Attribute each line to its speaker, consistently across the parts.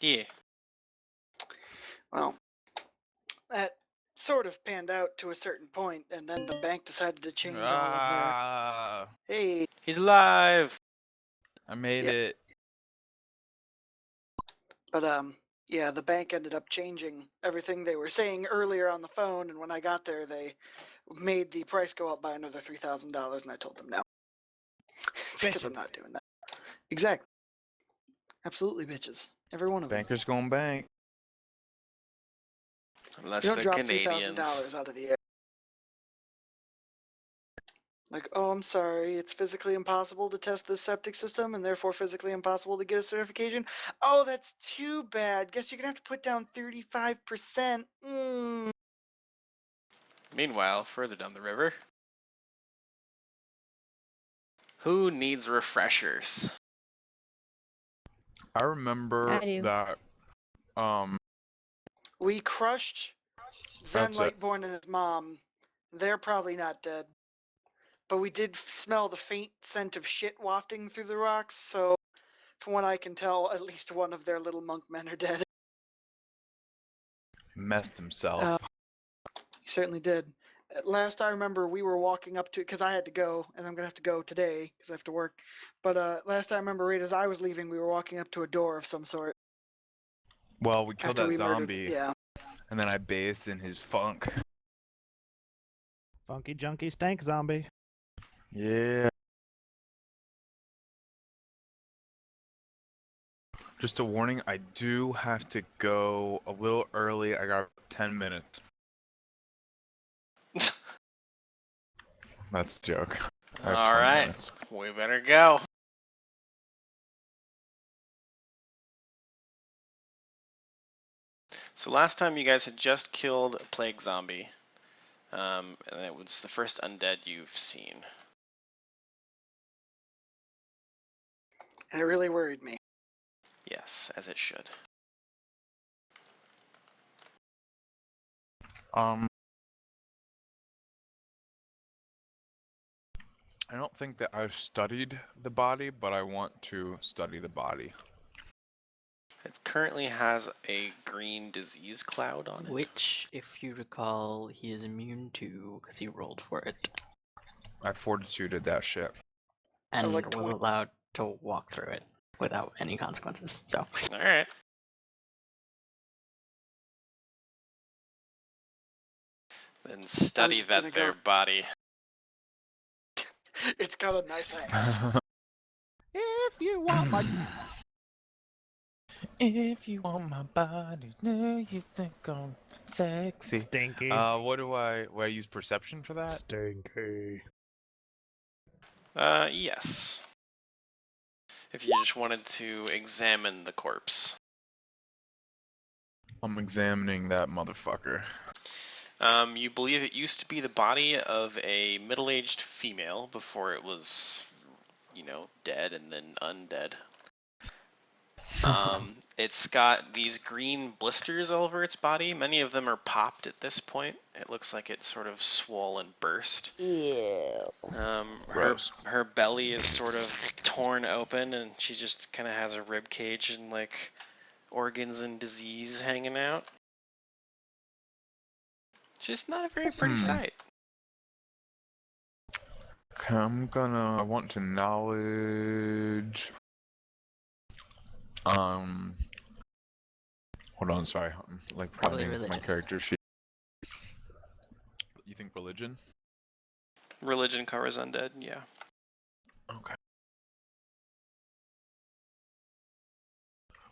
Speaker 1: Yeah.
Speaker 2: Well, that sort of panned out to a certain point, and then the bank decided to change all of their. Hey,
Speaker 1: He's alive!
Speaker 3: I made
Speaker 2: Yep.
Speaker 3: it.
Speaker 2: but yeah, the bank ended up changing everything they were saying earlier on the phone, and when I got there, they made the price go up by another $3,000, and I told them no. Because I'm not doing that. Exactly. Absolutely, bitches. Every one of them.
Speaker 3: Bankers going bank.
Speaker 1: Unless
Speaker 2: You don't
Speaker 1: the
Speaker 2: drop
Speaker 1: Canadians.
Speaker 2: $3,000 out of the air. Like, oh, I'm sorry, it's physically impossible to test this septic system and therefore physically impossible to get a certification. Oh, that's too bad. Guess you're gonna have to put down 35%.
Speaker 1: Meanwhile, further down the river. Who needs refreshers?
Speaker 3: I remember
Speaker 4: I do.
Speaker 3: that.
Speaker 2: We crushed Zen
Speaker 3: That's it.
Speaker 2: Lightborn and his mom. They're probably not dead. But we did smell the faint scent of shit wafting through the rocks, so from what I can tell, at least one of their little monk men are dead.
Speaker 3: Messed himself.
Speaker 2: He certainly did. Last I remember, we were walking up to it because I had to go, and I'm gonna have to go today because I have to work. But last I remember, right as I was leaving, we were walking up to a door of some sort.
Speaker 3: Well, we killed
Speaker 2: After
Speaker 3: that
Speaker 2: we
Speaker 3: zombie,
Speaker 2: murdered, yeah.
Speaker 3: and then I bathed in his funk.
Speaker 5: Funky junky stank zombie.
Speaker 3: Yeah. Just a warning, I do have to go a little early. I got 10 minutes. That's a joke. I have 20
Speaker 1: Alright,
Speaker 3: minutes.
Speaker 1: we better go. So last time you guys had just killed a plague zombie. And it was the first undead you've seen.
Speaker 2: And it really worried me.
Speaker 1: Yes, as it should.
Speaker 3: I don't think that I've studied the body, but I want to study the body.
Speaker 1: It currently has a green disease cloud on it.
Speaker 6: Which, if you recall, he is immune to because he rolled for it
Speaker 3: I fortituded that shit.
Speaker 6: and
Speaker 2: like
Speaker 6: was allowed to walk through it without any consequences. So,
Speaker 1: Alright. Then study
Speaker 2: just
Speaker 1: that
Speaker 2: gonna
Speaker 1: there
Speaker 2: go-
Speaker 1: body.
Speaker 2: It's got a nice ass.
Speaker 5: If you want my
Speaker 3: If you want my body, now you think I'm sexy.
Speaker 5: stinky.
Speaker 3: What do I use perception for that?
Speaker 5: Stinky.
Speaker 1: Yes. If you just wanted to examine the corpse.
Speaker 3: I'm examining that motherfucker.
Speaker 1: You believe it used to be the body of a middle-aged female before it was, dead and then undead. It's got these green blisters all over its body. Many of them are popped at this point. It looks like it's sort of swollen burst.
Speaker 4: Ew.
Speaker 1: Her belly is sort of torn open, and she just kind of has a rib cage and like organs and disease hanging out. It's just not a very pretty sight.
Speaker 3: Okay, I want to knowledge. Hold on, sorry. I'm like
Speaker 6: Probably
Speaker 3: finding my
Speaker 6: religion.
Speaker 3: character sheet. You think religion?
Speaker 1: Religion covers undead, yeah.
Speaker 3: Okay.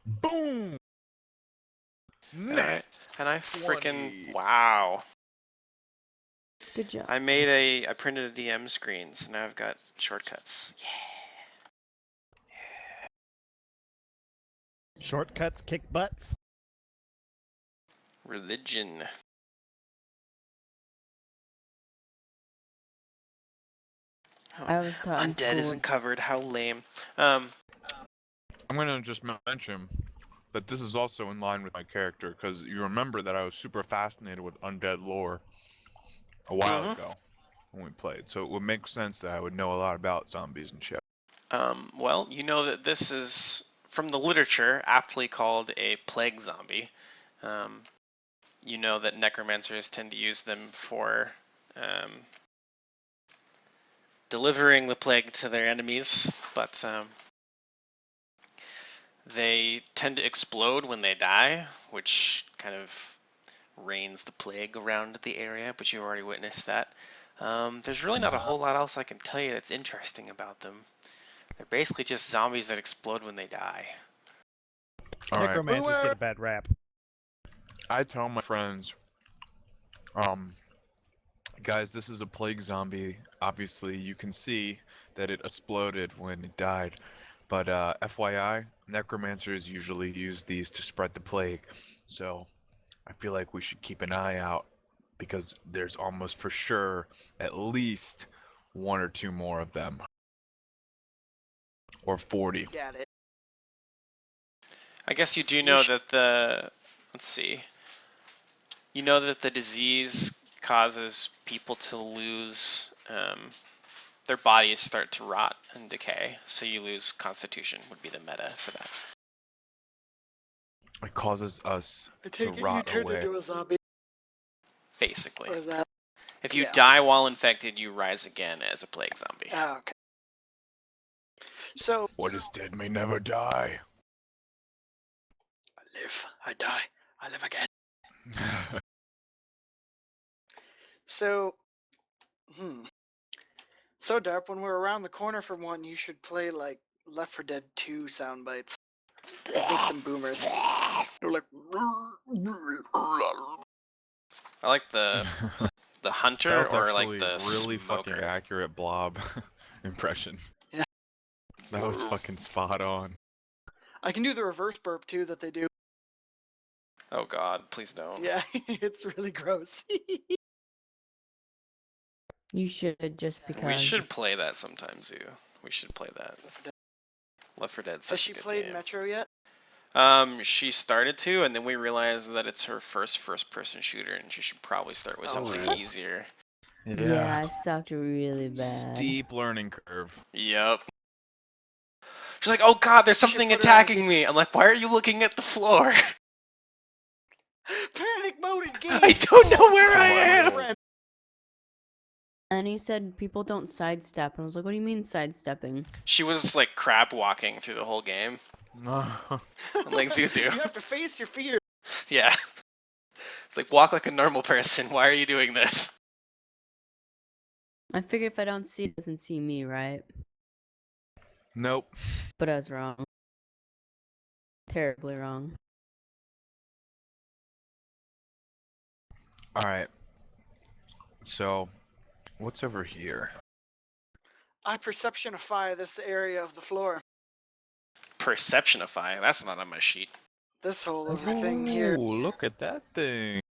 Speaker 3: Boom!
Speaker 1: Alright. And I
Speaker 3: 20.
Speaker 1: freaking wow.
Speaker 4: Good job.
Speaker 1: I printed a DM screen, so now I've got shortcuts.
Speaker 5: Shortcuts kick butts.
Speaker 1: Religion.
Speaker 4: I was taught in
Speaker 1: Undead
Speaker 4: school.
Speaker 1: isn't covered. How lame.
Speaker 3: I'm gonna just mention that this is also in line with my character, because you remember that I was super fascinated with undead lore a while ago when we played, so it would make sense that I would know a lot about zombies and shit.
Speaker 1: Well, you know that this is from the literature, aptly called a plague zombie. You know that necromancers tend to use them for delivering the plague to their enemies, but they tend to explode when they die, which kind of rains the plague around the area, but you already witnessed that. There's really not a whole lot else I can tell you that's interesting about them. They're basically just zombies that explode when they die.
Speaker 3: All right.
Speaker 5: Necromancers get a bad rap.
Speaker 3: I tell my friends, guys, this is a plague zombie. Obviously, you can see that it exploded when it died. But FYI, necromancers usually use these to spread the plague. So I feel like we should keep an eye out because there's almost for sure at least 1 or 2 more of them. Or 40.
Speaker 2: Got it.
Speaker 1: I guess you do know that let's see. You know that the disease causes people to lose, their bodies start to rot and decay, so you lose constitution would be the meta for that.
Speaker 3: It causes us
Speaker 2: I
Speaker 3: to
Speaker 2: take it you
Speaker 3: rot
Speaker 2: turned
Speaker 3: away.
Speaker 2: into a zombie.
Speaker 1: Basically.
Speaker 2: Or is that?
Speaker 1: If you
Speaker 2: Yeah.
Speaker 1: die while infected, you rise again as a plague zombie.
Speaker 2: Ah, okay. So
Speaker 3: What is dead may never die.
Speaker 2: I live, I die, I live again. So, So, Darp, when we're around the corner from one, you should play like Left 4 Dead 2 sound bites. Make some boomers. They're like.
Speaker 1: I like the hunter
Speaker 3: That was
Speaker 1: or like
Speaker 3: actually
Speaker 1: the
Speaker 3: really
Speaker 1: smoker.
Speaker 3: fucking accurate Blob impression.
Speaker 2: Yeah.
Speaker 3: That was fucking spot on.
Speaker 2: I can do the reverse burp too that they do.
Speaker 1: Oh god, please don't.
Speaker 2: Yeah, it's really gross.
Speaker 4: You should just because.
Speaker 1: We should play that sometime, Zoo. We should play that. Left 4 Dead.
Speaker 2: Has she played Metro yet?
Speaker 1: She started to, and then we realized that it's her first-person shooter, and she should probably start with something
Speaker 2: really?
Speaker 1: easier.
Speaker 4: Yeah, I sucked really bad.
Speaker 3: Steep learning curve.
Speaker 1: Yep. She's like, "Oh God, there's
Speaker 2: You should
Speaker 1: something
Speaker 2: put her on
Speaker 1: attacking me." I'm like, "Why are you looking at the floor?"
Speaker 2: Panic mode engaged!
Speaker 1: I don't know where I am.
Speaker 2: Friend.
Speaker 4: And he said people don't sidestep, and I was like, "What do you mean sidestepping?"
Speaker 1: She was like crab walking through the whole game. I'm like, Zuzu.
Speaker 2: You have to face your fear.
Speaker 1: Yeah. It's like, walk like a normal person. Why are you doing this?
Speaker 4: I figure if I don't see it, doesn't see me, right?
Speaker 3: Nope.
Speaker 4: But I was wrong. Terribly wrong.
Speaker 3: Alright. So, what's over here?
Speaker 2: I perceptionify this area of the floor.
Speaker 1: Perceptionify. That's not on my sheet.
Speaker 2: This whole little thing here.
Speaker 3: Ooh, look at that thing.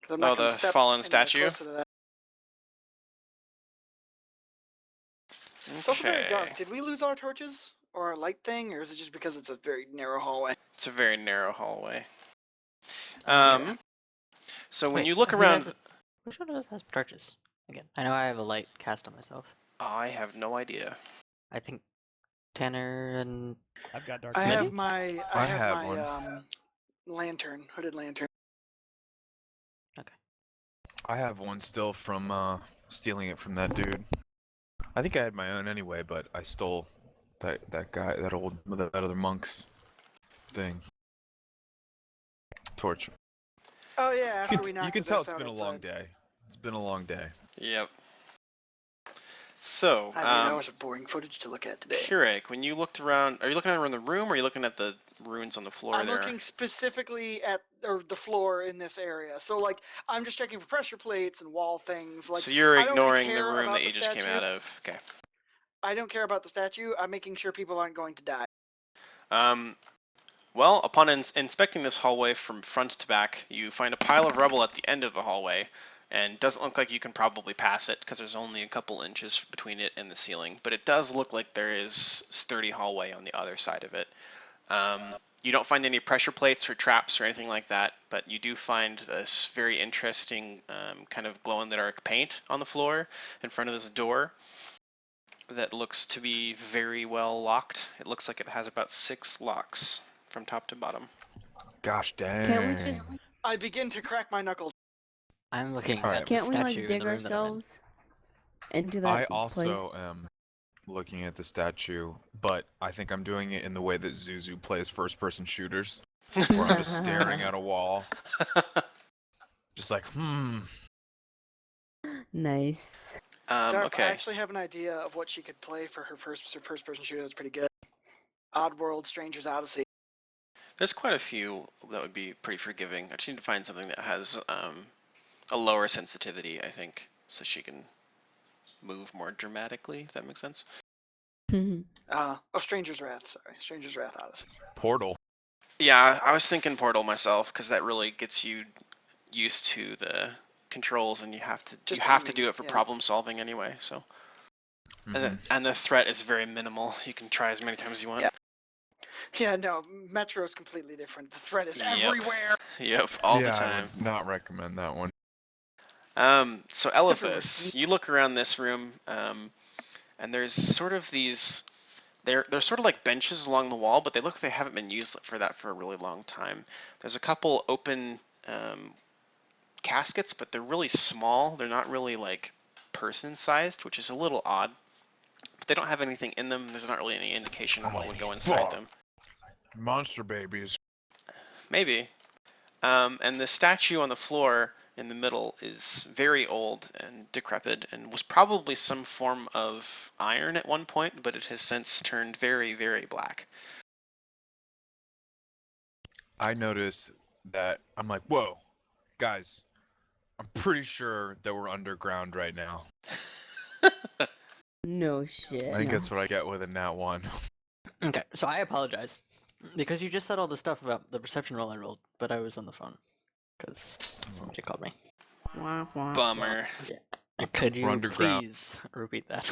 Speaker 2: 'Cause I'm
Speaker 1: Oh,
Speaker 2: not gonna
Speaker 1: the
Speaker 2: step
Speaker 1: fallen
Speaker 2: any
Speaker 1: statue?
Speaker 2: closer to that. It's also very dark. Did we lose our torches or our light thing, or is it just because it's a very narrow hallway?
Speaker 1: It's a very narrow hallway.
Speaker 2: Okay.
Speaker 1: So when
Speaker 6: Wait,
Speaker 1: you look
Speaker 6: who has
Speaker 1: around,
Speaker 6: the- Which one of us has torches? Again, I know I have a light cast on myself.
Speaker 1: I have no idea.
Speaker 6: I think Tanner and
Speaker 5: I've got dark
Speaker 2: I
Speaker 5: vision.
Speaker 2: have my
Speaker 3: I have one.
Speaker 2: lantern, hooded lantern.
Speaker 3: I have one still from stealing it from that dude. I think I had my own anyway, but I stole that guy, that other monk's thing. Torch.
Speaker 2: Oh yeah, after we
Speaker 3: You
Speaker 2: knocked
Speaker 3: can
Speaker 2: his
Speaker 3: tell
Speaker 2: ass
Speaker 3: it's
Speaker 2: out
Speaker 3: been a long
Speaker 2: outside.
Speaker 3: day. It's been a long day.
Speaker 1: Yep. So,
Speaker 2: I mean, that was a boring footage to look at today.
Speaker 1: Keurig, when you looked around, are you looking around the room, or are you looking at the runes on the floor
Speaker 2: I'm
Speaker 1: there?
Speaker 2: looking specifically at the floor in this area. So like, I'm just checking for pressure plates and wall things. Like,
Speaker 1: So you're
Speaker 2: I don't really
Speaker 1: ignoring the
Speaker 2: care
Speaker 1: room
Speaker 2: about
Speaker 1: that you
Speaker 2: the
Speaker 1: just came
Speaker 2: statue.
Speaker 1: out of. Okay.
Speaker 2: I don't care about the statue. I'm making sure people aren't going to die.
Speaker 1: Well, upon inspecting this hallway from front to back, you find a pile of rubble at the end of the hallway, and doesn't look like you can probably pass it because there's only a couple inches between it and the ceiling. But it does look like there is sturdy hallway on the other side of it. You don't find any pressure plates or traps or anything like that, but you do find this very interesting kind of glow-in-the-dark paint on the floor in front of this door. that looks to be very well locked. It looks like it has about 6 locks from top to bottom.
Speaker 3: Gosh dang.
Speaker 4: Can't we just
Speaker 2: I begin to crack my knuckles.
Speaker 6: I'm looking
Speaker 3: Alright.
Speaker 6: at the
Speaker 4: can't we
Speaker 6: statue
Speaker 4: like dig
Speaker 6: in the room that I'm in.
Speaker 4: ourselves into that
Speaker 3: I
Speaker 4: place?
Speaker 3: also am looking at the statue, but I think I'm doing it in the way that Zuzu plays first-person shooters, where I'm just staring at a wall, just like,
Speaker 4: Nice.
Speaker 2: Darp,
Speaker 1: Okay.
Speaker 2: I actually have an idea of what she could play for her first-person shooter that's pretty good. Oddworld, Stranger's Odyssey.
Speaker 1: There's quite a few that would be pretty forgiving. I just need to find something that has a lower sensitivity, I think, so she can move more dramatically, if that makes sense.
Speaker 2: Stranger's Wrath, sorry. Stranger's Wrath Odyssey.
Speaker 3: Portal.
Speaker 1: Yeah, I was thinking Portal myself, because that really gets you used to the controls, and you have to do it for problem solving anyway. So, and the threat is very minimal. You can try as many times as you want.
Speaker 2: Yeah. Yeah, no, Metro's completely different. The threat is everywhere.
Speaker 1: Yep, all the
Speaker 3: I
Speaker 1: time.
Speaker 3: would not recommend that one.
Speaker 1: So Elithus, you look around this room, and there's sort of these. They're sort of like benches along the wall, but they look like they haven't been used for a really long time. There's a couple open caskets, but they're really small. They're not really like person-sized, which is a little odd. But they don't have anything in them. There's not really any indication of what would go inside them.
Speaker 3: Monster babies.
Speaker 1: Maybe. And the statue on the floor in the middle is very old and decrepit and was probably some form of iron at one point, but it has since turned very, very black.
Speaker 3: I noticed that I'm like, whoa, guys, I'm pretty sure that we're underground right now.
Speaker 4: No shit.
Speaker 3: I think that's what I get with a nat 1.
Speaker 6: Okay, so I apologize. Because you just said all the stuff about the perception roll I rolled, but I was on the phone. Because somebody called me.
Speaker 4: Wah, wah,
Speaker 1: Bummer.
Speaker 6: Could you
Speaker 3: underground.
Speaker 6: please repeat that?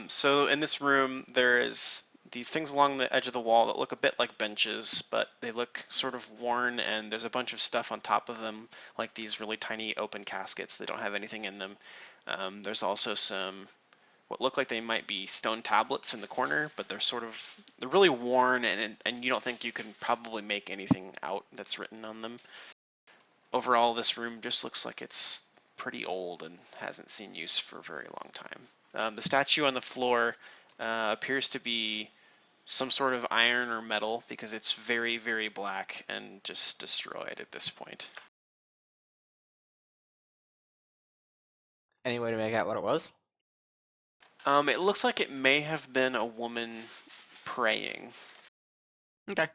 Speaker 1: So in this room, there is these things along the edge of the wall that look a bit like benches, but they look sort of worn, and there's a bunch of stuff on top of them, like these really tiny open caskets. They don't have anything in them. There's also some what look like they might be stone tablets in the corner, but they're really worn, and you don't think you can probably make anything out that's written on them. Overall, this room just looks like it's pretty old and hasn't seen use for a very long time. The statue on the floor appears to be some sort of iron or metal because it's very, very black and just destroyed at this point.
Speaker 6: Any way to make out what it was?
Speaker 1: It looks like it may have been a woman praying.
Speaker 6: Okay.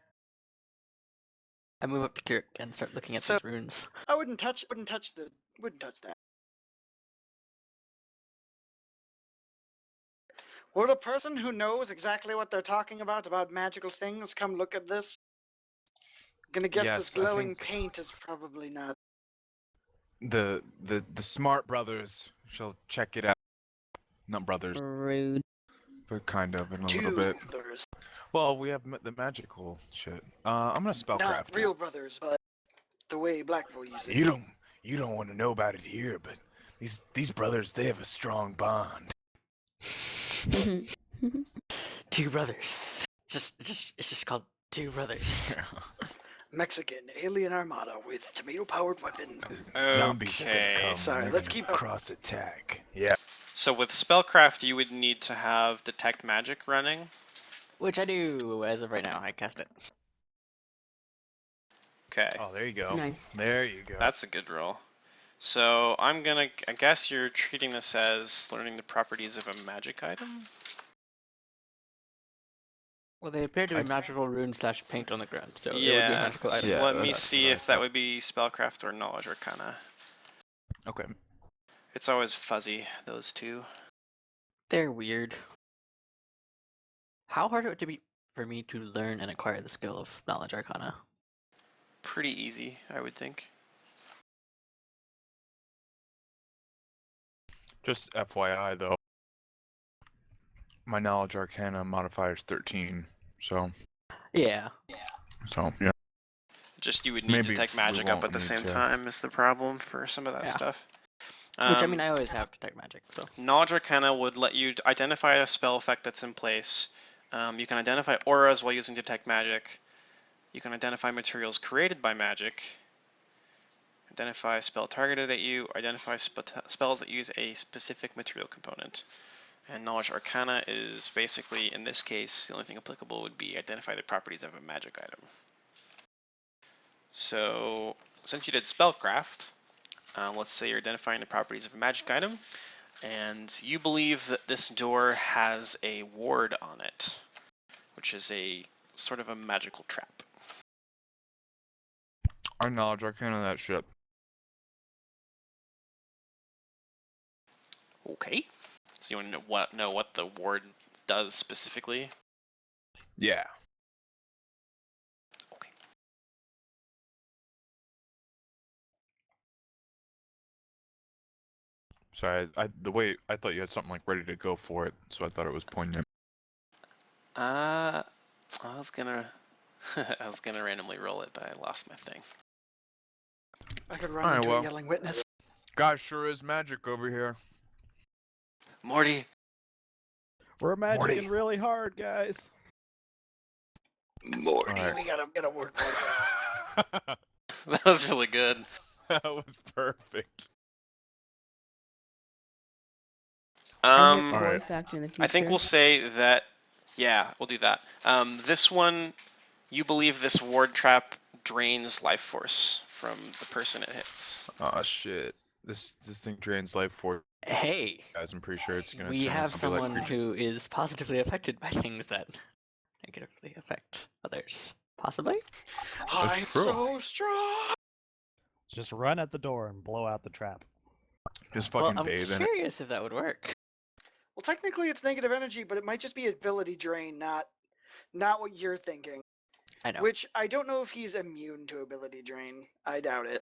Speaker 6: I move up to Kirk and start looking at
Speaker 2: So-
Speaker 6: these runes.
Speaker 2: I wouldn't touch that. Would a person who knows exactly what they're talking about magical things, come look at this? Gonna guess
Speaker 3: Yes,
Speaker 2: this
Speaker 3: I
Speaker 2: glowing
Speaker 3: think-
Speaker 2: paint is probably not.
Speaker 3: The smart brothers shall check it out. Not brothers,
Speaker 4: Rude.
Speaker 3: but kind of in a
Speaker 2: Two
Speaker 3: little bit.
Speaker 2: brothers.
Speaker 3: Well, we have the magical shit. I'm gonna spellcraft
Speaker 2: Not
Speaker 3: it.
Speaker 2: real brothers, but the way black people use it.
Speaker 3: You don't want to know about it here, but these brothers, they have a strong bond.
Speaker 6: Two brothers. It's just called Two Brothers.
Speaker 2: Mexican alien armada with tomato-powered weapons.
Speaker 3: Zombies are
Speaker 1: Okay.
Speaker 3: gonna come.
Speaker 2: Sorry,
Speaker 3: and they're
Speaker 2: let's
Speaker 3: gonna
Speaker 2: keep up.
Speaker 3: cross attack. Yeah.
Speaker 1: So with spellcraft, you would need to have detect magic running.
Speaker 6: Which I do as of right now. I cast it.
Speaker 1: Okay,
Speaker 3: Oh, there you go.
Speaker 4: Nice.
Speaker 3: There you go.
Speaker 1: that's a good roll. So I guess you're treating this as learning the properties of a magic item.
Speaker 6: Well, they appear to be
Speaker 3: I-
Speaker 6: magical runes / paint on the ground, so it would be
Speaker 1: Yeah.
Speaker 6: a magical item.
Speaker 3: Yeah,
Speaker 1: Let me
Speaker 3: that's
Speaker 1: see
Speaker 3: what I
Speaker 1: if that
Speaker 3: thought.
Speaker 1: would be spellcraft or knowledge arcana.
Speaker 3: Okay.
Speaker 1: It's always fuzzy, those two.
Speaker 6: They're weird. How hard would it be for me to learn and acquire the skill of knowledge arcana?
Speaker 1: Pretty easy, I would think.
Speaker 3: Just FYI though, my knowledge arcana modifier is 13. So
Speaker 6: Yeah.
Speaker 3: yeah.
Speaker 1: Just you would need
Speaker 3: Maybe
Speaker 1: detect
Speaker 3: we
Speaker 1: magic up
Speaker 3: won't
Speaker 1: at the
Speaker 3: need
Speaker 1: same
Speaker 3: to.
Speaker 1: time is the problem for some of that
Speaker 6: Yeah.
Speaker 1: stuff.
Speaker 6: Which I mean, I always have detect magic, so.
Speaker 1: Knowledge Arcana would let you identify a spell effect that's in place. You can identify auras while using detect magic. You can identify materials created by magic. Identify a spell targeted at you. Identify spells that use a specific material component. And Knowledge Arcana is basically, in this case, the only thing applicable would be identify the properties of a magic item. So, since you did Spellcraft, let's say you're identifying the properties of a magic item, and you believe that this door has a ward on it, which is a sort of a magical trap.
Speaker 3: I Knowledge Arcana that shit.
Speaker 1: Okay. So you want to know what the ward does specifically?
Speaker 3: Yeah.
Speaker 1: Okay.
Speaker 3: Sorry, the way I thought you had something like ready to go for it, so I thought it was poignant.
Speaker 1: I was gonna I was gonna randomly roll it, but I lost my thing.
Speaker 2: I could run
Speaker 3: Alright,
Speaker 2: into
Speaker 3: well.
Speaker 2: a yelling witness.
Speaker 3: Guys, sure is magic over here.
Speaker 1: Morty.
Speaker 5: We're magicking
Speaker 3: Morty.
Speaker 5: really hard, guys.
Speaker 2: Morty,
Speaker 3: Alright.
Speaker 2: we gotta work.
Speaker 1: That was really good.
Speaker 3: That was perfect.
Speaker 4: I hear
Speaker 3: Alright.
Speaker 4: voice actor in the future.
Speaker 1: I think we'll say that, yeah, we'll do that. This one, you believe this ward trap drains life force from the person it hits.
Speaker 3: Oh shit. This thing drains life force,
Speaker 6: Hey,
Speaker 3: guys. I'm pretty sure it's gonna
Speaker 6: we
Speaker 3: turn
Speaker 6: have
Speaker 3: us into like
Speaker 6: someone
Speaker 3: creature.
Speaker 6: who is positively affected by things that negatively affect others. Possibly?
Speaker 2: I'm
Speaker 3: true.
Speaker 2: so strong.
Speaker 5: Just run at the door and blow out the trap.
Speaker 3: Just
Speaker 6: Well,
Speaker 3: fucking
Speaker 6: I'm
Speaker 3: bathe in it.
Speaker 6: curious if that would work.
Speaker 2: Well, technically it's negative energy, but it might just be ability drain, not what you're thinking.
Speaker 6: I know.
Speaker 2: Which I don't know if he's immune to ability drain. I doubt it.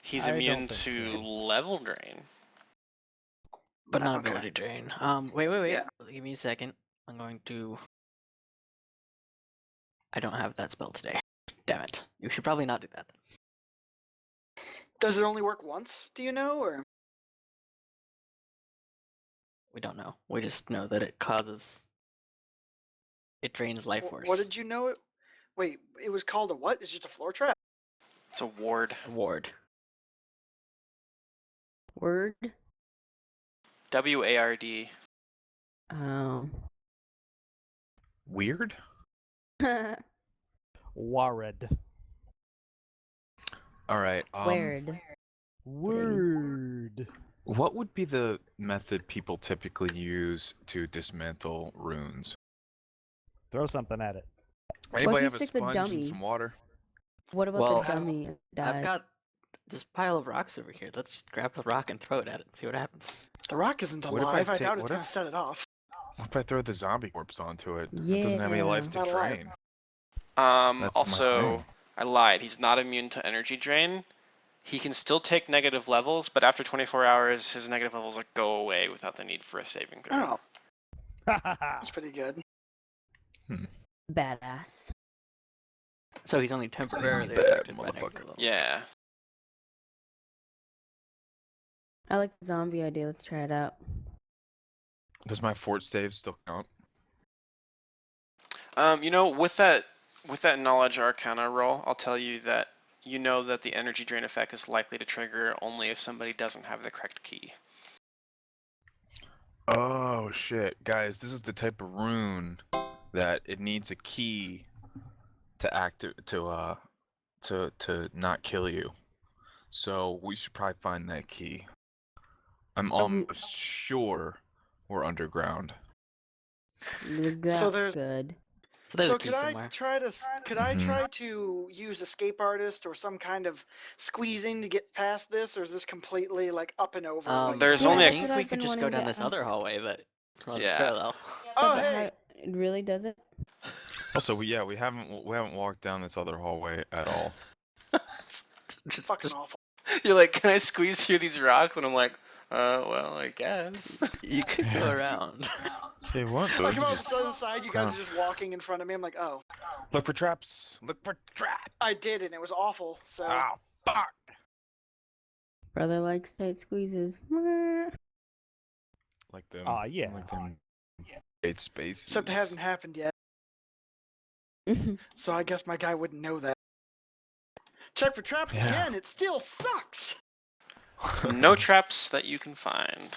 Speaker 1: He's
Speaker 5: I don't
Speaker 1: immune
Speaker 5: think
Speaker 1: to
Speaker 5: so.
Speaker 1: level drain.
Speaker 6: But not
Speaker 2: Okay.
Speaker 6: ability drain. Wait.
Speaker 2: Yeah.
Speaker 6: Give me a second. I'm going to. I don't have that spell today. Damn it. You should probably not do that.
Speaker 2: Does it only work once? Do you know, or
Speaker 6: We don't know. We just know that it causes. It drains life force.
Speaker 2: what did you know? Wait, it was called a what? It's just a floor trap.
Speaker 1: It's a ward.
Speaker 6: Ward.
Speaker 4: Word.
Speaker 1: W-A-R-D.
Speaker 4: Oh.
Speaker 3: Weird.
Speaker 5: Wared.
Speaker 3: All right.
Speaker 4: Weird.
Speaker 5: Word.
Speaker 3: What would be the method people typically use to dismantle runes?
Speaker 5: Throw something at it.
Speaker 3: Anybody
Speaker 4: if
Speaker 3: have
Speaker 4: you
Speaker 3: a
Speaker 4: stick the
Speaker 3: sponge and
Speaker 4: dummy?
Speaker 3: some water?
Speaker 4: What about
Speaker 6: Well,
Speaker 4: the dummy?
Speaker 6: I've
Speaker 4: Died?
Speaker 6: got this pile of rocks over here. Let's just grab a rock and throw it at it and see what happens.
Speaker 2: The rock isn't
Speaker 3: What if I
Speaker 2: alive. I
Speaker 3: take-
Speaker 2: doubt it's
Speaker 3: what
Speaker 2: gonna
Speaker 3: if-
Speaker 2: set it off.
Speaker 3: What if I throw the zombie corpse onto it? It doesn't have any life
Speaker 4: Yeah.
Speaker 3: to
Speaker 2: Not alive.
Speaker 3: drain. That's my
Speaker 1: Also,
Speaker 3: thing.
Speaker 1: I lied. He's not immune to energy drain. He can still take negative levels, but after 24 hours, his negative levels go away without the need for a saving throw.
Speaker 2: Oh, that's pretty good.
Speaker 4: Badass.
Speaker 6: So he's only temporarily
Speaker 3: Bad
Speaker 6: affected by
Speaker 3: motherfucker.
Speaker 6: negative levels.
Speaker 1: Yeah.
Speaker 4: I like the zombie idea. Let's try it out.
Speaker 3: Does my fort save still count?
Speaker 1: You know, with that knowledge arcana roll, I'll tell you that you know that the energy drain effect is likely to trigger only if somebody doesn't have the correct key.
Speaker 3: Oh shit, guys! This is the type of rune that it needs a key to to not kill you. So we should probably find that key. I'm almost sure we're underground.
Speaker 4: That's
Speaker 2: there's-
Speaker 4: good.
Speaker 6: So there's
Speaker 2: So
Speaker 6: a key
Speaker 2: could I
Speaker 6: somewhere.
Speaker 2: try to
Speaker 3: Mhm.
Speaker 2: try to use escape artist or some kind of squeezing to get past this, or is this completely like up and over? like
Speaker 1: There's
Speaker 4: Yeah,
Speaker 1: only a-
Speaker 6: I
Speaker 4: that's
Speaker 6: think
Speaker 4: what
Speaker 6: we
Speaker 4: I've
Speaker 6: could
Speaker 4: been
Speaker 6: just go
Speaker 4: wanting
Speaker 6: down
Speaker 4: to
Speaker 6: this other
Speaker 4: ask.
Speaker 6: hallway that runs
Speaker 1: Yeah.
Speaker 6: parallel.
Speaker 2: Oh,
Speaker 4: But
Speaker 2: hey!
Speaker 4: it really does it?
Speaker 3: Also, we haven't walked down this other hallway at all.
Speaker 6: Just,
Speaker 2: Fucking awful.
Speaker 1: You're like, can I squeeze through these rocks? And I'm like, well, I guess.
Speaker 6: you could go
Speaker 3: Yeah.
Speaker 6: around.
Speaker 3: Hey, what?
Speaker 2: I come out to the side, you guys
Speaker 3: Huh.
Speaker 2: are just walking in front of me. I'm like, oh,
Speaker 3: Look for traps! Look for traps!
Speaker 2: I did, and it was awful. So
Speaker 3: Ah, fuck!
Speaker 4: Brother likes tight squeezes. Meh.
Speaker 3: Like them.
Speaker 5: Aw, yeah.
Speaker 3: Like them. Eight spaces.
Speaker 2: Except it hasn't happened yet, so I guess my guy wouldn't know that. Check for traps
Speaker 3: Yeah.
Speaker 2: again. It still sucks.
Speaker 1: No traps that you can find.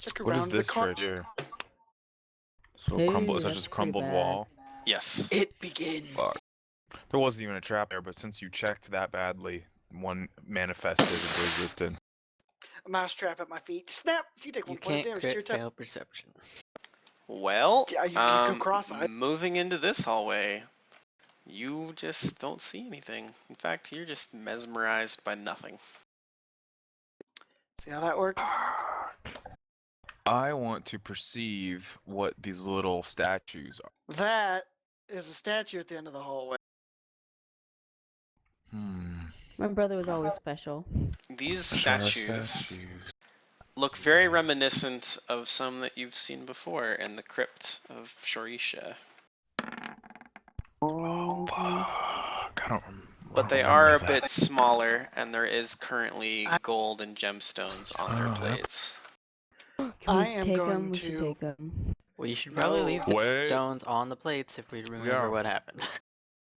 Speaker 2: Check around
Speaker 3: What is
Speaker 2: the
Speaker 3: this
Speaker 2: corner.
Speaker 3: right here? So
Speaker 4: Hey,
Speaker 3: crumble. Is that
Speaker 4: that's
Speaker 3: just a
Speaker 4: pretty
Speaker 3: crumbled
Speaker 4: bad.
Speaker 3: wall?
Speaker 1: Yes.
Speaker 2: It begins.
Speaker 3: Fuck. There wasn't even a trap there, but since you checked that badly, one manifested and resisted.
Speaker 2: A mouse trap at my feet. Snap! You take
Speaker 6: You
Speaker 2: 1 point of
Speaker 6: can't
Speaker 2: damage to your
Speaker 6: crit
Speaker 2: tap.
Speaker 6: fail perception.
Speaker 1: Well,
Speaker 2: Yeah, you go cross-eyed.
Speaker 1: moving into this hallway, you just don't see anything. In fact, you're just mesmerized by nothing.
Speaker 2: See how that works?
Speaker 3: I want to perceive what these little statues are.
Speaker 2: That is a statue at the end of the hallway.
Speaker 4: My brother was always special.
Speaker 1: These
Speaker 3: Sure,
Speaker 1: statues look very reminiscent of some that you've seen before in the crypt of Shorisha.
Speaker 3: Oh, fuck. I don't
Speaker 1: But they
Speaker 3: remember
Speaker 1: are a
Speaker 3: that.
Speaker 1: bit smaller, and there is currently
Speaker 2: I-
Speaker 1: gold and gemstones on their
Speaker 3: Oh, that's-
Speaker 1: plates.
Speaker 4: Can
Speaker 2: I
Speaker 4: we
Speaker 2: am
Speaker 4: take
Speaker 2: going
Speaker 4: them? We should
Speaker 2: to-
Speaker 4: take them.
Speaker 6: Well, you should probably
Speaker 2: No.
Speaker 6: leave the
Speaker 3: Wait.
Speaker 6: stones on the plates if we remember
Speaker 3: are.
Speaker 6: what happened.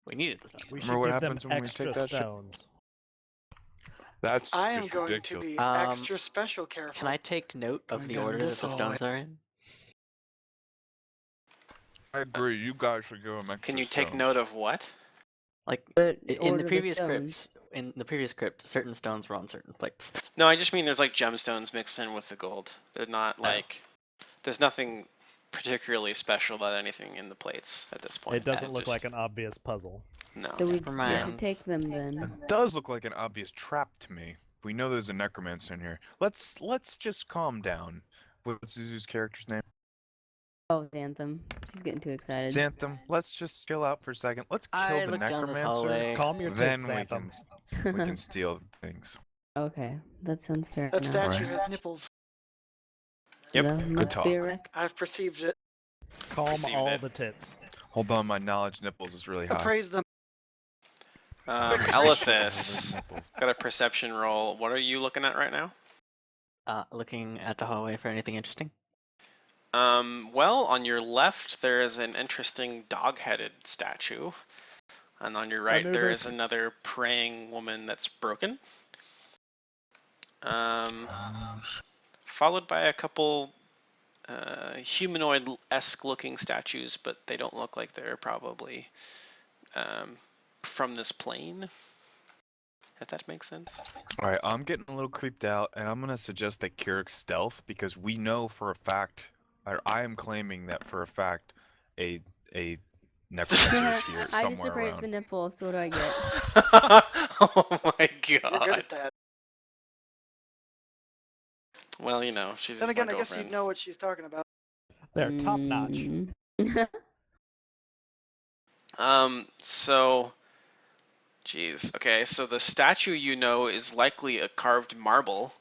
Speaker 6: We needed the stones.
Speaker 5: We
Speaker 3: Remember
Speaker 5: should
Speaker 3: what
Speaker 5: give them
Speaker 3: happens when we
Speaker 5: extra
Speaker 3: take that shit?
Speaker 5: stones.
Speaker 3: That's
Speaker 2: I am
Speaker 3: just
Speaker 2: going
Speaker 3: ridiculous.
Speaker 2: to be
Speaker 6: Um,
Speaker 2: extra special careful.
Speaker 6: Can I take note of
Speaker 2: Going
Speaker 6: the
Speaker 2: down
Speaker 6: order that
Speaker 2: this
Speaker 6: the stones are in?
Speaker 3: I agree. You guys should give them extra
Speaker 1: Can you take
Speaker 3: stones.
Speaker 1: note of what?
Speaker 6: Like
Speaker 4: But
Speaker 6: in
Speaker 4: order
Speaker 6: the
Speaker 4: the
Speaker 6: previous
Speaker 4: stones.
Speaker 6: crypt, certain stones were on certain plates.
Speaker 1: No, I just mean there's like gemstones mixed in with the gold. They're not like, there's nothing particularly special about anything in the plates at this point.
Speaker 5: It doesn't
Speaker 1: They're
Speaker 5: look
Speaker 1: just-
Speaker 5: like an obvious puzzle.
Speaker 1: No.
Speaker 4: So we
Speaker 6: Never
Speaker 4: should
Speaker 6: mind.
Speaker 4: take them then.
Speaker 3: It does look like an obvious trap to me. We know there's a necromancer in here. Let's just calm down. What's Zuzu's character's name?
Speaker 4: Oh, Xanthem. She's getting too excited.
Speaker 3: Xanthem. Let's just chill out for a second. Let's kill
Speaker 6: I
Speaker 3: the
Speaker 6: look down this
Speaker 3: necromancer.
Speaker 6: hallway.
Speaker 5: Calm your
Speaker 3: Then
Speaker 5: tits,
Speaker 3: we
Speaker 5: Xanthem.
Speaker 3: can steal things.
Speaker 4: Okay, that sounds fair
Speaker 2: That
Speaker 4: enough.
Speaker 2: statue
Speaker 3: Right.
Speaker 2: has nipples.
Speaker 1: Yep,
Speaker 4: Yeah,
Speaker 1: good
Speaker 4: must
Speaker 3: talk.
Speaker 4: be a wreck.
Speaker 2: I've perceived it.
Speaker 5: Calm
Speaker 1: Received
Speaker 5: all
Speaker 1: it.
Speaker 5: the tits.
Speaker 3: Hold on, my knowledge nipples is really high.
Speaker 2: Appraise them.
Speaker 1: Elithis,
Speaker 3: Nipples.
Speaker 1: got a perception roll. What are you looking at right now?
Speaker 6: Looking at the hallway for anything interesting.
Speaker 1: Well, on your left there is an interesting dog-headed statue, and on your right
Speaker 5: knew
Speaker 1: there
Speaker 5: this.
Speaker 1: is another praying woman that's broken. Followed by a couple humanoid-esque looking statues, but they don't look like they're probably from this plane. If that makes sense.
Speaker 3: All right, I'm getting a little creeped out, and I'm gonna suggest that Keurig stealth because we know for a fact, or I am claiming that for a fact, a necromancer is here
Speaker 4: I just
Speaker 3: somewhere
Speaker 4: appraised
Speaker 3: around.
Speaker 4: the nipple, so what do I get?
Speaker 1: Oh my
Speaker 2: You're good
Speaker 1: god.
Speaker 2: at that.
Speaker 1: Well, you know, she's
Speaker 2: Then
Speaker 1: just my
Speaker 2: again, I guess
Speaker 1: girlfriend.
Speaker 2: you'd know what she's talking about.
Speaker 5: They're top notch.
Speaker 4: Mm.
Speaker 1: So, geez, okay, so the statue you know is likely a carved marble,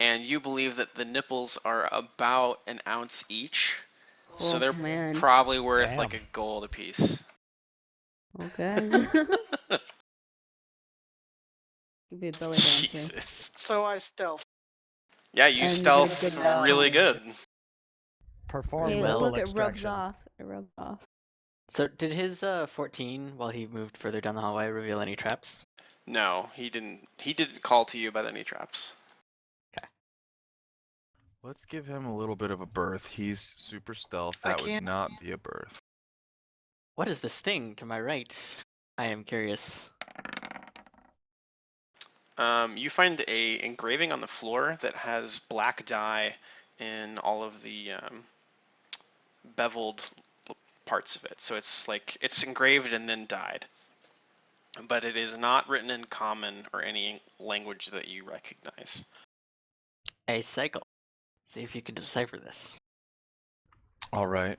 Speaker 1: and you believe that the nipples are about an ounce each, so
Speaker 4: Oh,
Speaker 1: they're
Speaker 4: man.
Speaker 1: probably worth like a
Speaker 5: Damn.
Speaker 1: gold apiece.
Speaker 4: Okay. Could be a belly dancer.
Speaker 1: Jesus.
Speaker 2: So I stealth.
Speaker 1: Yeah, you
Speaker 4: And you did a
Speaker 1: stealth
Speaker 4: good job.
Speaker 1: really good.
Speaker 5: Perform
Speaker 4: Hey,
Speaker 6: Well-
Speaker 5: nipple
Speaker 4: look, it rubs
Speaker 5: extraction.
Speaker 4: off. It rubs off.
Speaker 6: So did his 14 while he moved further down the hallway reveal any traps?
Speaker 1: No, he didn't. He didn't call to you about any traps.
Speaker 3: Let's give him a little bit of a berth. He's super stealth.
Speaker 2: I
Speaker 3: That would
Speaker 2: can't-
Speaker 3: not be a berth.
Speaker 6: What is this thing to my right? I am curious.
Speaker 1: You find a engraving on the floor that has black dye in all of the beveled parts of it. So it's like it's engraved and then dyed, but it is not written in common or any language that you recognize.
Speaker 6: A cycle. See if you can decipher this.
Speaker 3: All right,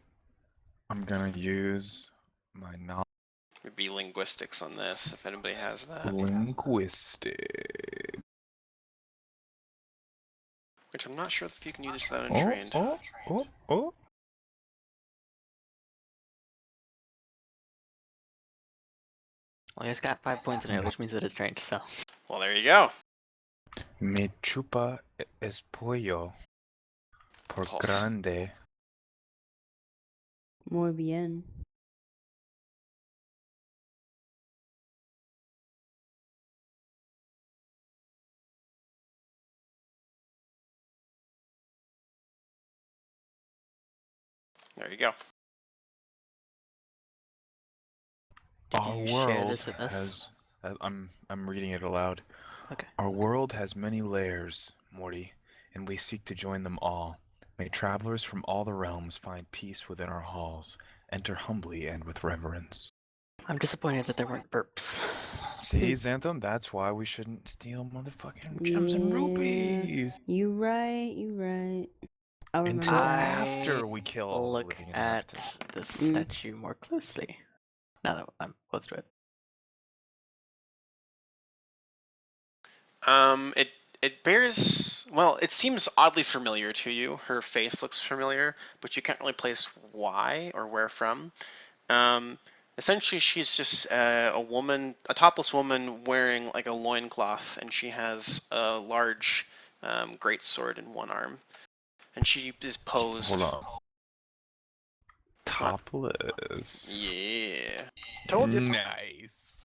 Speaker 3: I'm gonna use my knowledge.
Speaker 1: Maybe linguistics on this, if anybody has that.
Speaker 3: Linguistic.
Speaker 1: Which I'm not sure if you can use that untrained.
Speaker 3: Oh.
Speaker 6: Well, he's got 5 points in it, which means that it's strange. So
Speaker 1: Well, there you go.
Speaker 3: Mi chupa es pollo. Por
Speaker 1: Pulse.
Speaker 3: grande.
Speaker 4: Muy bien.
Speaker 1: There you go.
Speaker 6: did
Speaker 3: Our
Speaker 6: you share
Speaker 3: world
Speaker 6: this with us?
Speaker 3: has. I'm reading it aloud.
Speaker 6: Okay.
Speaker 3: Our world has many layers, Morty, and we seek to join them all. May travelers from all the realms find peace within our halls. Enter humbly and with reverence.
Speaker 6: I'm disappointed that there weren't burps.
Speaker 3: See, Xanthan, that's why we shouldn't steal motherfucking gems and
Speaker 4: Yeah.
Speaker 3: rupees.
Speaker 4: You right. I'll remember
Speaker 3: Until
Speaker 4: that.
Speaker 3: after we kill all the
Speaker 6: Look
Speaker 3: living
Speaker 6: at
Speaker 3: inhabitants.
Speaker 6: the statue more closely. Now that I'm close to it.
Speaker 1: It bears, well, it seems oddly familiar to you. Her face looks familiar, but you can't really place why or where from. Essentially, she's just a woman, a topless woman wearing like a loincloth, and she has a large greatsword in one arm, and she is posed.
Speaker 3: Hold on. Topless.
Speaker 1: Yeah.
Speaker 2: Told you.
Speaker 3: Nice.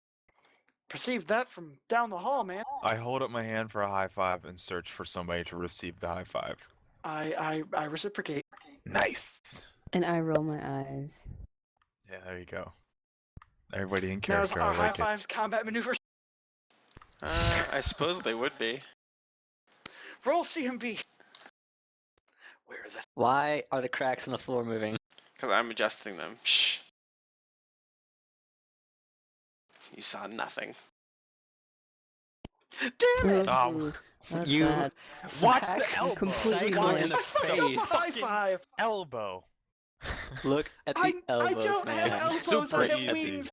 Speaker 2: Perceived that from down the hall, man.
Speaker 3: I hold up my hand for a high five and search for somebody to receive the high five.
Speaker 2: I reciprocate.
Speaker 3: Nice.
Speaker 4: And I roll my eyes.
Speaker 3: Yeah, there you go. Everybody in
Speaker 2: Now is
Speaker 3: character,
Speaker 2: our
Speaker 3: I
Speaker 2: high
Speaker 3: like it.
Speaker 2: fives combat maneuvers.
Speaker 1: I suppose they would be.
Speaker 2: Roll CMB. Where is it?
Speaker 6: Why are the cracks in the floor moving?
Speaker 1: Because I'm adjusting them. Shh. You saw nothing.
Speaker 2: Damn it!
Speaker 4: Ooh, that's
Speaker 6: You
Speaker 4: bad.
Speaker 3: Watch
Speaker 6: smack
Speaker 3: the elbow.
Speaker 4: Completely
Speaker 6: Cycle
Speaker 4: missed.
Speaker 6: in the
Speaker 2: I fucked up a
Speaker 6: face.
Speaker 2: high five.
Speaker 3: Elbow.
Speaker 6: Look at the
Speaker 2: I
Speaker 6: elbows,
Speaker 2: don't
Speaker 6: man.
Speaker 2: have
Speaker 3: It's
Speaker 2: elbows.
Speaker 3: super
Speaker 2: I have
Speaker 3: easy.
Speaker 2: wings.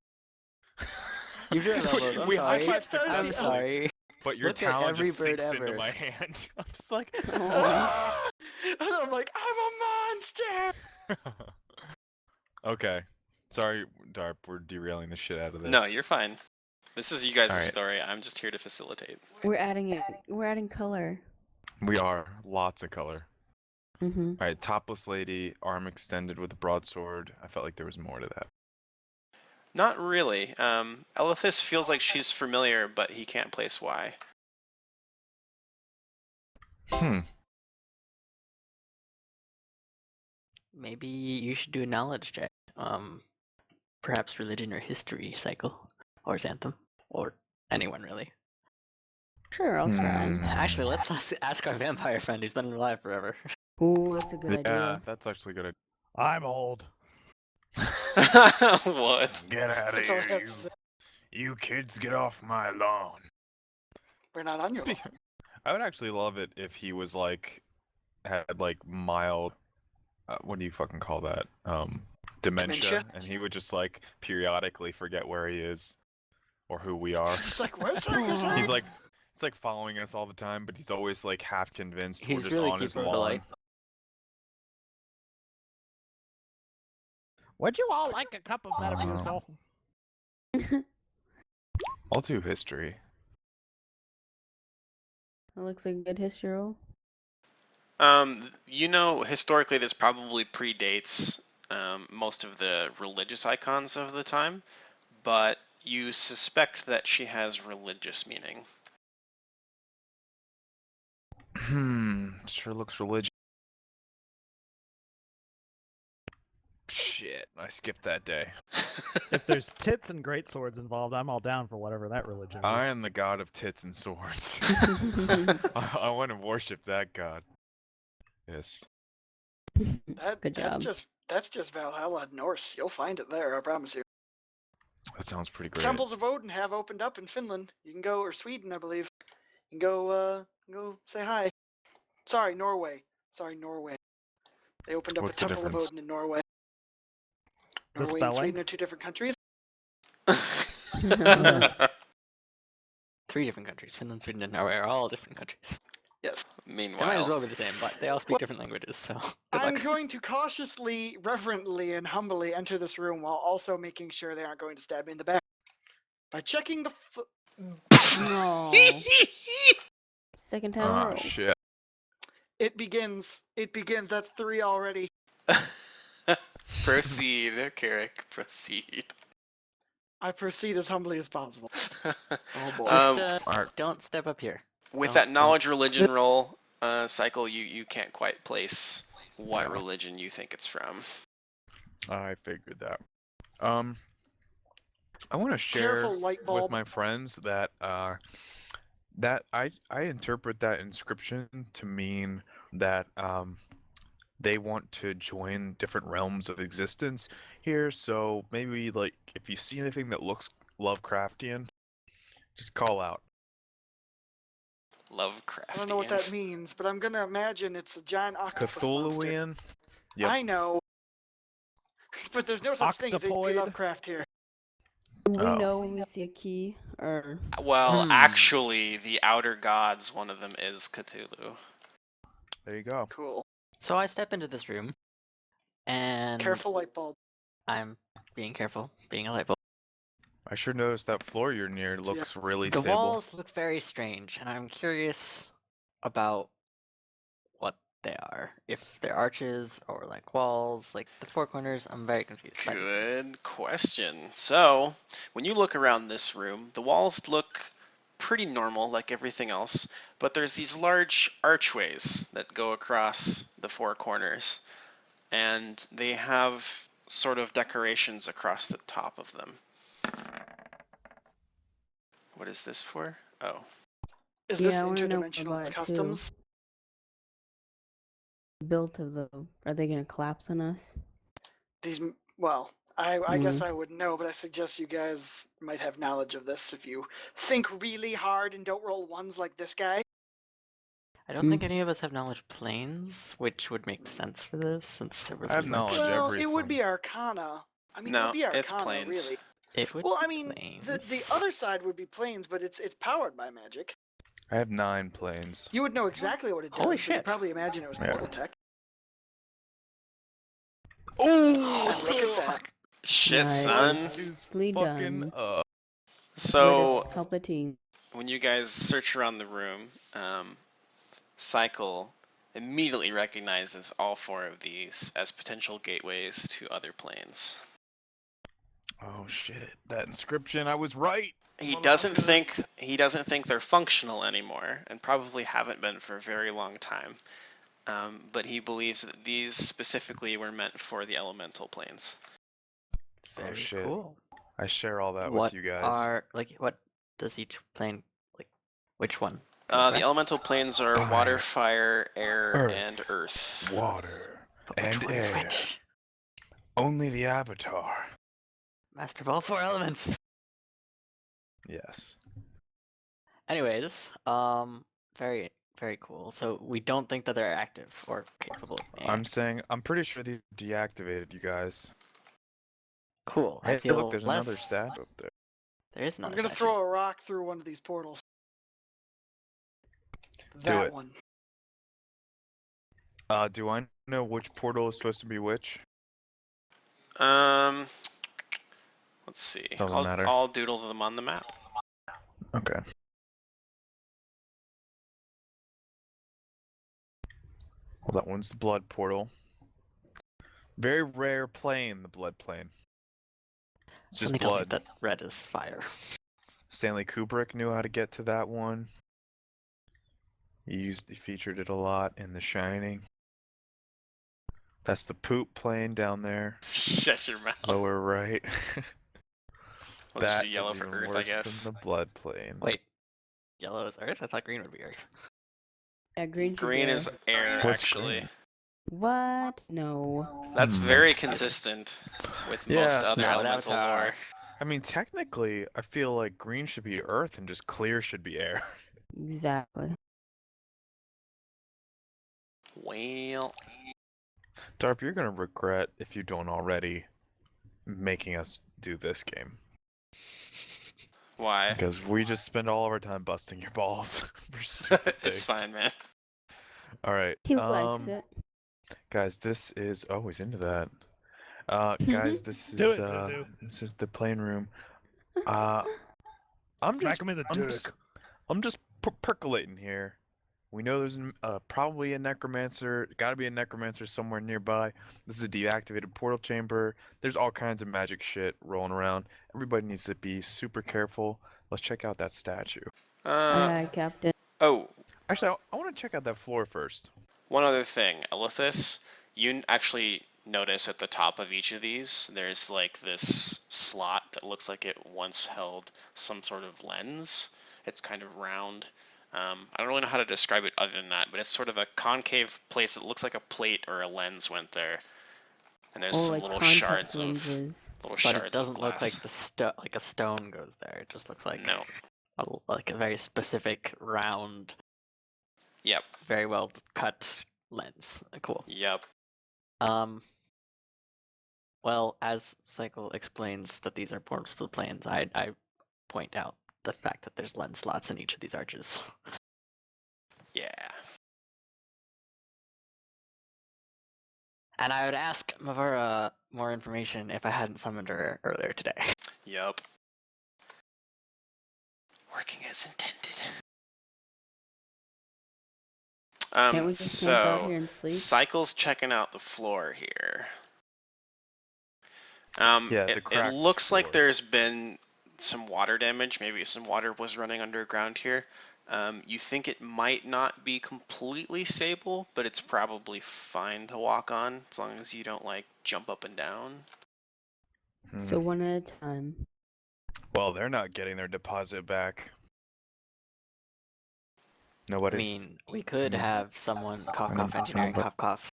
Speaker 6: You do have elbows. I'm
Speaker 3: We
Speaker 6: sorry.
Speaker 3: high-five
Speaker 2: I'm
Speaker 3: successfully.
Speaker 6: sorry.
Speaker 3: But your
Speaker 6: Look at
Speaker 3: talon
Speaker 6: every
Speaker 3: just
Speaker 6: bird
Speaker 3: sinks into
Speaker 6: ever.
Speaker 3: my hand. I'm just like,
Speaker 4: Aw.
Speaker 2: And I'm like, I'm a monster.
Speaker 3: okay. Sorry, Darp, we're derailing the shit out of this.
Speaker 1: No, you're fine. This is you guys'
Speaker 3: Alright.
Speaker 1: story. I'm just here to facilitate.
Speaker 4: We're adding it. We're adding color.
Speaker 3: We are. Lots of color.
Speaker 4: Mm-hmm.
Speaker 3: Alright, topless lady, arm extended with a broadsword. I felt like there was more to that.
Speaker 1: Not really. Elithis feels like she's familiar, but he can't place why.
Speaker 6: Maybe you should do a knowledge check. Perhaps religion or history cycle, or Xanthem, or anyone really.
Speaker 4: Sure, I'll try.
Speaker 3: Hmm.
Speaker 6: Actually, let's ask our vampire friend. He's been alive forever.
Speaker 4: Ooh, that's a good
Speaker 3: Yeah,
Speaker 4: idea.
Speaker 3: that's actually good.
Speaker 5: I'm old.
Speaker 1: What?
Speaker 3: Get out of
Speaker 2: That's all I
Speaker 3: here,
Speaker 2: have
Speaker 3: you.
Speaker 2: to say.
Speaker 3: You kids, get off my lawn.
Speaker 2: We're not on your lawn.
Speaker 3: I would actually love it if he was like, had like mild, what do you fucking call that? Dementia,
Speaker 2: Dementia?
Speaker 3: and he would just like periodically forget where he is or who we are.
Speaker 2: It's like, where's the
Speaker 4: Aw.
Speaker 3: He's like, it's like following us all the time, but he's always like half convinced we're
Speaker 6: He's
Speaker 3: just
Speaker 6: really
Speaker 3: on his
Speaker 6: keeping
Speaker 3: lawn.
Speaker 6: polite.
Speaker 5: Would you all like a cup of Metamucil?
Speaker 3: I'll do history.
Speaker 4: That looks like a good history roll.
Speaker 1: You know, historically, this probably predates most of the religious icons of the time, but you suspect that she has religious meaning.
Speaker 3: Sure looks religious. Shit, I skipped that day.
Speaker 5: If there's tits and great swords involved, I'm all down for whatever that religion is.
Speaker 3: I am the god of tits and swords. I want to worship that god. Yes.
Speaker 4: Good job.
Speaker 2: That's just Valhalla Norse. You'll find it there, I promise you.
Speaker 3: That sounds pretty great.
Speaker 2: Temples of Odin have opened up in Finland. You can go, or Sweden, I believe. You can go say hi. Sorry, Norway. They opened up
Speaker 3: What's
Speaker 2: a
Speaker 3: the
Speaker 2: Temple of
Speaker 3: difference?
Speaker 2: Odin in Norway.
Speaker 5: The
Speaker 2: Norway and
Speaker 5: spelling?
Speaker 2: Sweden are two different countries.
Speaker 6: 3 different countries. Finland, Sweden, and Norway are all different countries.
Speaker 2: Yes.
Speaker 6: They might as
Speaker 1: Meanwhile,
Speaker 6: well be the same, but they all speak different languages, so good
Speaker 2: I'm
Speaker 6: luck.
Speaker 2: going to cautiously, reverently, and humbly enter this room while also making sure they aren't going to stab me in the back. By checking the
Speaker 4: No. Second time in a
Speaker 3: Ah,
Speaker 4: row.
Speaker 3: shit.
Speaker 2: it begins. It begins. That's 3 already.
Speaker 1: Proceed, Carrick. Proceed.
Speaker 2: I proceed as humbly as possible.
Speaker 6: Oh boy.
Speaker 1: Um,
Speaker 6: Just
Speaker 3: Alright.
Speaker 6: don't step up here.
Speaker 1: with
Speaker 6: Don't-
Speaker 1: that
Speaker 6: don't-
Speaker 1: knowledge religion roll cycle, you can't quite place what
Speaker 3: No.
Speaker 1: religion you think it's from.
Speaker 3: I figured that. I want to share
Speaker 2: Careful, light
Speaker 3: with
Speaker 2: bulb.
Speaker 3: my friends that that I interpret that inscription to mean that they want to join different realms of existence here. So maybe like if you see anything that looks Lovecraftian, just call out.
Speaker 1: Lovecraftian.
Speaker 2: I don't know what that means, but I'm gonna imagine it's a giant octopus monster.
Speaker 3: Cthulhuian. Yep.
Speaker 2: I know. But there's no such thing as H.P.
Speaker 5: Octopoid.
Speaker 2: Lovecraft here.
Speaker 4: We
Speaker 3: Oh.
Speaker 4: know when we see a key, or
Speaker 1: Well,
Speaker 6: Hmm.
Speaker 1: actually, the outer gods, one of them is Cthulhu.
Speaker 3: There you go.
Speaker 2: Cool.
Speaker 6: So I step into this room, and
Speaker 2: Careful, light bulb.
Speaker 6: I'm being careful, being a light bulb.
Speaker 3: I sure noticed that floor you're near looks really
Speaker 6: The
Speaker 3: stable.
Speaker 6: walls look very strange, and I'm curious about what they are. If they're arches or like walls, like the four corners. I'm very confused. by these things.
Speaker 1: Good question. So, when you look around this room, the walls look pretty normal, like everything else, but there's these large archways that go across the four corners, and they have sort of decorations across the top of them. What is this for? Oh,
Speaker 2: Is
Speaker 4: Yeah,
Speaker 2: this
Speaker 4: I wanna know more
Speaker 2: interdimensional
Speaker 4: about it, too.
Speaker 2: customs?
Speaker 4: built of the. Are they gonna collapse on us?
Speaker 2: Well, I guess
Speaker 4: Mm.
Speaker 2: I would know, but I suggest you guys might have knowledge of this if you think really hard and don't roll ones like this guy.
Speaker 6: I don't think any of us have knowledge of planes, which would make sense for this since there was
Speaker 3: I have
Speaker 6: a
Speaker 3: knowledge
Speaker 6: merge.
Speaker 2: Well, it would
Speaker 3: everything.
Speaker 2: be Arcana. I mean, it
Speaker 1: no,
Speaker 2: would be Arcana,
Speaker 1: it's planes.
Speaker 2: really.
Speaker 6: It would
Speaker 2: Well,
Speaker 6: be
Speaker 2: I mean, the
Speaker 6: planes.
Speaker 2: other side would be planes, but it's powered by magic.
Speaker 3: I have 9 planes.
Speaker 2: You would know exactly what it does,
Speaker 6: Holy
Speaker 2: but you'd
Speaker 6: shit.
Speaker 2: probably imagine it was
Speaker 3: Yeah.
Speaker 2: portal tech.
Speaker 3: Oh,
Speaker 2: Look at that.
Speaker 1: Shit,
Speaker 4: Nice.
Speaker 1: son.
Speaker 4: Nicely
Speaker 3: fucking
Speaker 4: done.
Speaker 1: So,
Speaker 4: Way to help the team.
Speaker 1: when you guys search around the room, Cycle immediately recognizes all 4 of these as potential gateways to other planes.
Speaker 3: Oh shit! That inscription, I was right.
Speaker 1: He doesn't think
Speaker 3: Motherfuckers.
Speaker 1: they're functional anymore, and probably haven't been for a very long time. But he believes that these specifically were meant for the elemental planes.
Speaker 6: Very
Speaker 3: shit.
Speaker 6: cool.
Speaker 3: I share all that
Speaker 6: What
Speaker 3: with you guys.
Speaker 6: are what does each plane like? Which one?
Speaker 1: The elemental planes are
Speaker 3: Fire,
Speaker 1: water, fire, air,
Speaker 3: earth,
Speaker 1: and earth.
Speaker 3: Water,
Speaker 6: But which
Speaker 3: and
Speaker 6: one is
Speaker 3: air.
Speaker 6: which?
Speaker 3: Only the Avatar.
Speaker 6: Master of all 4 elements.
Speaker 3: Yes.
Speaker 6: Anyways, very very cool. So we don't think that they're active or capable of being
Speaker 3: I'm
Speaker 6: active.
Speaker 3: saying I'm pretty sure they deactivated you guys.
Speaker 6: Cool. I
Speaker 3: Hey,
Speaker 6: feel
Speaker 3: look, there's another
Speaker 6: less-
Speaker 3: statue up there.
Speaker 6: There is
Speaker 2: I'm
Speaker 6: another
Speaker 2: gonna
Speaker 6: statue.
Speaker 2: throw a rock through one of these portals. That
Speaker 3: it.
Speaker 2: one.
Speaker 3: Do I know which portal is supposed to be which?
Speaker 1: Let's see.
Speaker 3: Doesn't matter.
Speaker 1: I'll doodle them on the map.
Speaker 3: Okay. Well, that one's the blood portal. Very rare plane, the blood plane. It's just
Speaker 6: Something tells me
Speaker 3: blood.
Speaker 6: that red is fire.
Speaker 3: Stanley Kubrick knew how to get to that one. He featured it a lot in The Shining. That's the poop plane down there,
Speaker 1: Shut your mouth.
Speaker 3: lower right.
Speaker 1: We'll just
Speaker 3: That
Speaker 1: do yellow
Speaker 3: is
Speaker 1: for
Speaker 3: even
Speaker 1: Earth, I
Speaker 3: worse
Speaker 1: guess.
Speaker 3: than the blood plane.
Speaker 6: Wait, yellow is Earth? I thought green would be Earth.
Speaker 4: Yeah, green. should be
Speaker 1: Green
Speaker 4: air.
Speaker 1: is air,
Speaker 3: What's
Speaker 1: actually.
Speaker 3: green?
Speaker 4: What? No.
Speaker 1: That's
Speaker 3: Hmm.
Speaker 1: very consistent with
Speaker 3: Yeah.
Speaker 1: most other
Speaker 6: Not with
Speaker 1: elemental
Speaker 6: Avatar.
Speaker 1: lore.
Speaker 3: I mean, technically, I feel like green should be earth and just clear should be air.
Speaker 4: Exactly.
Speaker 1: Well,
Speaker 3: Darp, you're gonna regret, if you don't already, making us do this game.
Speaker 1: why?
Speaker 3: Because we just spend all of our time busting your balls for stupid things.
Speaker 1: It's fine, man.
Speaker 3: Alright,
Speaker 4: He likes it.
Speaker 3: guys, this is... Oh, he's into that. Guys, this
Speaker 5: Do
Speaker 3: is,
Speaker 5: it, Zuzu.
Speaker 3: this is the plane room. I'm
Speaker 5: Smack
Speaker 3: just,
Speaker 5: him in the
Speaker 3: I'm
Speaker 5: dick.
Speaker 3: just, I'm just percolating here. We know there's probably a necromancer. Got to be a necromancer somewhere nearby. This is a deactivated portal chamber. There's all kinds of magic shit rolling around. Everybody needs to be super careful. Let's check out that statue.
Speaker 4: Aye, aye, Captain.
Speaker 1: Oh,
Speaker 3: Actually, I want to check out that floor first.
Speaker 1: one other thing, Elithis, you actually notice at the top of each of these, there's like this slot that looks like it once held some sort of lens. It's kind of round. I don't really know how to describe it other than that, but it's sort of a concave place that looks like a plate or a lens went there. And there's
Speaker 4: Oh,
Speaker 1: some
Speaker 4: like
Speaker 1: little
Speaker 4: contact
Speaker 1: shards
Speaker 4: lenses.
Speaker 1: little
Speaker 6: But
Speaker 1: shards
Speaker 6: it
Speaker 1: of
Speaker 6: doesn't look like
Speaker 1: glass.
Speaker 6: like a stone goes there. It just looks like
Speaker 1: No.
Speaker 6: like a very specific round,
Speaker 1: Yep.
Speaker 6: very well cut lens. Cool.
Speaker 1: Yep.
Speaker 6: Well, as Cycle explains that these are portals to the planes, I point out the fact that there's lens slots in each of these arches.
Speaker 1: Yeah.
Speaker 6: And I would ask Mavura more information if I hadn't summoned her earlier today.
Speaker 1: Yep. Working as intended.
Speaker 4: Can't we just camp out
Speaker 1: So
Speaker 4: here and sleep?
Speaker 1: Cycle's checking out the floor here.
Speaker 3: Yeah, the
Speaker 1: it
Speaker 3: cracked
Speaker 1: looks like
Speaker 3: floor.
Speaker 1: there's been some water damage. Maybe some water was running underground here. You think it might not be completely stable, but it's probably fine to walk on as long as you don't like jump up and down.
Speaker 4: So one at a time.
Speaker 3: Well, they're not getting their deposit back.
Speaker 6: I
Speaker 3: Nobody.
Speaker 6: mean, we could
Speaker 3: mean,
Speaker 6: have someone cough
Speaker 3: I
Speaker 6: cough
Speaker 3: mean,
Speaker 6: engineering
Speaker 3: but-
Speaker 6: cough cough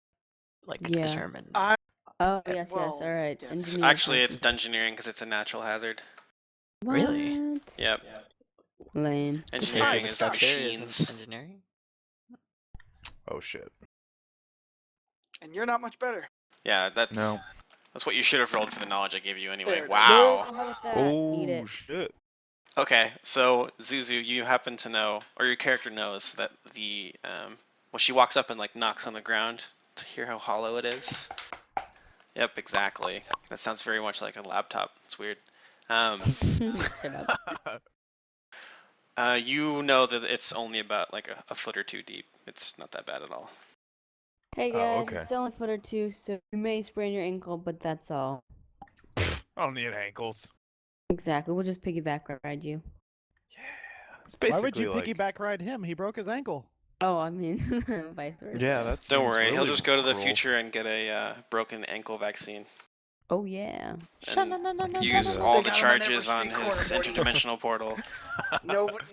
Speaker 6: like
Speaker 4: Yeah.
Speaker 6: determine.
Speaker 4: Oh,
Speaker 2: Yeah,
Speaker 4: yes,
Speaker 2: well,
Speaker 4: yes, alright.
Speaker 2: yeah.
Speaker 4: Engineer
Speaker 1: Actually, it's
Speaker 4: person.
Speaker 1: dungeoneering because it's a natural hazard.
Speaker 6: Really?
Speaker 4: What?
Speaker 1: Yep.
Speaker 4: Lame.
Speaker 1: Engineering
Speaker 6: The
Speaker 1: is
Speaker 6: structure
Speaker 1: machines.
Speaker 6: isn't engineering.
Speaker 3: Oh shit.
Speaker 2: And you're not much better.
Speaker 1: Yeah, that's
Speaker 3: No.
Speaker 1: that's what you should have rolled for the knowledge I gave you anyway.
Speaker 2: There it is.
Speaker 1: Wow.
Speaker 4: How about that? Eat
Speaker 3: Oh
Speaker 4: it.
Speaker 3: shit.
Speaker 1: Okay, so Zuzu, you happen to know, or your character knows that the well, she walks up and like knocks on the ground to hear how hollow it is. Yep, exactly. That sounds very much like a laptop. It's weird.
Speaker 4: Shut up.
Speaker 1: You know that it's only about like a foot or two deep. It's not that bad at all.
Speaker 4: Hey
Speaker 3: Oh,
Speaker 4: guys,
Speaker 3: okay.
Speaker 4: it's only a foot or two, so you may sprain your ankle, but that's all.
Speaker 3: I don't need ankles.
Speaker 4: Exactly. We'll just piggyback ride you.
Speaker 3: Yeah. It's
Speaker 5: Why
Speaker 3: basically
Speaker 5: would you
Speaker 3: like.
Speaker 5: piggyback ride him? He broke his ankle.
Speaker 4: Oh, I mean, vice versa.
Speaker 3: Yeah, that's.
Speaker 1: Don't worry, he'll
Speaker 3: really
Speaker 1: just go to the
Speaker 3: cruel.
Speaker 1: future and get a broken ankle vaccine.
Speaker 4: Oh yeah.
Speaker 1: And use
Speaker 3: They
Speaker 1: all the
Speaker 2: got him on every
Speaker 1: charges on
Speaker 2: street
Speaker 1: his
Speaker 2: corner, buddy.
Speaker 1: interdimensional portal.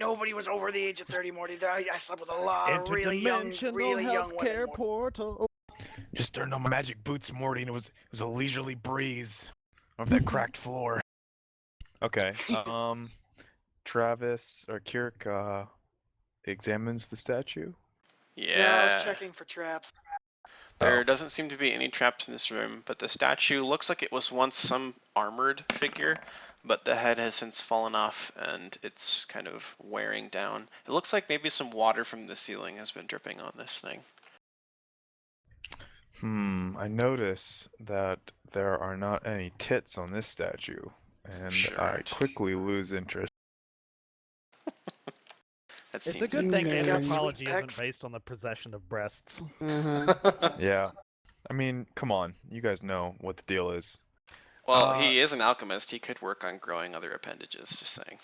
Speaker 2: Nobody was over the age of 30, Morty. I slept with a lot of really young
Speaker 5: healthcare
Speaker 2: women.
Speaker 5: portal.
Speaker 3: Just turned on my magic boots, Morty, and it was a leisurely breeze of that cracked floor. Okay. Travis or Kirk examines the statue.
Speaker 2: Yeah, I
Speaker 1: Yeah.
Speaker 2: was checking for traps.
Speaker 1: There
Speaker 3: Oh.
Speaker 1: doesn't seem to be any traps in this room, but the statue looks like it was once some armored figure, but the head has since fallen off and it's kind of wearing down. It looks like maybe some water from the ceiling has been dripping on this thing.
Speaker 3: I notice that there are not any tits on this statue, and
Speaker 1: Sure
Speaker 3: I
Speaker 1: aren't.
Speaker 3: quickly lose interest.
Speaker 1: That
Speaker 5: It's a
Speaker 1: seems
Speaker 5: good
Speaker 4: You
Speaker 5: thing
Speaker 4: know.
Speaker 5: anthropology
Speaker 2: Sweet
Speaker 5: isn't
Speaker 2: pecs.
Speaker 5: based on the possession of breasts.
Speaker 4: Uh-huh.
Speaker 3: Yeah. I mean, come on. You guys know what the deal is.
Speaker 1: Well, he is an alchemist. He could work on growing other appendages, just saying.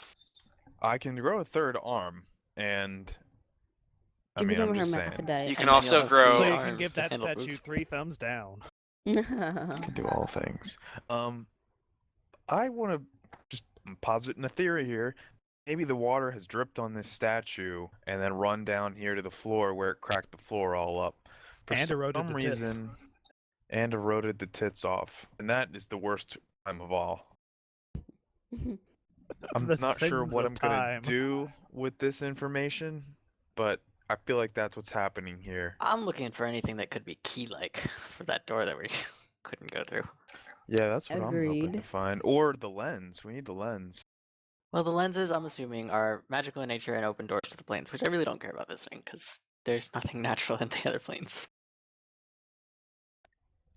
Speaker 3: I can grow a third arm, and I
Speaker 4: Give
Speaker 3: mean,
Speaker 4: them
Speaker 3: I'm
Speaker 4: her
Speaker 3: just saying.
Speaker 1: You
Speaker 4: hermaphrodite.
Speaker 1: can
Speaker 6: then
Speaker 1: also
Speaker 6: you'll have
Speaker 1: grow-
Speaker 5: So
Speaker 6: three
Speaker 5: you
Speaker 6: arms
Speaker 5: can give
Speaker 6: to
Speaker 5: that
Speaker 6: handle
Speaker 5: statue
Speaker 6: boots.
Speaker 5: 3 thumbs down.
Speaker 3: I can do all things. I want to just posit a theory here. Maybe the water has dripped on this statue and then run down here to the floor where it cracked the floor all up. For
Speaker 5: And eroded
Speaker 3: some
Speaker 5: the tits.
Speaker 3: reason, and eroded the tits off. And that is the worst time of all. I'm
Speaker 5: The
Speaker 3: not sure
Speaker 5: sins
Speaker 3: what
Speaker 5: of
Speaker 3: I'm going
Speaker 5: time.
Speaker 3: to do with this information, but I feel like that's what's happening here.
Speaker 6: I'm looking for anything that could be key-like for that door that we couldn't go through.
Speaker 3: Yeah, that's what I'm hoping to
Speaker 4: Agreed.
Speaker 3: find. Or the lens. We need the lens.
Speaker 6: Well, the lenses, I'm assuming, are magical in nature and open doors to the planes, which I really don't care about visiting because there's nothing natural in the other planes.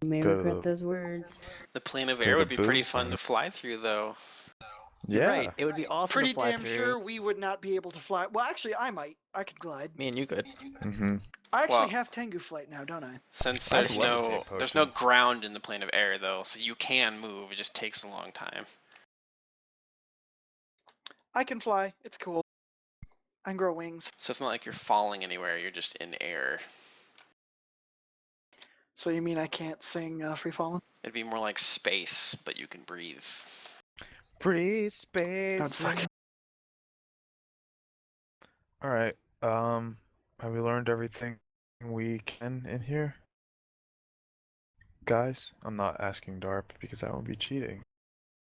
Speaker 4: You may
Speaker 3: Go to
Speaker 4: regret
Speaker 3: the-
Speaker 4: those words.
Speaker 1: The plane of
Speaker 3: Go
Speaker 1: air
Speaker 3: to
Speaker 1: would
Speaker 3: the
Speaker 1: be pretty
Speaker 3: booth
Speaker 1: fun
Speaker 3: or-
Speaker 1: to fly through, though.
Speaker 6: You're
Speaker 3: Yeah.
Speaker 6: right. It would be awesome
Speaker 2: Pretty
Speaker 6: to fly
Speaker 2: damn
Speaker 6: through.
Speaker 2: sure we would not be able to fly. Well, actually, I might. I could glide.
Speaker 6: Me and you could.
Speaker 3: Mm-hmm.
Speaker 2: I actually
Speaker 1: Well-
Speaker 2: have Tengu flight now, don't I?
Speaker 1: Since
Speaker 3: I have
Speaker 1: there's
Speaker 3: a levitate
Speaker 1: there's no
Speaker 3: potion.
Speaker 1: ground in the plane of air though, so you can move. It just takes a long time.
Speaker 2: I can fly. It's cool. I can grow wings.
Speaker 1: So it's not like you're falling anywhere. You're just in air.
Speaker 2: So you mean I can't sing Free Fallin'?
Speaker 1: It'd be more like space, but you can breathe.
Speaker 3: Free
Speaker 2: That would
Speaker 3: space.
Speaker 2: suck.
Speaker 3: All right. Have we learned everything we can in here? Guys, I'm not asking DARP because that would be cheating.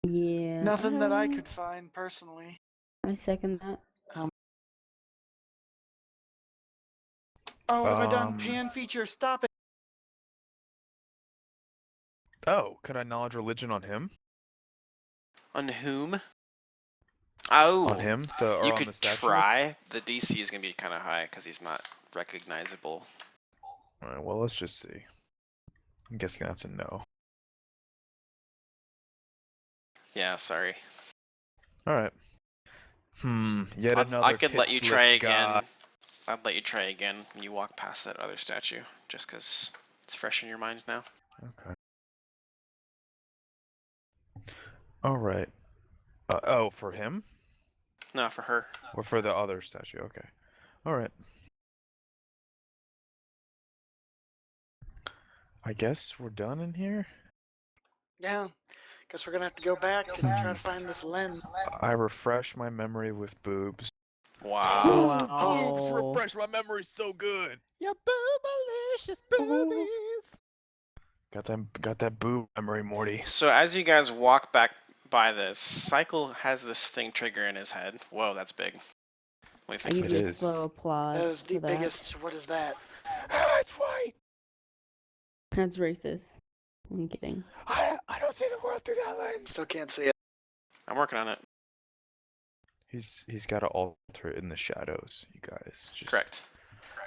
Speaker 4: Yeah.
Speaker 2: Nothing that I could find personally.
Speaker 4: I second that.
Speaker 2: Oh, what have I done?
Speaker 3: Um,
Speaker 2: Pan feature, stop it.
Speaker 3: Oh, could I knowledge religion on him?
Speaker 1: On whom? Oh,
Speaker 3: On him? Or
Speaker 1: you
Speaker 3: on
Speaker 1: could
Speaker 3: the statue?
Speaker 1: try. The DC is gonna be kind of high because he's not recognizable.
Speaker 3: Alright, well, let's just see. I'm guessing that's a no.
Speaker 1: Yeah, sorry.
Speaker 3: Alright. Yet another
Speaker 1: I could let you try
Speaker 3: kitsless guy.
Speaker 1: again. I'd let you try again when you walk past that other statue, just because it's fresh in your mind now.
Speaker 3: Okay. Alright. Oh, for him?
Speaker 1: No, for her.
Speaker 3: Or for the other statue? Okay. Alright. I guess we're done in here?
Speaker 2: Yeah. Guess we're gonna have to go back and try to find this lens.
Speaker 3: I refresh my memory with boobs.
Speaker 1: Wow.
Speaker 3: Boobs
Speaker 4: Wow.
Speaker 3: refresh my memory so good!
Speaker 5: Ya boobalicious boobies.
Speaker 3: Got that boob memory, Morty.
Speaker 1: So as you guys walk back by this, Cycle has this thing trigger in his head. Whoa, that's big. Let me
Speaker 4: I
Speaker 1: fix
Speaker 4: give
Speaker 3: It
Speaker 1: this.
Speaker 4: you
Speaker 3: is.
Speaker 4: slow applause.
Speaker 2: That is the
Speaker 4: for that.
Speaker 2: biggest. What is that?
Speaker 3: It's white!
Speaker 4: That's racist. I'm kidding.
Speaker 3: I don't see the world through that lens.
Speaker 2: Still can't see it.
Speaker 1: I'm working on it.
Speaker 3: He's got to alter it in the shadows, you guys. Just
Speaker 1: Correct.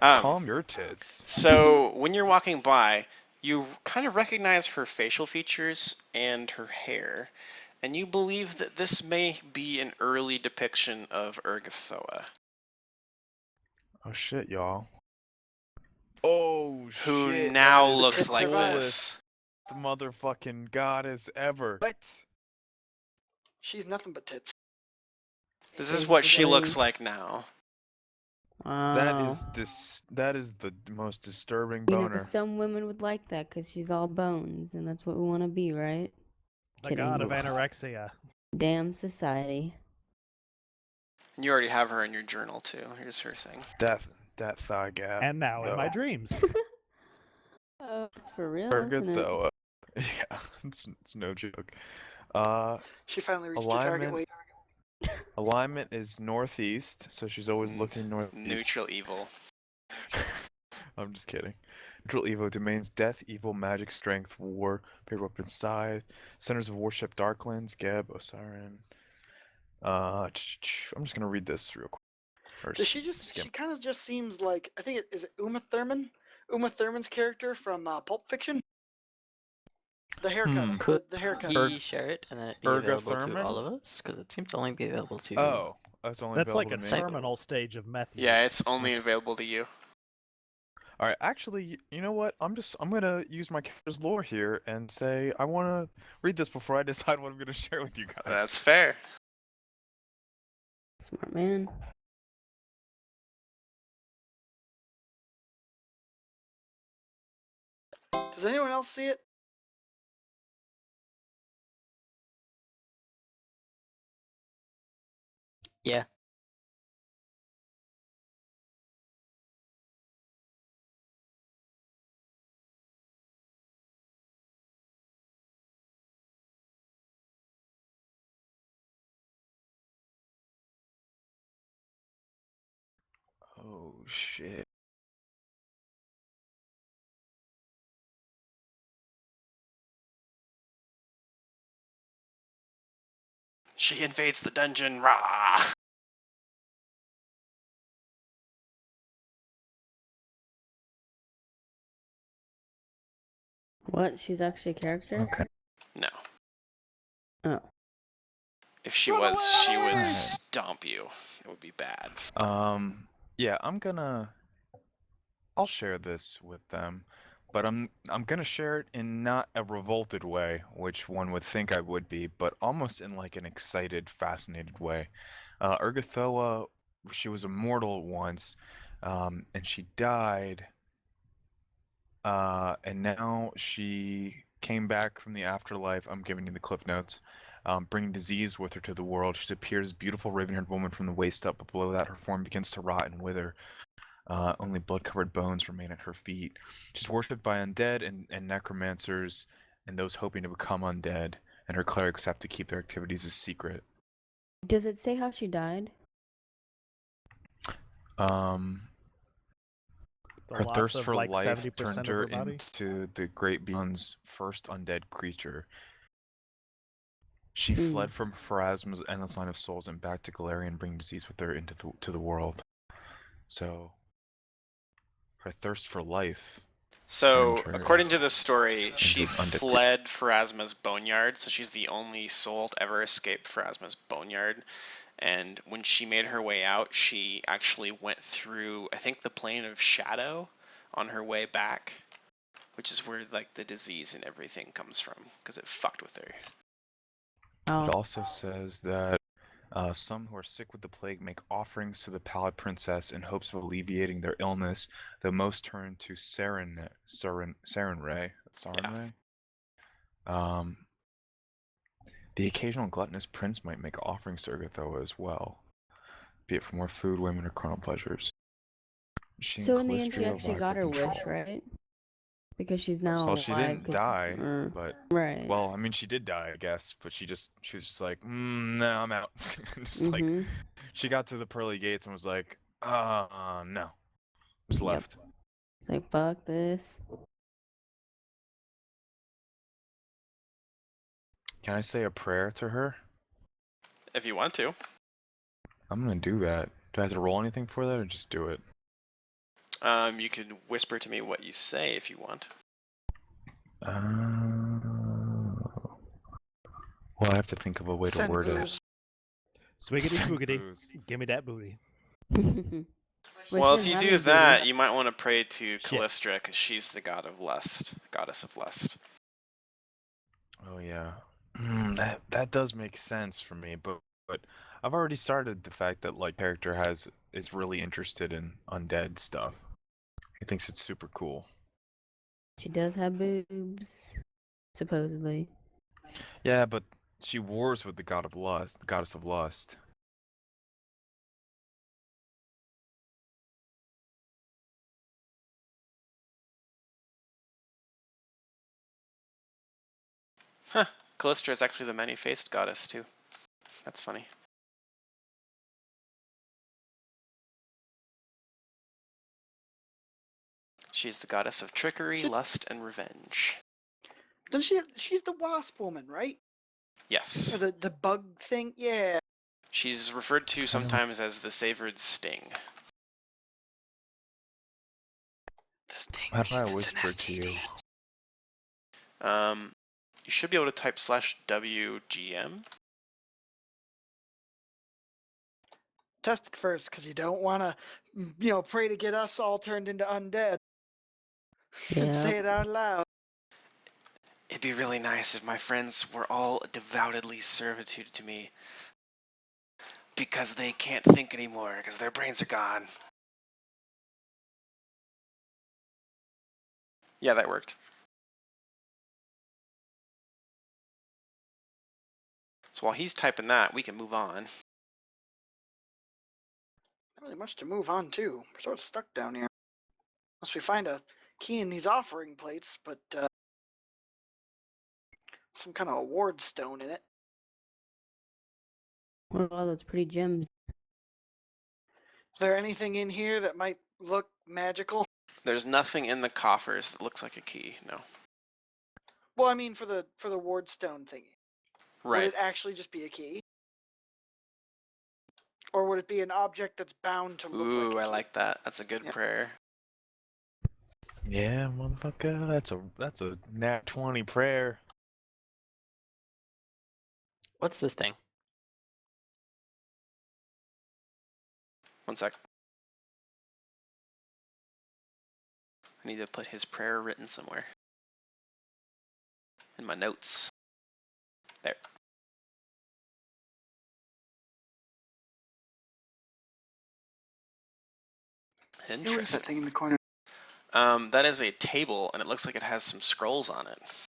Speaker 3: calm your tits.
Speaker 1: So when you're walking by, you kind of recognize her facial features and her hair, and you believe that this may be an early depiction of Urgathoa,
Speaker 3: Oh shit, y'all. Oh
Speaker 1: who
Speaker 3: shit.
Speaker 1: now
Speaker 3: that is
Speaker 1: looks
Speaker 2: tits
Speaker 1: like
Speaker 2: of us.
Speaker 1: this.
Speaker 3: the motherfucking goddess ever. What?
Speaker 2: She's nothing but tits.
Speaker 1: This is what she looks
Speaker 4: Basically.
Speaker 1: like now.
Speaker 4: Wow.
Speaker 3: That is the most disturbing
Speaker 4: You know, 'cause
Speaker 3: boner.
Speaker 4: some women would like that because she's all bones, and that's what we want to be, right?
Speaker 5: The god of
Speaker 3: Kidding.
Speaker 5: anorexia.
Speaker 4: Damn society.
Speaker 1: And you already have her in your journal too. Here's her thing.
Speaker 3: That thigh gap.
Speaker 5: And now in my
Speaker 3: No.
Speaker 5: dreams.
Speaker 4: Oh, it's for real,
Speaker 3: Very good
Speaker 4: isn't it?
Speaker 3: though. Yeah, it's no joke.
Speaker 2: She finally reached her target
Speaker 3: Alignment.
Speaker 2: weight.
Speaker 3: Alignment is northeast, so she's always looking northeast.
Speaker 1: Neutral evil.
Speaker 3: I'm just kidding. Neutral Evo domains death, evil, magic, strength, war, paper weapon, scythe, centers of worship, Darklands, Geb, Osiren. I'm just gonna read this real quick. Or
Speaker 2: Does she just?
Speaker 3: skim.
Speaker 2: She kind of just seems like. I think is it Uma Thurman? Uma Thurman's character from Pulp Fiction. The haircut.
Speaker 6: Could
Speaker 2: The haircut.
Speaker 6: he share it and then it be
Speaker 3: Urga
Speaker 6: available
Speaker 3: Thurman?
Speaker 6: to all of us? Because it seems to only be available to.
Speaker 3: Oh, that's only
Speaker 5: That's like a
Speaker 3: available to me.
Speaker 5: terminal stage of meth use.
Speaker 1: Yeah, it's only
Speaker 5: That's-
Speaker 1: available to you.
Speaker 3: All right, actually, you know what? I'm gonna use my character's lore here and say I want to read this before I decide what I'm gonna share with you guys.
Speaker 1: That's fair.
Speaker 4: Smart man.
Speaker 2: Does anyone else see it?
Speaker 6: Yeah.
Speaker 3: Oh shit.
Speaker 1: She invades the dungeon. Rah!
Speaker 4: What? She's actually a character?
Speaker 3: Okay.
Speaker 1: No.
Speaker 4: Oh.
Speaker 1: If she
Speaker 2: Run
Speaker 1: was, she would
Speaker 2: away!
Speaker 1: stomp you. It would be bad.
Speaker 3: Yeah, I'll share this with them, but I'm gonna share it in not a revolted way, which one would think I would be, but almost in like an excited, fascinated way. Urgathoa, she was immortal once, and she died, and now she came back from the afterlife. I'm giving you the cliff notes. Bringing disease with her to the world. She appears beautiful raven-haired woman from the waist up, but below that her form begins to rot and wither. Only blood-covered bones remain at her feet. She's worshipped by undead and necromancers and those hoping to become undead, and her clerics have to keep their activities a secret.
Speaker 4: Does it say how she died?
Speaker 5: The
Speaker 3: Her
Speaker 5: loss
Speaker 3: thirst
Speaker 5: of
Speaker 3: for
Speaker 5: like
Speaker 3: life
Speaker 5: 70%
Speaker 3: turned
Speaker 5: of
Speaker 3: her
Speaker 5: her body.
Speaker 3: into the Great Beyond's first undead creature. She
Speaker 4: Hmm.
Speaker 3: fled from Pharasma's endless line of souls and back to Galarian, bringing disease with her into the world. So, her thirst for life.
Speaker 1: So,
Speaker 3: Turned her
Speaker 1: according to the story, she
Speaker 3: into undead.
Speaker 1: fled Pharasma's boneyard, so she's the only soul to ever escape Pharasma's boneyard. And when she made her way out, she actually went through, I think, the plane of shadow on her way back, which is where like the disease and everything comes from, because it fucked with her.
Speaker 3: It
Speaker 4: Oh,
Speaker 3: also says that some who are sick with the plague make offerings to the Pallid Princess in hopes of alleviating their illness, though most turn to Sarenrae. The occasional gluttonous prince might make offerings to Urgathoa as well, be it for more food, women, or carnal pleasures. She
Speaker 4: so
Speaker 3: and
Speaker 4: in the end, she
Speaker 3: Callistria
Speaker 4: actually
Speaker 3: vie
Speaker 4: got
Speaker 3: for
Speaker 4: her
Speaker 3: control.
Speaker 4: wish, right? Because she's now
Speaker 3: Well, she
Speaker 4: alive.
Speaker 3: didn't die,
Speaker 4: or-
Speaker 3: but
Speaker 4: right.
Speaker 3: well, I mean, she did die, I guess, but she was just like, no, I'm out. Just like
Speaker 4: Mm-hmm.
Speaker 3: she got to the pearly gates and was like, no, just
Speaker 4: Yep.
Speaker 3: left.
Speaker 4: It's like fuck this.
Speaker 3: Can I say a prayer to her?
Speaker 1: If you want to.
Speaker 3: I'm gonna do that. Do I have to roll anything for that, or just do it?
Speaker 1: You could whisper to me what you say if you want.
Speaker 3: Well, I have to think of a way to
Speaker 2: Send
Speaker 3: word it.
Speaker 2: booze.
Speaker 5: Swiggity
Speaker 3: Send
Speaker 5: boogity.
Speaker 3: booze.
Speaker 5: Give me that booty.
Speaker 1: Well,
Speaker 4: Wish
Speaker 1: if
Speaker 4: it
Speaker 1: you
Speaker 4: honey,
Speaker 1: do that,
Speaker 4: booty.
Speaker 1: you might want to pray to
Speaker 5: Shit.
Speaker 1: Callistra, because she's the god of lust, goddess of lust.
Speaker 3: Oh yeah, that does make sense for me, but I've already started the fact that like character is really interested in undead stuff. He thinks it's super cool.
Speaker 4: She does have boobs, supposedly.
Speaker 3: Yeah, but she wars with the god of lust, the goddess of lust.
Speaker 1: Huh. Callistra is actually the many-faced goddess, too. That's funny. She's the goddess of trickery,
Speaker 2: Shit.
Speaker 1: lust, and revenge.
Speaker 2: Does she? She's the wasp woman, right? Or
Speaker 1: Yes.
Speaker 2: the bug thing? Yeah.
Speaker 1: She's referred to sometimes as the savored sting.
Speaker 2: The sting
Speaker 3: How do I
Speaker 2: means it's an
Speaker 3: whisper to you?
Speaker 2: STD.
Speaker 1: You should be able to type /WGM.
Speaker 2: Test it first, because you don't want to, pray to get us all turned into undead. And say
Speaker 4: Yep.
Speaker 2: it out loud.
Speaker 1: It'd be really nice if my friends were all devoutedly servitude to me. Because they can't think anymore, because their brains are gone. Yeah, that worked. So while he's typing that, we can move on.
Speaker 2: Not really much to move on to. We're sort of stuck down here. Unless we find a key in these offering plates, but some kind of award stone in it.
Speaker 4: What are all those pretty gems?
Speaker 2: Is there anything in here that might look magical?
Speaker 1: There's nothing in the coffers that looks like a key, no.
Speaker 2: Well, I mean for the ward stone thingy. Would
Speaker 1: Right.
Speaker 2: it actually just be a key? Or would it be an object that's bound to look like a
Speaker 1: Ooh,
Speaker 2: key?
Speaker 1: I like that. That's a good
Speaker 2: Yeah.
Speaker 1: prayer.
Speaker 3: Yeah, motherfucker, that's a nat 20 prayer.
Speaker 6: What's this thing?
Speaker 1: 1 sec. I need to put his prayer written somewhere. In my notes. There.
Speaker 2: Who is that
Speaker 1: Interesting.
Speaker 2: thing in the corner?
Speaker 1: That is a table, and it looks like it has some scrolls on it.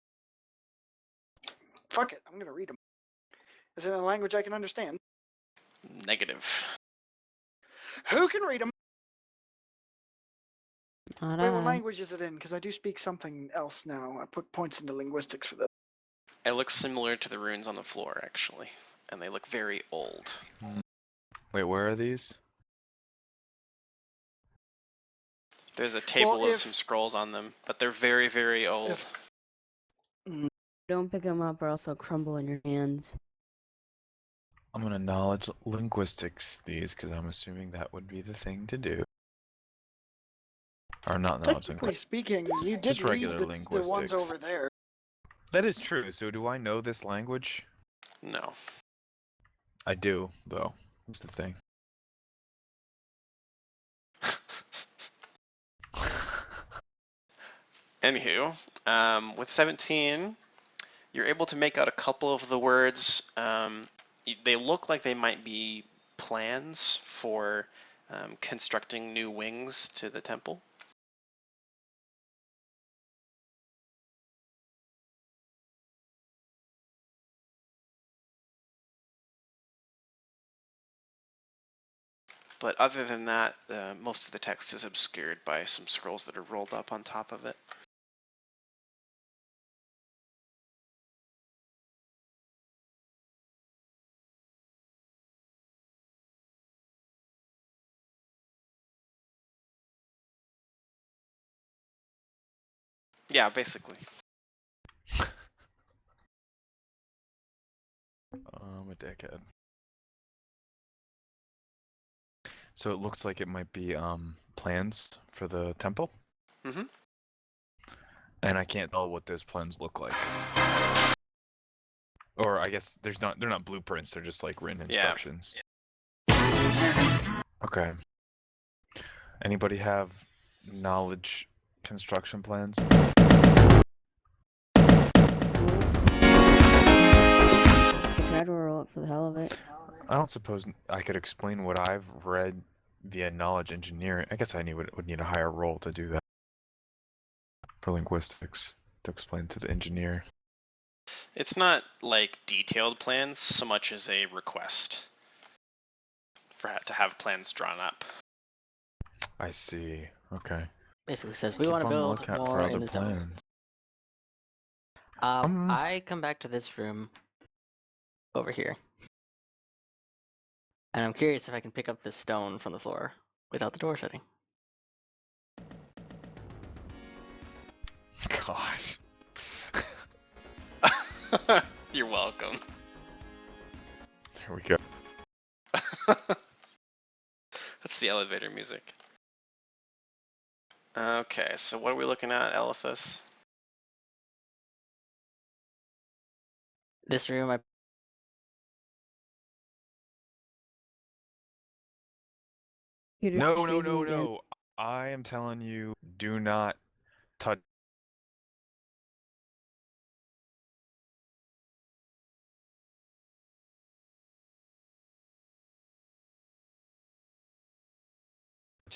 Speaker 2: Fuck it, I'm gonna read them. Is it in a language I can understand?
Speaker 1: Negative.
Speaker 2: Who can read them?
Speaker 4: Not
Speaker 2: Wait, what
Speaker 4: I.
Speaker 2: language is it in? Because I do speak something else now. I put points into linguistics for this.
Speaker 1: It looks similar to the runes on the floor, actually, and they look very old.
Speaker 3: Wait, where are these?
Speaker 1: There's a table with
Speaker 2: if-
Speaker 1: some scrolls on them, but they're very, very old.
Speaker 2: If-
Speaker 4: Don't pick them up or else they'll crumble in your hands.
Speaker 3: I'm gonna knowledge linguistics these because I'm assuming that would be the thing to do. Or not knowledge
Speaker 2: Technically
Speaker 3: linguistics.
Speaker 2: speaking, you did
Speaker 3: Just
Speaker 2: read
Speaker 3: regular
Speaker 2: the ones
Speaker 3: linguistics.
Speaker 2: over there.
Speaker 3: That is true. So do I know this language?
Speaker 1: No.
Speaker 3: I do, though. That's the thing.
Speaker 1: Anywho, with 17, you're able to make out a couple of the words. They look like they might be plans for constructing new wings to the temple. But other than that, most of the text is obscured by some scrolls that are rolled up on top of it. Yeah, basically.
Speaker 3: I'm a dickhead. So it looks like it might be plans for the temple.
Speaker 1: Mm-hmm.
Speaker 3: And I can't tell what those plans look like. Or I guess they're not blueprints, they're just like written
Speaker 1: Yeah.
Speaker 3: instructions. Okay. Anybody have knowledge construction plans?
Speaker 4: Try to roll it for the hell of it.
Speaker 3: I don't suppose I could explain what I've read via knowledge engineering. I guess I would need a higher role to do that. For linguistics, to explain to the engineer.
Speaker 1: It's not like detailed plans so much as a request to have plans drawn up.
Speaker 3: I see. Okay.
Speaker 6: Basically says we
Speaker 3: Keep
Speaker 6: want to
Speaker 3: on the
Speaker 6: build
Speaker 3: lookout for
Speaker 6: more
Speaker 3: other
Speaker 6: in this temple.
Speaker 3: plans.
Speaker 6: I come back to this room over here. And I'm curious if I can pick up this stone from the floor without the door shutting.
Speaker 3: Gosh.
Speaker 1: You're welcome.
Speaker 3: There we go.
Speaker 1: That's the elevator music. Okay, so what are we looking at, Elephas?
Speaker 6: This room,
Speaker 4: Computer's
Speaker 3: No,
Speaker 4: freezing again.
Speaker 3: no. I am telling you, do not touch.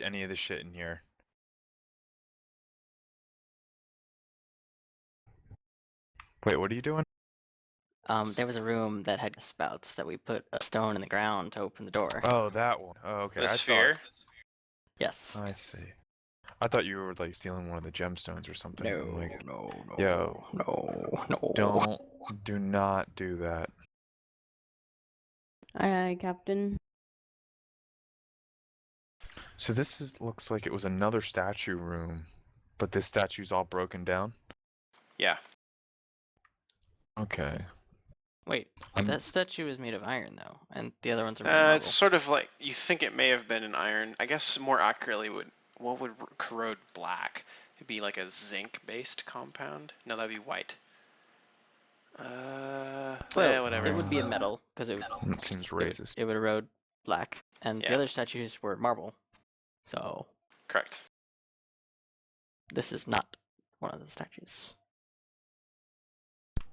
Speaker 3: Any of the shit in here. Wait, what are you doing?
Speaker 6: there was a room that had spouts that we put a stone in the ground to open the door.
Speaker 3: Oh, that one. Oh, okay.
Speaker 1: The
Speaker 3: I
Speaker 1: sphere?
Speaker 6: Yes.
Speaker 3: I see. I thought you were like stealing one of the gemstones or something. I'm like,
Speaker 6: no,
Speaker 3: yo,
Speaker 6: no.
Speaker 3: do not do that.
Speaker 4: Aye, aye, Captain.
Speaker 3: So this looks like it was another statue room, but this statue's all broken down.
Speaker 1: Yeah.
Speaker 3: Okay.
Speaker 6: Wait,
Speaker 3: I'm-
Speaker 6: that statue is made of iron though, and the other ones are made of marble.
Speaker 1: It's sort of like, you think it may have been an iron. I guess more accurately, what would corrode black? It'd be like a zinc-based compound? No, that'd be white.
Speaker 6: Well,
Speaker 1: yeah, whatever.
Speaker 6: it would be a metal because it would
Speaker 3: That seems racist.
Speaker 6: it would erode black. and the
Speaker 1: Yeah.
Speaker 6: other statues were marble. So
Speaker 1: Correct.
Speaker 6: this is not one of the statues.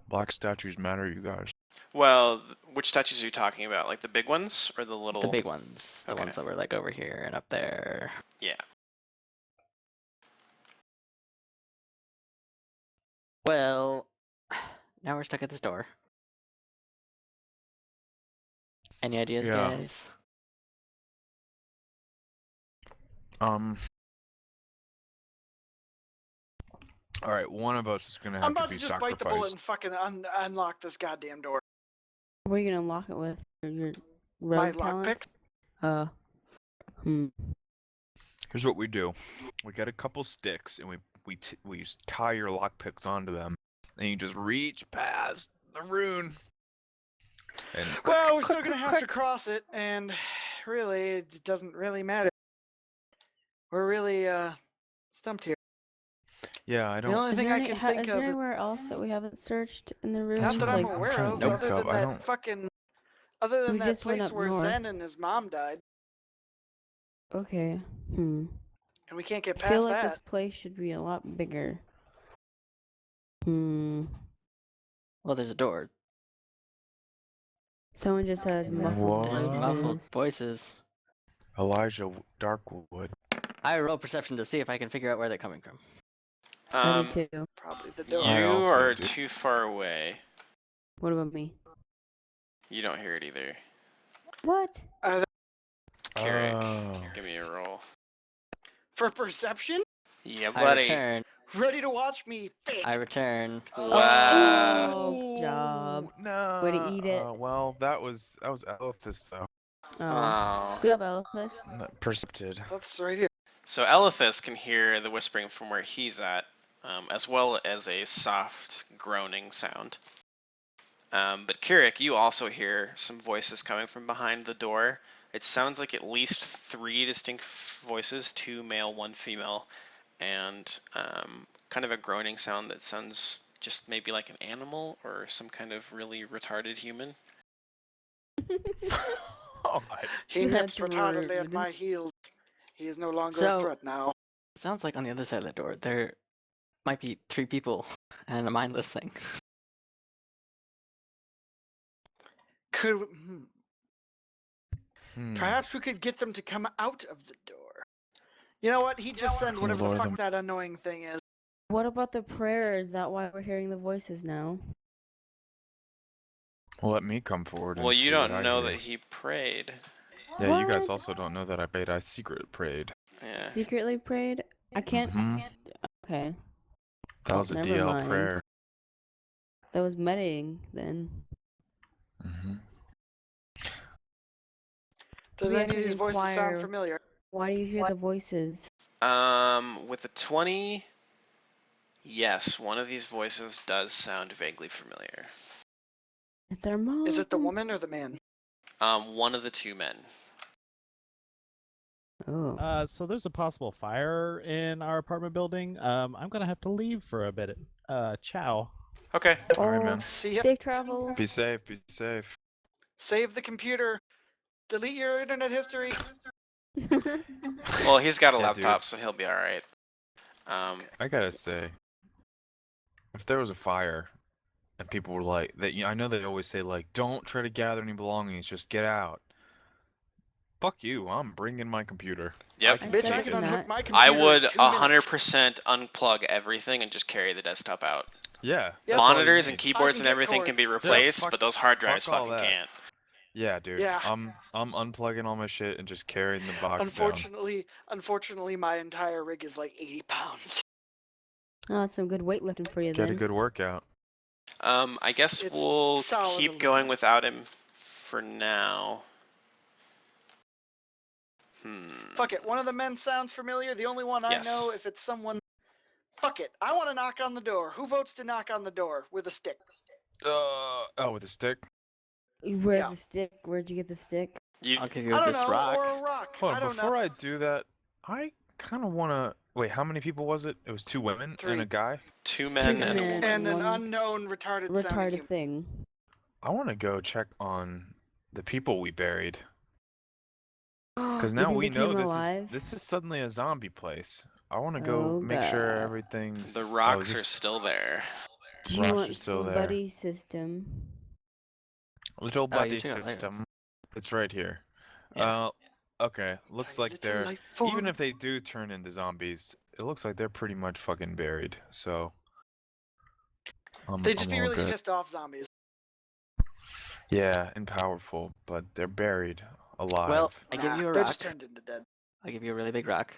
Speaker 3: Black statues matter, you guys.
Speaker 1: Well, which statues are you talking about? Like the big ones or the little?
Speaker 6: The big ones, the
Speaker 1: Okay.
Speaker 6: ones that were like over here and up there.
Speaker 1: Yeah.
Speaker 6: Well, now we're stuck at this door. Any ideas,
Speaker 3: Yeah.
Speaker 6: guys?
Speaker 3: All right, one of us is gonna
Speaker 2: I'm
Speaker 3: have to
Speaker 2: about
Speaker 3: be
Speaker 2: to just bite the bullet
Speaker 3: sacrificed.
Speaker 2: and fucking unlock this goddamn door.
Speaker 4: What are you gonna lock it with? Your
Speaker 2: My
Speaker 4: rogue
Speaker 2: lockpick?
Speaker 4: talents?
Speaker 3: Here's what we do: we get a couple sticks and we tie your lockpicks onto them, and you just reach past the rune. And
Speaker 2: Well, we're still gonna have to cross it, and really, it doesn't really matter. We're really stumped here.
Speaker 3: Yeah, I
Speaker 2: The
Speaker 3: don't.
Speaker 2: only
Speaker 4: Is
Speaker 2: thing
Speaker 4: there,
Speaker 2: I
Speaker 4: any,
Speaker 2: can
Speaker 4: ha-
Speaker 2: think
Speaker 4: is
Speaker 2: of
Speaker 4: there
Speaker 2: is
Speaker 4: anywhere else that we haven't searched in the room?
Speaker 2: not that I'm
Speaker 3: right. I'm
Speaker 2: aware
Speaker 3: trying to
Speaker 2: of,
Speaker 3: think
Speaker 2: other
Speaker 3: of-
Speaker 2: than
Speaker 3: I
Speaker 2: that
Speaker 3: don't-
Speaker 2: fucking, other than
Speaker 4: We
Speaker 2: that
Speaker 4: just went
Speaker 2: place
Speaker 4: up
Speaker 2: where
Speaker 4: north.
Speaker 2: Zen and his mom died,
Speaker 4: Okay.
Speaker 2: and we can't get
Speaker 4: I feel
Speaker 2: past
Speaker 4: like
Speaker 2: that.
Speaker 4: this place should be a lot bigger. Someone
Speaker 6: Well, there's a door.
Speaker 4: just has muffled
Speaker 3: What?
Speaker 6: There's muffled
Speaker 4: voices.
Speaker 6: voices.
Speaker 3: Elijah Darkwood.
Speaker 6: I roll perception to see if I can figure out where they're coming from.
Speaker 4: I do too.
Speaker 2: Probably the
Speaker 1: You
Speaker 2: door.
Speaker 3: I also
Speaker 1: are
Speaker 3: do.
Speaker 1: too far away.
Speaker 4: What about me?
Speaker 1: You don't hear it either.
Speaker 4: What?
Speaker 1: Carrick,
Speaker 3: Oh.
Speaker 1: give me a roll.
Speaker 2: For perception?
Speaker 1: Yeah,
Speaker 6: I
Speaker 1: buddy.
Speaker 6: return.
Speaker 2: Ready to watch me fake.
Speaker 6: I return.
Speaker 1: Wow.
Speaker 4: Oh, job.
Speaker 3: No.
Speaker 4: Way to eat it.
Speaker 3: Well, that was Elithis though.
Speaker 4: Oh.
Speaker 1: Oh.
Speaker 4: Good job, Elvis.
Speaker 3: Not percepted.
Speaker 2: That's right here.
Speaker 1: So Elithis can hear the whispering from where he's at, as well as a soft groaning sound. But Carrick, you also hear some voices coming from behind the door. It sounds like at least 3 distinct voices, 2 male, 1 female, and kind of a groaning sound that sounds just maybe like an animal or some kind of really retarded human.
Speaker 3: Oh,
Speaker 2: He nips
Speaker 4: That's
Speaker 2: retardedly at
Speaker 4: rude.
Speaker 2: my heels. He is no longer
Speaker 6: So-
Speaker 2: a threat now.
Speaker 6: Sounds like on the other side of the door, there might be 3 people and a mindless thing.
Speaker 2: Could
Speaker 3: Hmm.
Speaker 2: perhaps we could get them to come out of the door? You know what? He just send whatever the
Speaker 3: Lord,
Speaker 2: fuck
Speaker 3: them-
Speaker 2: that annoying thing is.
Speaker 4: What about the prayer? Is that why we're hearing the voices now?
Speaker 3: Well, let me come forward. And
Speaker 1: Well, you
Speaker 3: see what
Speaker 1: don't
Speaker 3: I
Speaker 1: know
Speaker 3: hear.
Speaker 1: that he prayed.
Speaker 3: Yeah, you guys
Speaker 4: What?
Speaker 3: also don't know that I prayed. I secret prayed.
Speaker 1: Yeah.
Speaker 4: Secretly prayed? I can't.
Speaker 3: Mhm.
Speaker 4: Okay.
Speaker 3: That was a
Speaker 4: Never
Speaker 3: DL
Speaker 4: mind.
Speaker 3: prayer.
Speaker 4: That was meditating then.
Speaker 3: Hmm.
Speaker 2: Does
Speaker 4: We
Speaker 2: any
Speaker 4: have
Speaker 2: of
Speaker 4: to
Speaker 2: these voices sound
Speaker 4: inquire.
Speaker 2: familiar?
Speaker 4: Why do you hear the voices?
Speaker 1: With a 20, yes, one of these voices does sound vaguely familiar.
Speaker 4: It's our mom.
Speaker 2: Is it the woman or the man?
Speaker 1: One of the 2 men.
Speaker 4: Oh.
Speaker 5: So there's a possible fire in our apartment building. I'm gonna have to leave for a bit. Ciao.
Speaker 1: Okay.
Speaker 3: All right, man.
Speaker 2: See ya.
Speaker 4: Safe travels.
Speaker 3: Be safe. Be safe.
Speaker 2: Save the computer. Delete your internet history.
Speaker 1: Well, he's got a
Speaker 3: Yeah, dude.
Speaker 1: laptop, so he'll be all right.
Speaker 3: I gotta say, if there was a fire, and people were like, that, I know they always say like, don't try to gather any belongings, just get out. Fuck you! I'm bringing my computer.
Speaker 1: Yep.
Speaker 2: Bitch, I
Speaker 4: second
Speaker 2: can
Speaker 4: that.
Speaker 2: unhook my computer.
Speaker 1: I
Speaker 2: in
Speaker 1: would
Speaker 2: 2 minutes.
Speaker 1: 100% unplug everything and just carry the desktop out.
Speaker 3: Yeah.
Speaker 2: Yep.
Speaker 3: that's all you
Speaker 1: Monitors and
Speaker 3: need.
Speaker 1: keyboards
Speaker 2: I
Speaker 1: and
Speaker 2: can get
Speaker 1: everything can be
Speaker 2: cords.
Speaker 1: replaced,
Speaker 3: fuck-
Speaker 1: but those hard drives
Speaker 3: fuck all
Speaker 1: fucking
Speaker 3: that.
Speaker 1: can't.
Speaker 3: Yeah, dude.
Speaker 2: Yeah.
Speaker 3: I'm unplugging all my shit and just carrying the box down.
Speaker 2: Unfortunately, my entire rig is like 80 pounds.
Speaker 4: Oh, that's some good weightlifting for you
Speaker 3: Get
Speaker 4: then.
Speaker 3: a good workout.
Speaker 1: I guess
Speaker 2: It's
Speaker 1: we'll
Speaker 2: solid
Speaker 1: keep
Speaker 2: aluminum.
Speaker 1: going without him for now.
Speaker 2: Fuck it. One of the men sounds familiar. The only one I
Speaker 1: Yes.
Speaker 2: know, if it's someone. Fuck it. I want to knock on the door. Who votes to knock on the door with a stick?
Speaker 3: Oh, with a stick.
Speaker 4: Where's
Speaker 2: Yeah.
Speaker 4: the stick? Where'd you get the stick?
Speaker 1: You,
Speaker 6: I'll give you
Speaker 2: I don't
Speaker 6: this
Speaker 2: know.
Speaker 6: rock.
Speaker 2: Or a rock.
Speaker 3: Hold
Speaker 2: I
Speaker 3: on,
Speaker 2: don't
Speaker 3: before
Speaker 2: know.
Speaker 3: I do that, I kind of want to. Wait, how many people was it? It was 2 women
Speaker 2: 3.
Speaker 3: and a guy?
Speaker 1: 2 men and a
Speaker 4: men.
Speaker 1: woman.
Speaker 2: And an
Speaker 4: One
Speaker 2: unknown retarded sounding
Speaker 4: Retarded
Speaker 2: human.
Speaker 4: thing.
Speaker 3: I want to go check on the people we buried. Because
Speaker 4: They
Speaker 3: now we know
Speaker 4: became
Speaker 3: this
Speaker 4: alive?
Speaker 3: is suddenly a zombie place. I want to go
Speaker 4: Oh,
Speaker 3: make sure
Speaker 4: God.
Speaker 3: everything's.
Speaker 1: The
Speaker 3: oh,
Speaker 1: rocks
Speaker 3: is
Speaker 1: are
Speaker 3: this-
Speaker 1: still there.
Speaker 4: Do you
Speaker 3: Rocks are
Speaker 4: want
Speaker 3: still
Speaker 4: some
Speaker 3: there.
Speaker 4: buddy system?
Speaker 3: Little
Speaker 6: Oh, you
Speaker 3: buddy
Speaker 6: took it later.
Speaker 3: system. It's right here.
Speaker 6: Yeah.
Speaker 3: Okay. Looks
Speaker 2: Tiny
Speaker 3: like
Speaker 2: little
Speaker 3: they're.
Speaker 2: life form.
Speaker 3: Even if they do turn into zombies, it looks like they're pretty much fucking buried. So.
Speaker 2: They'd
Speaker 3: I'm
Speaker 2: just be
Speaker 3: all
Speaker 2: really
Speaker 3: good.
Speaker 2: pissed off zombies.
Speaker 3: Yeah, and powerful, but they're buried alive.
Speaker 6: Well, I give you a
Speaker 2: They're
Speaker 6: rock.
Speaker 2: just turned into dead.
Speaker 6: I give you a really big rock,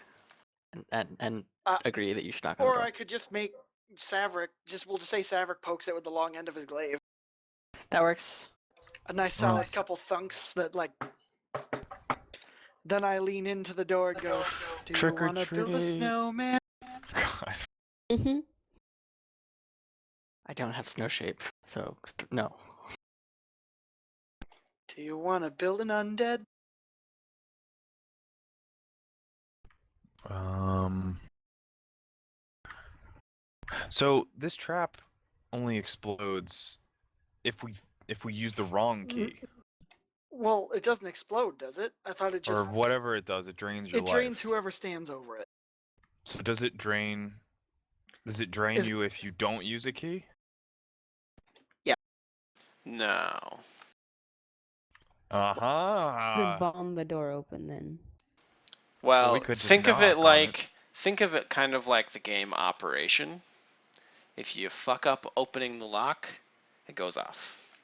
Speaker 6: and
Speaker 2: Uh,
Speaker 6: agree that you should knock on the
Speaker 2: Or
Speaker 6: door.
Speaker 2: I could just make Saverick. We'll just say Saverick pokes it with the long end of his glaive.
Speaker 6: That works.
Speaker 2: A nice solid couple thunks that like. Then I lean into the door and go, "Do
Speaker 3: Trick
Speaker 2: you
Speaker 3: or
Speaker 2: want to build a
Speaker 3: treat."
Speaker 2: snowman?"
Speaker 3: God.
Speaker 4: Mm-hmm.
Speaker 6: I don't have snow shape, so no.
Speaker 2: Do you want to build an undead?
Speaker 3: So this trap only explodes if we use the wrong key
Speaker 2: Well, it doesn't explode, does it? I thought it
Speaker 3: or
Speaker 2: just
Speaker 3: whatever it does. It drains your
Speaker 2: it
Speaker 3: life.
Speaker 2: drains whoever stands over it.
Speaker 3: So does it drain? Does it drain
Speaker 2: Is-
Speaker 3: you if you don't use a key?
Speaker 1: No.
Speaker 3: Uh huh.
Speaker 4: bomb the door open then.
Speaker 1: Well,
Speaker 3: we could just
Speaker 1: think of
Speaker 3: knock
Speaker 1: it
Speaker 3: on
Speaker 1: like think of it kind of like the game Operation. If you fuck up opening the lock, it goes off.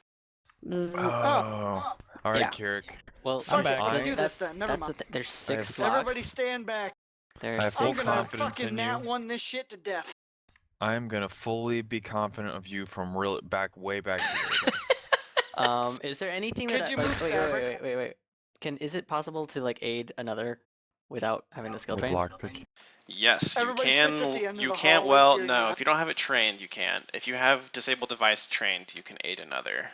Speaker 4: Zzz.
Speaker 3: Oh. All right,
Speaker 6: Yeah.
Speaker 3: Kirik.
Speaker 6: Well,
Speaker 2: Fuck
Speaker 5: back.
Speaker 2: it, let's
Speaker 3: I-
Speaker 2: do this then. Never
Speaker 6: that's
Speaker 2: mind.
Speaker 6: there's 6
Speaker 3: have-
Speaker 6: locks.
Speaker 2: Everybody stand back.
Speaker 6: There's
Speaker 3: I have full
Speaker 2: I'm
Speaker 6: 6
Speaker 2: gonna
Speaker 6: locks.
Speaker 3: confidence
Speaker 2: fucking
Speaker 3: in
Speaker 2: nat
Speaker 3: you.
Speaker 2: one this shit to death.
Speaker 3: I'm gonna fully be confident of you from way back here.
Speaker 6: Is there anything
Speaker 2: Could
Speaker 6: that
Speaker 2: you
Speaker 6: like,
Speaker 2: move
Speaker 6: wait. Is it possible to like aid another without having the skill
Speaker 3: With
Speaker 6: trains?
Speaker 3: lockpick.
Speaker 1: Yes, you
Speaker 2: Everybody sits at
Speaker 1: can.
Speaker 2: the end of
Speaker 1: You
Speaker 2: the
Speaker 1: can't.
Speaker 2: hall
Speaker 1: Well,
Speaker 2: with your
Speaker 1: no.
Speaker 2: hand.
Speaker 1: If you don't have it trained, you can't. If you have disabled device trained, you can aid another.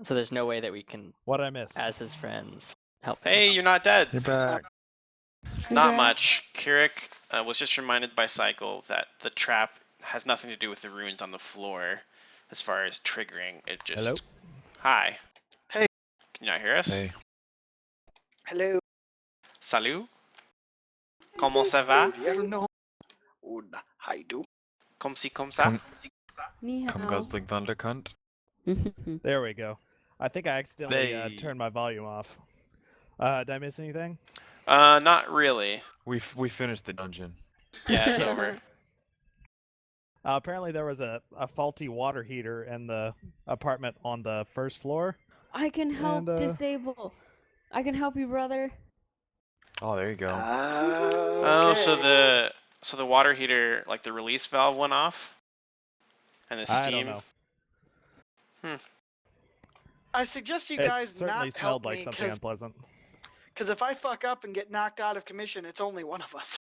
Speaker 6: So there's no way that we can,
Speaker 5: What I missed?
Speaker 6: as his friends, help him.
Speaker 1: Hey, you're not dead.
Speaker 3: You're back.
Speaker 1: Not
Speaker 4: Okay.
Speaker 1: much. Kirik was just reminded by Cycle that the trap has nothing to do with the runes on the floor as far as triggering. It just.
Speaker 5: Hello?
Speaker 1: Hi.
Speaker 2: Hey.
Speaker 1: Can you not hear us?
Speaker 3: Hey.
Speaker 2: Hello.
Speaker 1: Salut. Comment ça va?
Speaker 2: Do you ever know? How you do?
Speaker 1: Comme si, comme ça?
Speaker 3: Come,
Speaker 4: Ni
Speaker 3: come
Speaker 4: hao.
Speaker 3: guzzling thunder cunt.
Speaker 5: There we go. I think I accidentally
Speaker 3: They-
Speaker 5: turned my volume off. Did I miss anything?
Speaker 1: Not really.
Speaker 3: We finished the dungeon.
Speaker 1: Yeah, it's over.
Speaker 5: Apparently there was a faulty water heater in the apartment on the first floor.
Speaker 4: I can help
Speaker 5: And,
Speaker 4: disable. I can help you, brother.
Speaker 3: Oh, there you go.
Speaker 1: Oh, so the water heater, like the release valve went off, and the
Speaker 5: I
Speaker 1: steam.
Speaker 5: don't know.
Speaker 2: I suggest you
Speaker 5: It
Speaker 2: guys
Speaker 5: certainly
Speaker 2: not
Speaker 5: smelled
Speaker 2: help
Speaker 5: like
Speaker 2: me,
Speaker 5: something unpleasant.
Speaker 2: because if I fuck up and get knocked out of commission, it's only one of us.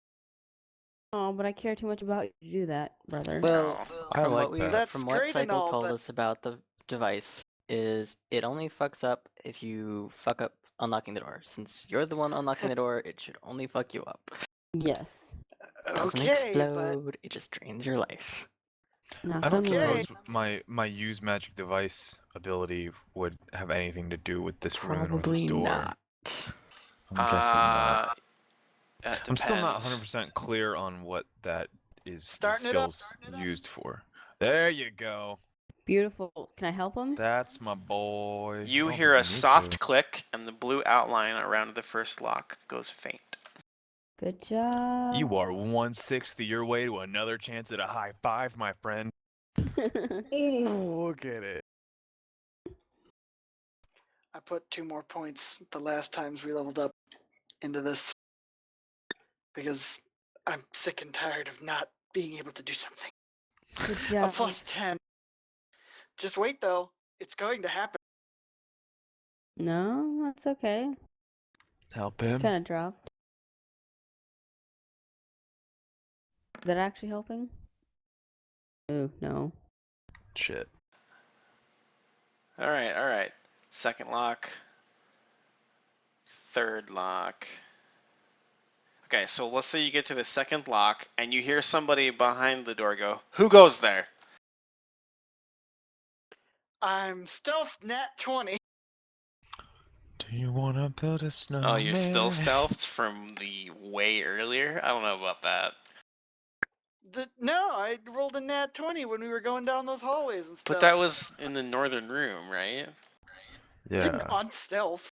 Speaker 4: Oh, but I care too much about you to do that, brother.
Speaker 6: Well,
Speaker 3: I
Speaker 6: from
Speaker 3: like
Speaker 6: what we,
Speaker 3: that.
Speaker 2: That's
Speaker 6: from what
Speaker 2: great and
Speaker 6: Cycle
Speaker 2: all,
Speaker 6: told
Speaker 2: but-
Speaker 6: us about the device, is it only fucks up if you fuck up unlocking the door. Since you're the one unlocking the door, it should only fuck you up.
Speaker 4: Yes.
Speaker 6: It doesn't
Speaker 2: Okay, but
Speaker 6: explode. It just drains your life.
Speaker 4: Knock
Speaker 3: I don't
Speaker 4: on wood.
Speaker 2: Okay.
Speaker 3: suppose my use magic device ability would have anything to do with this rune or this
Speaker 6: Probably
Speaker 3: door.
Speaker 6: not.
Speaker 3: I'm guessing not.
Speaker 1: That
Speaker 3: I'm still not
Speaker 1: depends.
Speaker 3: 100% clear on what that is the
Speaker 2: Starting it up.
Speaker 3: skills used for. There you go.
Speaker 4: Beautiful. Can I help him?
Speaker 3: That's my boy. I
Speaker 1: You
Speaker 3: don't
Speaker 1: hear
Speaker 3: think
Speaker 1: a
Speaker 3: need
Speaker 1: soft
Speaker 3: to.
Speaker 1: click, and the blue outline around the first lock goes faint.
Speaker 4: Good job.
Speaker 3: You are 1/6 of your way to another chance at a high five, my friend. Oh, look at it.
Speaker 2: I put 2 more points the last times we leveled up into this because I'm sick and tired of not being able to do something.
Speaker 4: Good
Speaker 2: A
Speaker 4: job.
Speaker 2: plus 10. Just wait though, it's going to happen.
Speaker 4: No, that's okay.
Speaker 3: Help him.
Speaker 4: Kind of dropped. Is that actually helping? Oh, no.
Speaker 3: Shit.
Speaker 1: All right. Second lock. Third lock. Okay, so let's say you get to the second lock, and you hear somebody behind the door go, "Who goes there?"
Speaker 2: I'm stealth nat 20.
Speaker 3: Do you wanna build a snowman?
Speaker 1: Oh, you're still stealthed from the way earlier? I don't know about that.
Speaker 2: No, I rolled a nat 20 when we were going down those hallways and stuff.
Speaker 1: But that was in the northern room, right?
Speaker 3: Yeah.
Speaker 2: On stealth.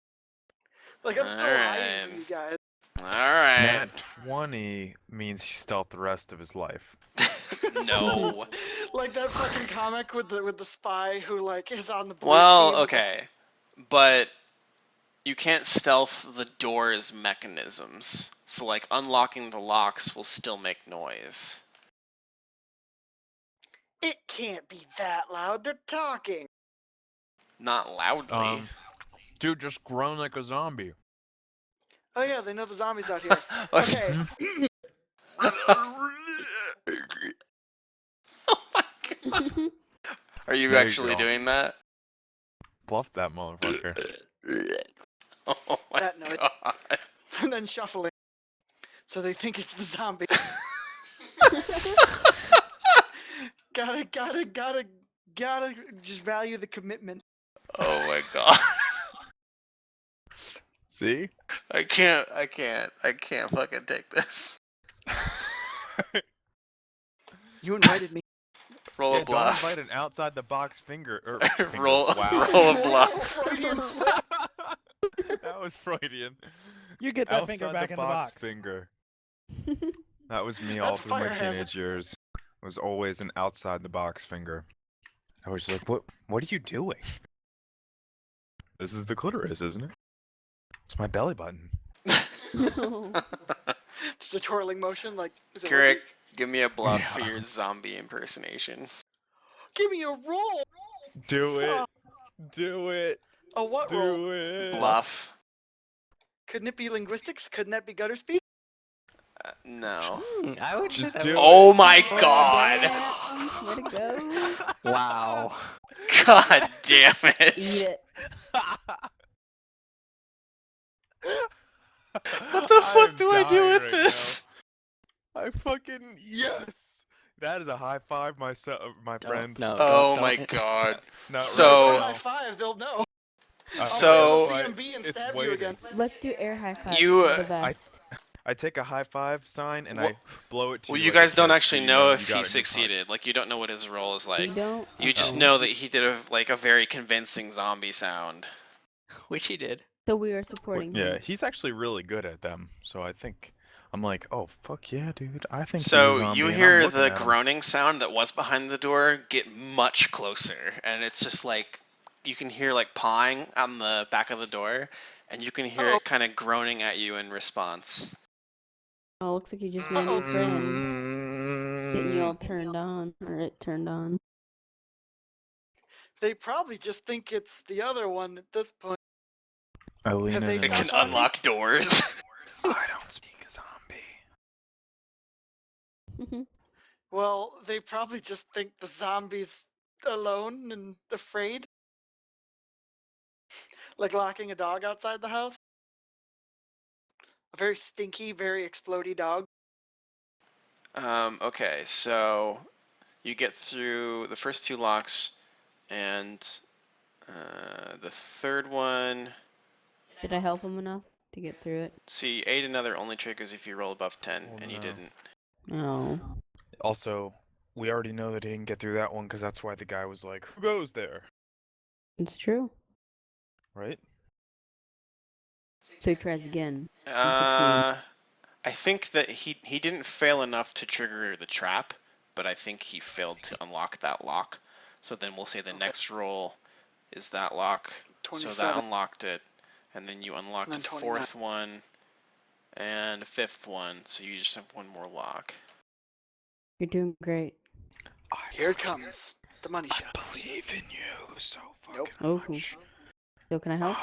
Speaker 2: Like, I'm still hiding from you guys.
Speaker 1: Alright.
Speaker 3: Nat 20 means he stealthed the rest of his life.
Speaker 1: No.
Speaker 2: Like that fucking comic with the spy who like is on the blue
Speaker 1: Well,
Speaker 2: team.
Speaker 1: okay. But you can't stealth the door's mechanisms. So, like, unlocking the locks will still make noise.
Speaker 2: It can't be that loud. They're talking.
Speaker 1: Not loudly.
Speaker 3: Dude, just groan like a zombie.
Speaker 2: Oh yeah, they know the zombies out here.
Speaker 1: Okay.
Speaker 2: Okay.
Speaker 1: Oh my god. Are you
Speaker 3: There you
Speaker 1: actually
Speaker 3: go.
Speaker 1: doing that?
Speaker 3: Bluff that motherfucker.
Speaker 1: Oh my
Speaker 2: That noise.
Speaker 1: god.
Speaker 2: And then shuffling. So they think it's the zombie. Gotta just value the commitment.
Speaker 1: Oh my god.
Speaker 3: See?
Speaker 1: I can't fucking take this.
Speaker 2: You invited me.
Speaker 1: Roll
Speaker 3: Yeah,
Speaker 1: a bluff.
Speaker 3: don't invite an outside the box finger.
Speaker 1: roll,
Speaker 3: Wow.
Speaker 1: roll a bluff.
Speaker 2: Freudian slip.
Speaker 3: That was Freudian.
Speaker 5: You get that
Speaker 3: Outside
Speaker 5: finger back
Speaker 3: the
Speaker 5: in the
Speaker 3: box
Speaker 5: box.
Speaker 3: finger. That was me all
Speaker 2: That's
Speaker 3: through my
Speaker 2: fire hazard.
Speaker 3: teenage years. Was always an outside the box finger. I was like, what are you doing? This is the clitoris, isn't it? It's my belly button.
Speaker 2: Just a twirling motion, like. Is it
Speaker 1: Carrick,
Speaker 2: working?
Speaker 1: give me a bluff for
Speaker 3: Yeah.
Speaker 1: your zombie impersonation.
Speaker 2: Give me a roll.
Speaker 3: Do it. Do it.
Speaker 2: A what roll?
Speaker 3: Do it.
Speaker 1: Bluff.
Speaker 2: Couldn't it be linguistics? Couldn't that be gutter speak?
Speaker 1: No.
Speaker 6: I would
Speaker 3: Just
Speaker 6: say that
Speaker 3: do
Speaker 6: would-
Speaker 3: it.
Speaker 1: Oh my god.
Speaker 4: Let it go.
Speaker 6: Wow.
Speaker 1: God damn
Speaker 4: Eat
Speaker 1: it.
Speaker 4: it.
Speaker 1: What the fuck
Speaker 3: I'm
Speaker 1: do I do
Speaker 3: dying
Speaker 1: with
Speaker 3: right
Speaker 1: this?
Speaker 3: now. I fucking yes. That is a high five, my friend.
Speaker 6: No.
Speaker 1: Oh
Speaker 6: don't-
Speaker 1: my
Speaker 6: don't-
Speaker 1: god.
Speaker 3: Not
Speaker 1: So-
Speaker 3: right
Speaker 2: High
Speaker 3: now.
Speaker 2: five, they'll know.
Speaker 1: So-
Speaker 2: I'll CMB and
Speaker 3: It's
Speaker 2: stab you
Speaker 3: waiting.
Speaker 2: again.
Speaker 4: Let's do air high five.
Speaker 1: You,
Speaker 4: the best.
Speaker 3: I take a high five sign and
Speaker 1: Wha-
Speaker 3: I blow it to
Speaker 1: Well,
Speaker 3: you.
Speaker 1: you
Speaker 3: like a
Speaker 1: guys don't
Speaker 3: kiss, so
Speaker 1: actually
Speaker 3: you
Speaker 1: know
Speaker 3: you
Speaker 1: if
Speaker 3: got
Speaker 1: he
Speaker 3: a new hug.
Speaker 1: succeeded. Like, you don't know what his role is like.
Speaker 4: You don't.
Speaker 1: You just
Speaker 4: Okay.
Speaker 1: know that he did a very convincing zombie sound.
Speaker 6: Which he did.
Speaker 4: So we are supporting
Speaker 3: Yeah,
Speaker 4: him.
Speaker 3: he's actually really good at them. So I think I'm like, oh fuck yeah, dude. I think he's a
Speaker 1: So
Speaker 3: zombie
Speaker 1: you
Speaker 3: and I'm
Speaker 1: hear
Speaker 3: looking
Speaker 1: the
Speaker 3: at him.
Speaker 1: groaning sound that was behind the door get much closer, and it's just like you can hear like pawing on the back of the door, and you can hear it kind of groaning at you in response.
Speaker 4: Oh, looks like you just made a new friend. Getting you all turned on, or it turned on.
Speaker 2: They probably just think it's the other one at this point.
Speaker 3: I lean
Speaker 2: Have
Speaker 3: in
Speaker 2: they
Speaker 3: and
Speaker 1: It can
Speaker 2: Stop talking.
Speaker 1: unlock doors.
Speaker 3: I don't speak zombie.
Speaker 2: Well, they probably just think the zombie's alone and afraid. Like locking a dog outside the house. A very stinky, very explodey dog.
Speaker 1: Okay, so you get through the first two locks, and the third one.
Speaker 4: Did I help him enough to get through it?
Speaker 1: See, aid another only triggers if you roll above 10,
Speaker 3: Oh,
Speaker 1: and you
Speaker 3: no.
Speaker 1: didn't.
Speaker 4: No.
Speaker 3: Also, we already know that he didn't get through that one because that's why the guy was like, "Who goes there?"
Speaker 4: It's true.
Speaker 3: Right?
Speaker 4: So he tries again.
Speaker 1: I think that he didn't fail enough to trigger the trap, but I think he failed to unlock that lock. So then we'll say the next roll is that lock. So
Speaker 2: 27.
Speaker 1: that unlocked it, and then you unlocked
Speaker 2: And
Speaker 1: a
Speaker 2: then
Speaker 1: fourth one and a fifth one. So you just have one more lock.
Speaker 4: You're doing great.
Speaker 2: Here it comes. The money
Speaker 3: I
Speaker 2: shot.
Speaker 3: believe in you so fucking
Speaker 2: Nope.
Speaker 4: Oh.
Speaker 3: much.
Speaker 4: So can I help?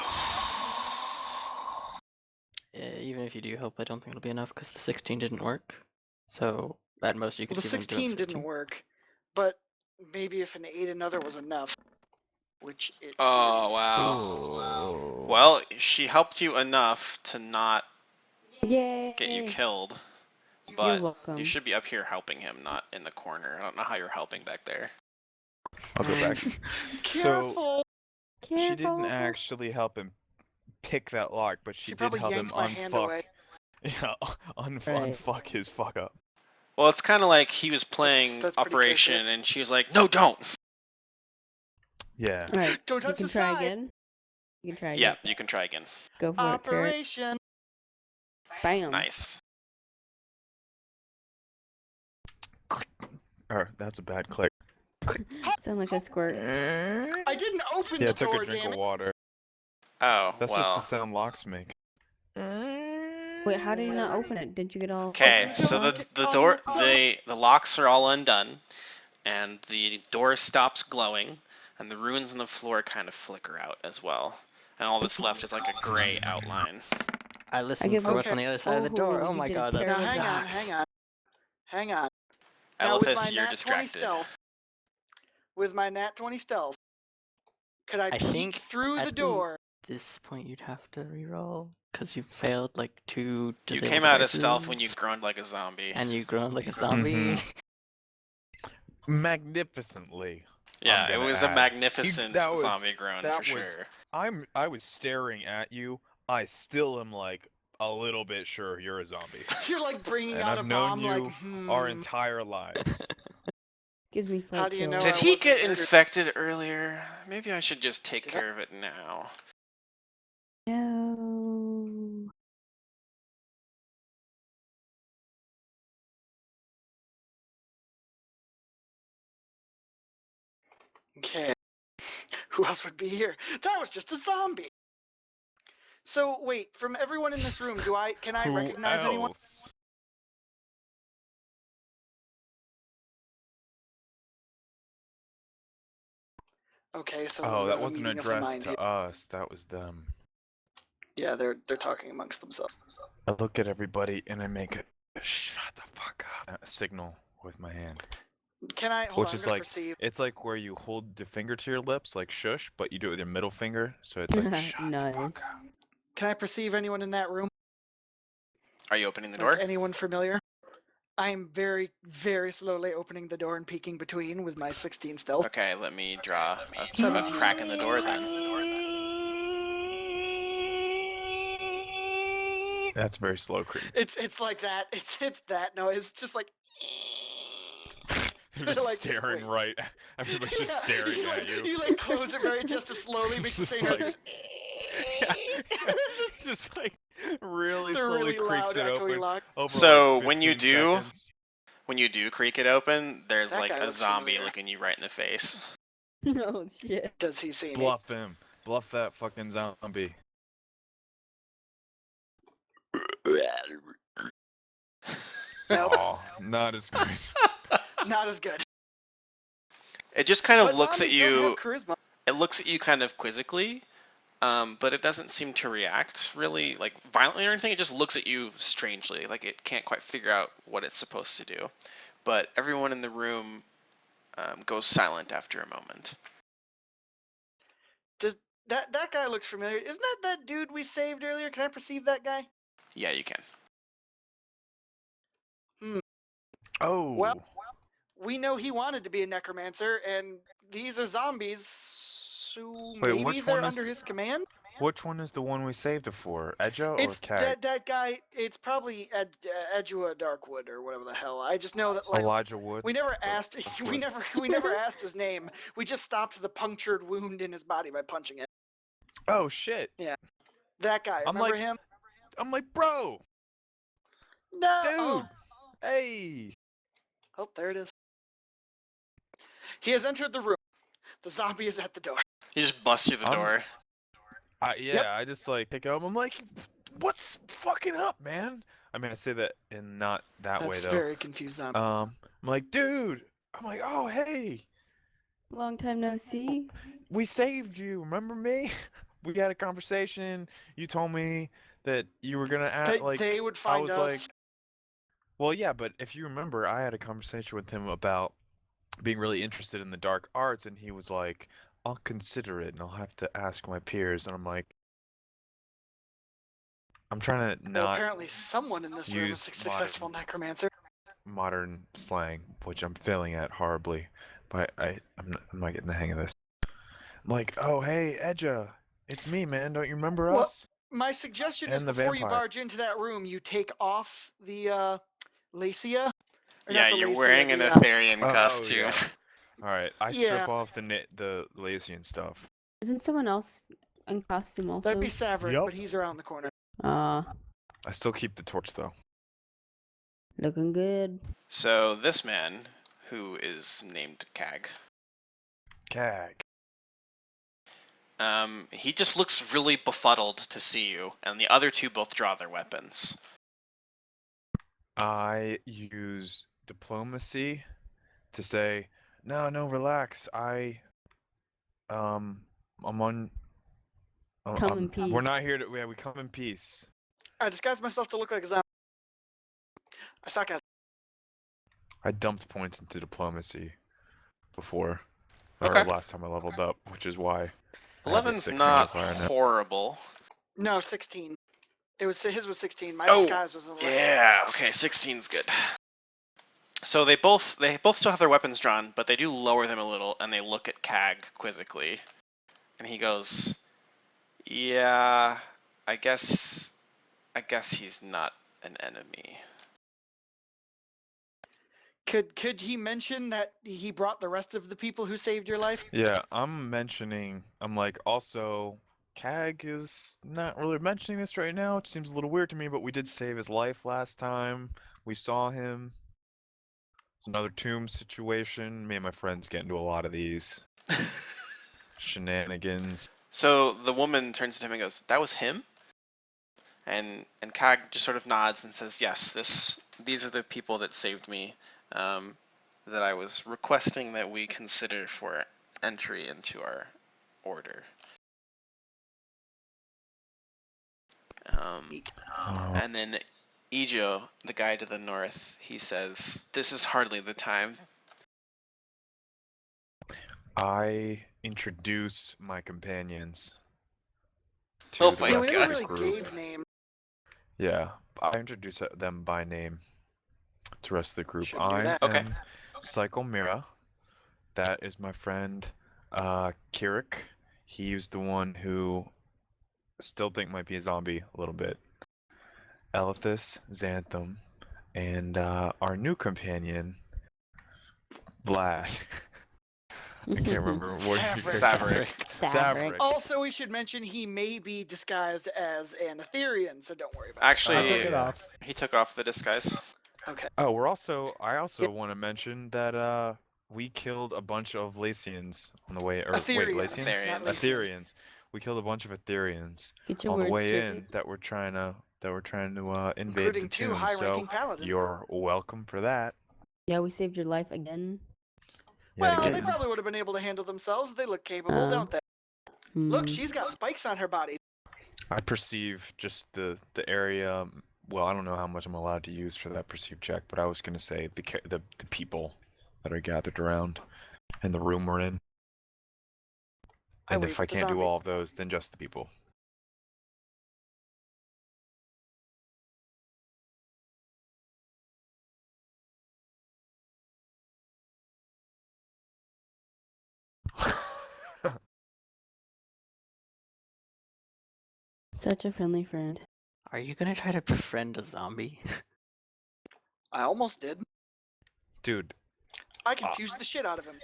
Speaker 6: Even if you do help, I don't think it'll be enough because the 16 didn't work. So at most you could
Speaker 2: Well, the
Speaker 6: see them do a
Speaker 2: 16 didn't
Speaker 6: 15.
Speaker 2: work, but maybe if an 8 another was enough. Which it
Speaker 1: Oh,
Speaker 2: is.
Speaker 1: wow.
Speaker 3: Oh.
Speaker 1: Well, she helped you enough to not
Speaker 4: Yay!
Speaker 1: get you killed,
Speaker 4: You're
Speaker 1: but
Speaker 4: welcome.
Speaker 1: you should be up here helping him, not in the corner. I don't know how you're helping back there.
Speaker 3: I'll go back.
Speaker 2: Careful.
Speaker 3: She didn't
Speaker 4: Careful.
Speaker 3: actually help him pick that lock, but she
Speaker 2: She
Speaker 3: did
Speaker 2: probably
Speaker 3: help him
Speaker 2: yanked my hand away.
Speaker 3: Yeah,
Speaker 4: Right.
Speaker 3: unfuck his fuck up.
Speaker 1: Well, it's kind of like he was playing
Speaker 2: that's pretty
Speaker 1: Operation,
Speaker 2: characteristic.
Speaker 1: and she was like, "No, don't."
Speaker 3: Yeah.
Speaker 4: All right.
Speaker 2: Don't
Speaker 4: You
Speaker 2: touch
Speaker 4: can
Speaker 2: the
Speaker 4: try
Speaker 2: side.
Speaker 4: again. You can try
Speaker 1: Yeah,
Speaker 4: again.
Speaker 1: you can try again.
Speaker 4: Go for it, Carrot.
Speaker 2: Operation.
Speaker 4: Bam.
Speaker 1: Nice.
Speaker 3: That's a bad click.
Speaker 4: Sound like a squirt.
Speaker 2: I didn't open
Speaker 3: Yeah,
Speaker 2: the
Speaker 3: I took
Speaker 2: door,
Speaker 3: a drink
Speaker 2: damn
Speaker 3: of
Speaker 2: it.
Speaker 3: water.
Speaker 1: Oh,
Speaker 3: That's just the
Speaker 1: well.
Speaker 3: sound locks make.
Speaker 4: Wait, how did you not open it? Didn't you get all?
Speaker 1: Okay,
Speaker 2: Open
Speaker 1: so
Speaker 2: door.
Speaker 1: the door, the locks are all undone, and the door stops glowing, and the runes on the floor kind of flicker out as well, and all that's left is like a gray outline.
Speaker 6: I listened
Speaker 4: give
Speaker 6: for
Speaker 4: him-
Speaker 6: what's on the other side of the door.
Speaker 4: Oh,
Speaker 6: Oh
Speaker 4: you
Speaker 6: my
Speaker 4: did a
Speaker 6: god, that
Speaker 4: terrible
Speaker 2: Now
Speaker 4: job.
Speaker 6: sucks.
Speaker 2: hang on. Now with my
Speaker 1: Elithis, you're
Speaker 2: nat 20
Speaker 1: distracted.
Speaker 2: stealth, with my nat 20 stealth, could I
Speaker 6: I
Speaker 2: peek
Speaker 6: think
Speaker 2: through
Speaker 6: at
Speaker 2: the door?
Speaker 6: this point you'd have to reroll because you failed like 2
Speaker 1: You
Speaker 6: disabled
Speaker 1: came out of stealth when you
Speaker 6: devices,
Speaker 1: groaned like a zombie.
Speaker 6: and you groaned like a zombie.
Speaker 3: Magnificently.
Speaker 1: Yeah,
Speaker 3: I'm
Speaker 1: it
Speaker 3: gonna
Speaker 1: was a
Speaker 3: add.
Speaker 1: magnificent
Speaker 3: That was-
Speaker 1: zombie groan
Speaker 3: that
Speaker 1: for
Speaker 3: was-
Speaker 1: sure.
Speaker 3: I was staring at you. I still am like a little bit sure you're a zombie.
Speaker 2: You're like bringing
Speaker 3: And
Speaker 2: out
Speaker 3: I've
Speaker 2: a
Speaker 3: known
Speaker 2: bomb,
Speaker 3: you
Speaker 2: like,
Speaker 3: our entire lives.
Speaker 4: Gives me flight
Speaker 2: How do you know
Speaker 4: chills.
Speaker 1: Did
Speaker 2: I
Speaker 1: he
Speaker 2: wasn't
Speaker 1: get
Speaker 2: murdered?
Speaker 1: infected earlier? Maybe I should just take
Speaker 2: Did I?
Speaker 1: care of it now.
Speaker 4: No.
Speaker 2: Okay. Who else would be here? That was just a zombie. So wait, from everyone in this room, can I
Speaker 3: Who
Speaker 2: recognize anyone?
Speaker 3: else?
Speaker 2: Okay, so
Speaker 3: Oh,
Speaker 2: there's
Speaker 3: that
Speaker 2: a
Speaker 3: wasn't
Speaker 2: meeting of the
Speaker 3: addressed
Speaker 2: mind
Speaker 3: to
Speaker 2: here.
Speaker 3: us. That was them.
Speaker 2: Yeah, they're talking amongst themselves.
Speaker 3: I look at everybody and I make a shut the fuck up signal with my hand.
Speaker 2: Can I hold
Speaker 3: Which
Speaker 2: on?
Speaker 3: is
Speaker 2: I'm gonna
Speaker 3: like-
Speaker 2: perceive.
Speaker 3: It's like where you hold the finger to your lips, like shush, but you do it with your middle finger, so it's like shut the
Speaker 4: Nice.
Speaker 3: fuck up.
Speaker 2: Can I perceive anyone in that room?
Speaker 1: Are you opening the
Speaker 2: Like
Speaker 1: door?
Speaker 2: anyone familiar? I am very, very slowly opening the door and peeking between with my 16 stealth.
Speaker 1: Okay, let me draw a
Speaker 2: 17.
Speaker 1: crack in the door then.
Speaker 3: That's very slow creep.
Speaker 2: It's like that. It's that. No, it's just like.
Speaker 3: They're just
Speaker 2: Like,
Speaker 3: staring
Speaker 2: wait.
Speaker 3: right. Everybody's just
Speaker 2: Yeah,
Speaker 3: staring
Speaker 2: you
Speaker 3: at
Speaker 2: like,
Speaker 3: you.
Speaker 2: You like close it very just as slowly, makes the
Speaker 3: Just
Speaker 2: same noise.
Speaker 3: like-
Speaker 2: Just-
Speaker 3: just like really
Speaker 2: the
Speaker 3: slowly
Speaker 2: really
Speaker 3: creaks
Speaker 2: loud,
Speaker 3: it
Speaker 2: echoey
Speaker 3: open.
Speaker 2: lock.
Speaker 3: Over
Speaker 1: So,
Speaker 3: like
Speaker 1: when you
Speaker 3: 15
Speaker 1: do-
Speaker 3: seconds.
Speaker 1: When you do creak it open, there's
Speaker 2: That
Speaker 1: like
Speaker 2: guy
Speaker 1: a
Speaker 2: looks
Speaker 1: zombie
Speaker 2: familiar.
Speaker 1: looking you right in the face.
Speaker 4: No shit.
Speaker 2: Does he see me?
Speaker 3: Bluff him. Bluff that fucking zombie.
Speaker 2: Nope.
Speaker 3: Oh, not as good.
Speaker 2: Not as good.
Speaker 1: It just kind of
Speaker 2: But
Speaker 1: looks at
Speaker 2: zombies don't
Speaker 1: you.
Speaker 2: have charisma.
Speaker 1: It looks at you kind of quizzically, but it doesn't seem to react really like violently or anything. It just looks at you strangely, like it can't quite figure out what it's supposed to do. But everyone in the room goes silent after a moment.
Speaker 2: That guy looks familiar. Isn't that dude we saved earlier? Can I perceive that guy?
Speaker 1: Yeah, you can.
Speaker 3: Oh.
Speaker 2: Well, we know he wanted to be a necromancer, and these are zombies, so
Speaker 3: Wait,
Speaker 2: maybe
Speaker 3: which
Speaker 2: they're
Speaker 3: one is
Speaker 2: under his command?
Speaker 3: which one is the one we saved it for? Edja or
Speaker 2: It's
Speaker 3: Cat?
Speaker 2: that guy. It's probably Edgua Darkwood or whatever the hell. I just know that like
Speaker 3: Elijah Wood.
Speaker 2: we never asked.
Speaker 3: Wood.
Speaker 2: We never asked his name. We just stopped the punctured wound in his body by punching it.
Speaker 3: Oh shit.
Speaker 2: That guy.
Speaker 3: I'm
Speaker 2: Remember
Speaker 3: like-
Speaker 2: him?
Speaker 3: I'm like, bro,
Speaker 2: No.
Speaker 3: dude.
Speaker 2: Oh.
Speaker 3: Hey.
Speaker 2: Oh, there it is. He has entered the room. The zombie is at the door.
Speaker 1: You just bust through the
Speaker 3: I'm-
Speaker 1: door.
Speaker 3: I just like pick it up. I'm like, what's fucking up, man? I mean, I say that in not that way
Speaker 2: That's
Speaker 3: though.
Speaker 2: very confused zombie.
Speaker 3: I'm like, dude. I'm like, oh hey,
Speaker 4: Long time no see.
Speaker 3: we saved you. Remember me? We had a conversation. You told me that you were gonna act like
Speaker 2: they would
Speaker 3: I
Speaker 2: find
Speaker 3: was
Speaker 2: us.
Speaker 3: like, well, yeah, but if you remember, I had a conversation with him about being really interested in the dark arts, and he was like, I'll consider it, and I'll have to ask my peers. And I'm like, I'm trying to
Speaker 2: Well,
Speaker 3: not
Speaker 2: apparently someone in this room is
Speaker 3: use
Speaker 2: a successful necromancer.
Speaker 3: modern slang, which I'm failing at horribly, but I'm not getting the hang of this. I'm like, oh, hey, Edja, It's me, man. Don't you remember
Speaker 2: Well,
Speaker 3: us?
Speaker 2: My suggestion is
Speaker 3: And the
Speaker 2: before you
Speaker 3: vampire.
Speaker 2: barge into that room, you take off the Lacia. Or
Speaker 1: Yeah,
Speaker 2: not the
Speaker 1: you're
Speaker 2: Lacia,
Speaker 1: wearing an
Speaker 2: the
Speaker 1: Aetherian
Speaker 3: Oh
Speaker 1: costume.
Speaker 3: yeah. All right, I
Speaker 2: yeah,
Speaker 3: strip off the Lacian stuff.
Speaker 4: Isn't someone else in costume also?
Speaker 2: that'd be Saverick,
Speaker 5: Yup.
Speaker 2: but he's around the corner.
Speaker 4: Ah,
Speaker 3: I still keep the torch though.
Speaker 4: looking good.
Speaker 1: So this man, who is named Cag,
Speaker 3: Cag.
Speaker 1: he just looks really befuddled to see you, and the other two both draw their weapons.
Speaker 3: I use diplomacy to say, no, relax. I'm on.
Speaker 4: Come in
Speaker 3: We're not
Speaker 4: peace.
Speaker 3: here to. Yeah, we come in peace.
Speaker 2: I disguised myself to look like a zombie. I suck at it.
Speaker 3: I dumped points into diplomacy before, or
Speaker 1: Okay.
Speaker 3: last time I leveled up, which is why. I have a
Speaker 1: 11's
Speaker 3: 6
Speaker 1: not
Speaker 3: modifier now.
Speaker 1: horrible.
Speaker 2: No, 16. His was 16. My
Speaker 1: Oh,
Speaker 2: disguise was 11.
Speaker 1: Yeah, okay, 16's good. So they both still have their weapons drawn, but they do lower them a little, and they look at Cag quizzically, and he goes, "Yeah, I guess he's not an enemy."
Speaker 2: Could he mention that he brought the rest of the people who saved your life?
Speaker 3: Yeah, I'm like, also, Cag is not really mentioning this right now. It seems a little weird to me, but we did save his life last time. We saw him. It's another tomb situation. Me and my friends get into a lot of these shenanigans.
Speaker 1: So the woman turns to him and goes, "That was him?" And Cag just sort of nods and says, "Yes, these are the people that saved me, that I was requesting that we consider for entry into our order." And then Ijo, the guy to the north, he says, "This is hardly the time."
Speaker 3: I introduce my companions
Speaker 1: Oh
Speaker 3: to the
Speaker 1: my
Speaker 2: Yeah,
Speaker 3: rest
Speaker 2: we
Speaker 1: God.
Speaker 2: never
Speaker 3: of the
Speaker 2: really
Speaker 3: group.
Speaker 2: gave name.
Speaker 3: Yeah, I introduce them by name to the rest of the group.
Speaker 2: Should do
Speaker 3: I
Speaker 2: that.
Speaker 1: Okay.
Speaker 3: am Psycho Mira. That is my friend Kirik. He's the one who still think might be a zombie a little bit. Elithus, Xantham, and our new companion, Vlad. I can't remember what
Speaker 2: Saverick.
Speaker 1: Saverick.
Speaker 2: Also, we should mention he may be disguised as an Etherean, so don't worry about
Speaker 1: Actually,
Speaker 5: I took it
Speaker 3: yeah.
Speaker 5: off.
Speaker 1: he took off the disguise.
Speaker 2: it. Okay.
Speaker 3: Oh, I also want to mention that we killed a bunch of Lacians on the way. Or wait,
Speaker 2: Aetherians,
Speaker 3: Lacians?
Speaker 1: not
Speaker 2: Lacians.
Speaker 3: Aetherians. We killed a bunch of Aetherians
Speaker 4: Get your
Speaker 3: on the
Speaker 4: words
Speaker 3: way
Speaker 4: straight.
Speaker 3: in that were trying to invade
Speaker 2: Including
Speaker 3: the
Speaker 2: 2
Speaker 3: tomb.
Speaker 2: high-ranking
Speaker 3: So
Speaker 2: paladins.
Speaker 3: you're welcome for that.
Speaker 4: Yeah, we saved your life again.
Speaker 3: Yet
Speaker 2: Well, they
Speaker 3: again.
Speaker 2: probably would have been able to handle themselves. They look capable, don't they? Look,
Speaker 4: Hmm.
Speaker 2: she's got spikes on her body.
Speaker 3: I perceive just the area. Well, I don't know how much I'm allowed to use for that perceived check, but I was gonna say the people that are gathered around and the room we're in. And
Speaker 2: wave
Speaker 3: if I
Speaker 2: at the
Speaker 3: can't do
Speaker 2: zombie.
Speaker 3: all of those, then just the people.
Speaker 4: Such a friendly friend.
Speaker 6: Are you gonna try to befriend a zombie?
Speaker 2: I almost did.
Speaker 3: Dude,
Speaker 2: I confused the shit out of him.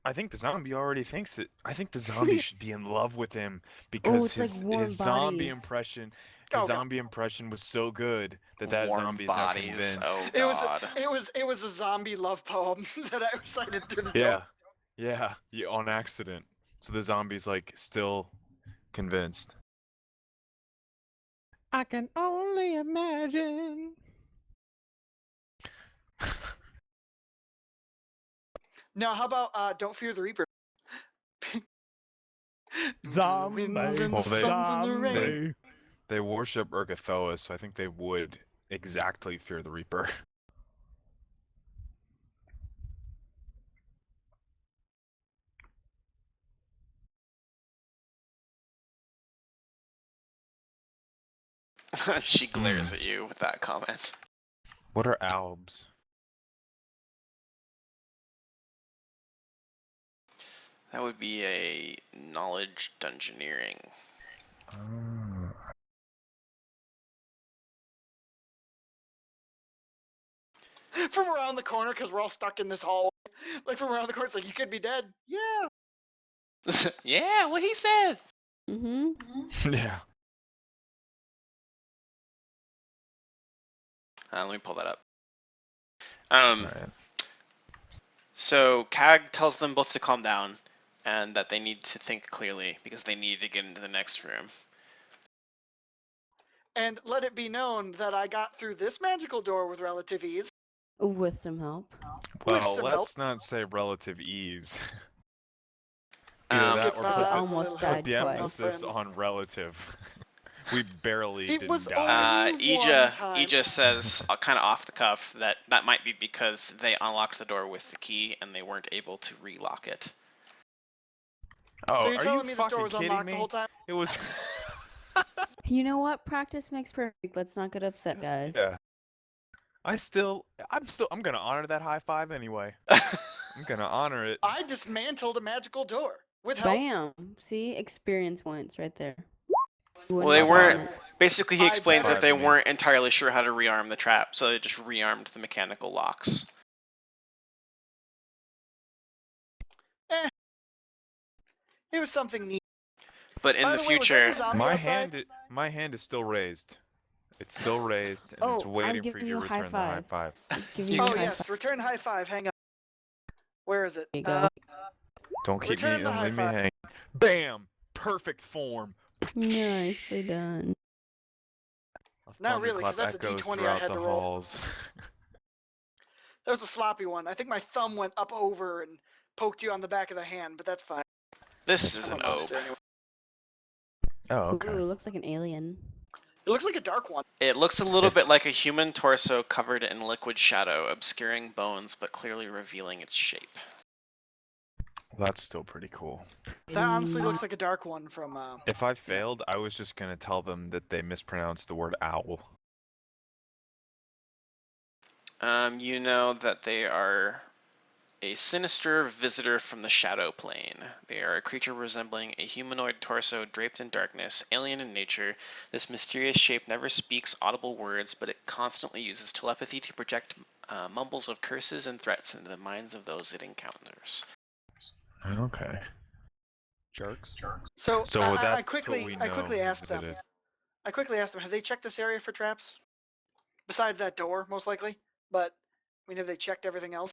Speaker 3: I think the zombie already thinks it. I think the zombie should be in love with him because
Speaker 4: it's like
Speaker 3: his
Speaker 4: warm
Speaker 3: zombie
Speaker 4: bodies.
Speaker 3: impression,
Speaker 2: Oh,
Speaker 3: his
Speaker 2: God.
Speaker 3: zombie impression was so good that
Speaker 1: Warm
Speaker 3: zombie is now
Speaker 1: bodies.
Speaker 3: convinced.
Speaker 1: Oh
Speaker 2: It was
Speaker 1: God.
Speaker 2: it was a zombie love poem that I recited through the
Speaker 3: Yeah, yeah, on accident. So the zombie's like still convinced.
Speaker 5: I can only imagine.
Speaker 2: Now, how about Don't Fear the Reaper?
Speaker 5: Zombie.
Speaker 2: Winds and the
Speaker 3: Well,
Speaker 2: suns and the rain.
Speaker 5: Zombie.
Speaker 3: They worship Urgathoa, so I think they would exactly fear the Reaper.
Speaker 1: She glares at you with that comment.
Speaker 3: What are albs?
Speaker 1: That would be a knowledge dungeoneering.
Speaker 2: From around the corner, because we're all stuck in this hall. Like from around the corner, it's like you could be dead. Yeah.
Speaker 1: Yeah, what he said.
Speaker 4: Mm-hmm.
Speaker 3: Yeah.
Speaker 1: Let me pull that up.
Speaker 3: Alright.
Speaker 1: So CAG tells them both to calm down and that they need to think clearly because they need to get into the next room.
Speaker 2: And let it be known that I got through this magical door with relative ease.
Speaker 4: With some help.
Speaker 2: With
Speaker 3: Well,
Speaker 2: some
Speaker 3: let's not say relative ease.
Speaker 1: Um,
Speaker 3: Either that
Speaker 2: Skip
Speaker 3: or
Speaker 2: that.
Speaker 3: put the,
Speaker 4: almost
Speaker 2: Little
Speaker 4: died
Speaker 3: put the
Speaker 4: twice.
Speaker 3: emphasis
Speaker 2: friend.
Speaker 3: on relative. We barely
Speaker 2: It
Speaker 3: didn't
Speaker 2: was
Speaker 3: die.
Speaker 2: only one time.
Speaker 1: Ija says, kind of off the cuff, that might be because they unlocked the door with the key and they weren't able to relock it.
Speaker 3: Oh,
Speaker 2: So you're
Speaker 3: are
Speaker 2: telling
Speaker 3: you
Speaker 2: me this door
Speaker 3: fucking
Speaker 2: was
Speaker 3: kidding
Speaker 2: unlocked the
Speaker 3: me?
Speaker 2: whole time?
Speaker 3: It was.
Speaker 4: You know what? Practice makes perfect. Let's not get upset, guys.
Speaker 3: Yeah. I'm gonna honor that high five anyway. I'm gonna honor it.
Speaker 2: I dismantled a magical door with help.
Speaker 4: Bam. See? Experience points right there. You
Speaker 1: Well,
Speaker 4: wouldn't
Speaker 1: they
Speaker 4: have
Speaker 1: weren't.
Speaker 4: gotten it.
Speaker 1: Basically, he
Speaker 2: I
Speaker 1: explains that
Speaker 2: better
Speaker 1: they
Speaker 3: be.
Speaker 1: weren't entirely sure how to rearm the trap, so they just rearmed the mechanical locks.
Speaker 2: It was something neat.
Speaker 1: But in
Speaker 2: By
Speaker 1: the
Speaker 2: the way, was that
Speaker 1: future,
Speaker 2: your zombie
Speaker 3: My
Speaker 2: outside?
Speaker 3: hand is still raised. It's still raised, and it's
Speaker 4: Oh, I'm
Speaker 3: waiting for
Speaker 4: giving
Speaker 3: you to
Speaker 4: you a high
Speaker 3: return the high
Speaker 4: five.
Speaker 3: five.
Speaker 4: Giving
Speaker 1: You
Speaker 4: you a
Speaker 2: Oh
Speaker 4: high
Speaker 2: yes,
Speaker 4: five.
Speaker 2: return high five. Hang on. Where is it?
Speaker 4: There you go.
Speaker 3: Don't keep me.
Speaker 2: Return the
Speaker 3: Don't
Speaker 2: high
Speaker 3: leave me
Speaker 2: five.
Speaker 3: hanging. Bam! Perfect form.
Speaker 4: Nicely done.
Speaker 3: A
Speaker 2: Not really, 'cause
Speaker 3: thunderclap
Speaker 2: that's a
Speaker 3: echoes
Speaker 2: D20 I
Speaker 3: throughout
Speaker 2: had
Speaker 3: the
Speaker 2: to roll.
Speaker 3: halls.
Speaker 2: That was a sloppy one. I think my thumb went up over and poked you on the back of the hand, but that's fine.
Speaker 1: this
Speaker 3: That's
Speaker 1: is
Speaker 2: I'm
Speaker 1: an
Speaker 2: a
Speaker 1: obe.
Speaker 2: monster anyway.
Speaker 3: Oh, okay.
Speaker 4: Ooh, looks like an alien.
Speaker 2: It looks like a dark one.
Speaker 1: It looks a little
Speaker 3: If-
Speaker 1: bit like a human torso covered in liquid shadow, obscuring bones but clearly revealing its shape.
Speaker 3: That's still pretty cool.
Speaker 2: That honestly looks like a dark one from.
Speaker 3: If I failed, I was just gonna tell them that they mispronounced the word owl.
Speaker 1: You know that they are a sinister visitor from the shadow plane. They are a creature resembling a humanoid torso draped in darkness, alien in nature. This mysterious shape never speaks audible words, but it constantly uses telepathy to project mumbles of curses and threats into the minds of those it encounters.
Speaker 3: Okay.
Speaker 5: Jerks.
Speaker 2: So,
Speaker 3: So
Speaker 2: I
Speaker 3: that's
Speaker 2: quickly,
Speaker 3: what we
Speaker 2: I
Speaker 3: know
Speaker 2: quickly
Speaker 3: who's
Speaker 2: asked them.
Speaker 3: visited.
Speaker 2: I quickly asked them, have they checked this area for traps? Besides that door, most likely. But I mean, have they checked everything else?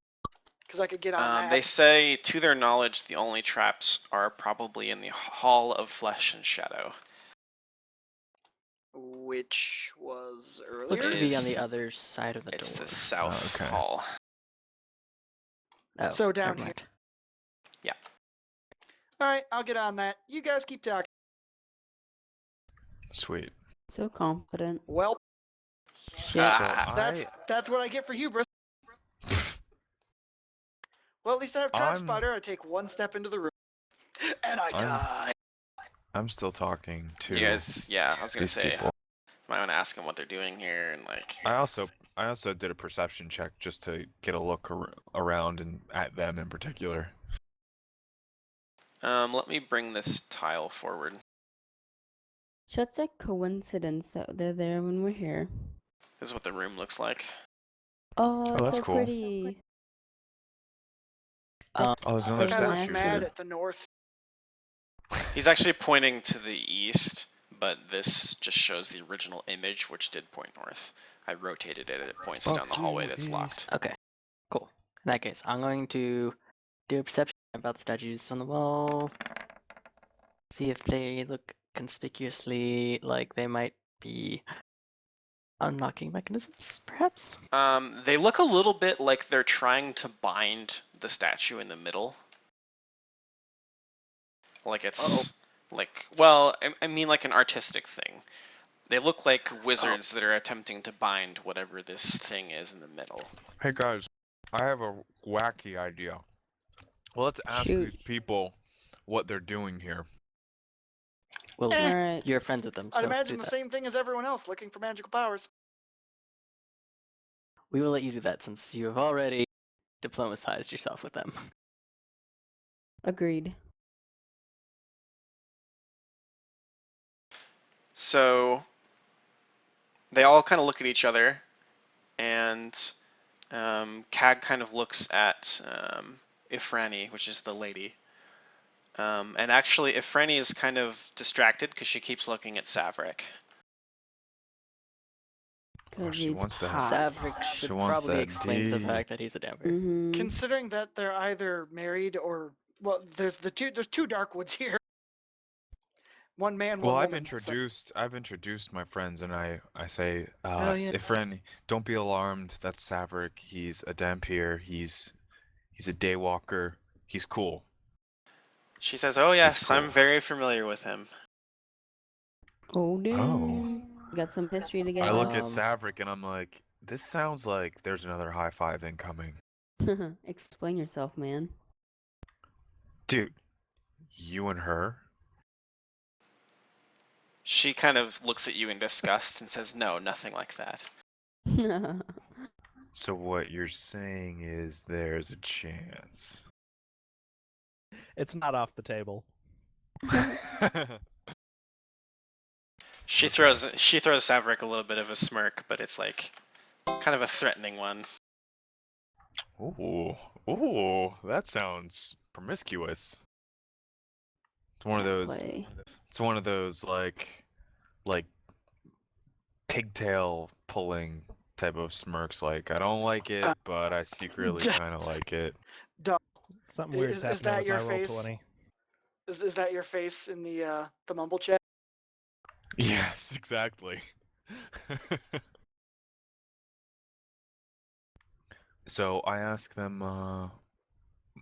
Speaker 2: Because I could get on that.
Speaker 1: They say, to their knowledge, the only traps are probably in the Hall of Flesh and Shadow.
Speaker 2: Which was earlier.
Speaker 6: Looks to be on
Speaker 1: is-
Speaker 6: the other side of the
Speaker 1: It's
Speaker 6: door.
Speaker 1: the South
Speaker 3: okay.
Speaker 1: Hall.
Speaker 6: Oh,
Speaker 2: So down
Speaker 6: never
Speaker 2: here.
Speaker 6: mind.
Speaker 2: All right, I'll get on that. You guys keep talking.
Speaker 3: Sweet.
Speaker 4: So confident.
Speaker 2: Well,
Speaker 4: Shit.
Speaker 1: Ah,
Speaker 2: that's what I get for hubris. Well, at least I have trap
Speaker 3: I'm-
Speaker 2: spotter. I take one step into the room, and I
Speaker 3: I'm-
Speaker 2: die.
Speaker 3: I'm still talking to
Speaker 1: you guys, yeah, I was gonna
Speaker 3: these
Speaker 1: say,
Speaker 3: people.
Speaker 1: might want to ask them what they're doing here and like.
Speaker 3: I also did a perception check just to get a look around and at them in particular.
Speaker 1: Let me bring this tile forward.
Speaker 4: Just a coincidence that they're there when we're here.
Speaker 1: This is what the room looks like.
Speaker 4: Oh,
Speaker 3: that's
Speaker 4: so
Speaker 3: cool.
Speaker 4: pretty.
Speaker 3: Oh, there's another
Speaker 4: That's
Speaker 2: Kind
Speaker 4: nice.
Speaker 2: of
Speaker 3: statue
Speaker 2: mad
Speaker 3: here.
Speaker 2: at the north.
Speaker 1: He's actually pointing to the east, but this just shows the original image, which did point north. I rotated it, it points
Speaker 3: Fuck
Speaker 1: down the hallway
Speaker 3: you,
Speaker 1: that's
Speaker 3: east.
Speaker 1: locked.
Speaker 6: Okay, cool. In that case, I'm going to do a perception about the statues on the wall. See if they look conspicuously like they might be unlocking mechanisms, perhaps?
Speaker 1: They look a little bit like they're trying to bind the statue in the middle. Like it's like, well, I mean like an artistic thing. They look like wizards that are attempting to bind whatever this thing is in the middle.
Speaker 3: Hey guys, I have a wacky idea. Let's ask
Speaker 4: Shoot.
Speaker 3: these people what they're doing here.
Speaker 6: Well,
Speaker 2: Eh.
Speaker 4: Alright.
Speaker 6: you're friends with them, so
Speaker 2: I'd imagine
Speaker 6: do
Speaker 2: the
Speaker 6: that.
Speaker 2: same thing as everyone else, looking for magical powers.
Speaker 6: We will let you do that since you have already diplomatized yourself with them.
Speaker 4: Agreed.
Speaker 1: So they all kind of look at each other, and Cag kind of looks at Ifrani, which is the lady. And actually, Ifrani is kind of distracted because she keeps looking at Savrik.
Speaker 4: Because
Speaker 3: she
Speaker 4: he's
Speaker 3: wants that.
Speaker 4: hot.
Speaker 6: Savrik
Speaker 3: She
Speaker 6: should
Speaker 3: wants
Speaker 6: probably
Speaker 3: that
Speaker 6: explain to the
Speaker 3: D.
Speaker 6: fact that he's a damper.
Speaker 4: Mm-hmm.
Speaker 2: Considering that they're either married or well, there's two Darkwoods here. One man,
Speaker 3: Well,
Speaker 2: one
Speaker 3: I've
Speaker 2: woman. so-
Speaker 3: introduced my friends, and I say,
Speaker 2: Oh, yeah.
Speaker 3: Ifren, don't be alarmed. That's Savrik. He's a Dampier. He's a Daywalker. He's cool.
Speaker 1: She says, "Oh yes,
Speaker 3: cool.
Speaker 1: I'm very familiar with him."
Speaker 4: Oh, dude.
Speaker 3: Oh.
Speaker 4: Got some history together.
Speaker 3: I look at
Speaker 6: Um,
Speaker 3: Savrik, and I'm like, this sounds like there's another high five incoming.
Speaker 4: Explain yourself, man.
Speaker 3: Dude, you and her?
Speaker 1: She kind of looks at you in disgust and says, "No, nothing like that."
Speaker 3: So what you're saying is there's a chance.
Speaker 5: It's not off the table.
Speaker 1: She throws Savrik a little bit of a smirk, but it's like kind of a threatening one.
Speaker 3: Ooh, that sounds promiscuous. It's one of those.
Speaker 4: Play.
Speaker 3: It's one of those like pigtail pulling type of smirks. Like I don't like it, but I secretly kind of like it.
Speaker 5: Something weird's
Speaker 2: Is
Speaker 5: happening
Speaker 2: that
Speaker 5: with
Speaker 2: your
Speaker 5: my roll
Speaker 2: face?
Speaker 5: 20.
Speaker 2: Is that your face in the mumble chat?
Speaker 3: Yes, exactly. So I ask them,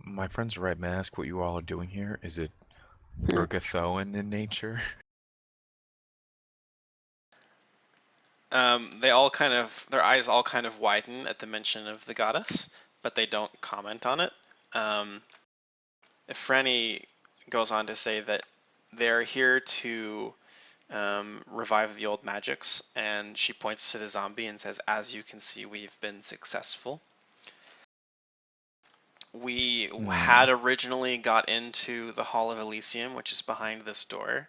Speaker 3: my friends are right, may I ask what you all are doing here? Is it Urgathoan in nature?
Speaker 1: They all kind of, their eyes all kind of widen at the mention of the goddess, but they don't comment on it. Ifrani goes on to say that they're here to revive the old magics, and she points to the zombie and says, "As you can see, we've been successful. We had originally got into the Hall of Elysium, which is behind this door,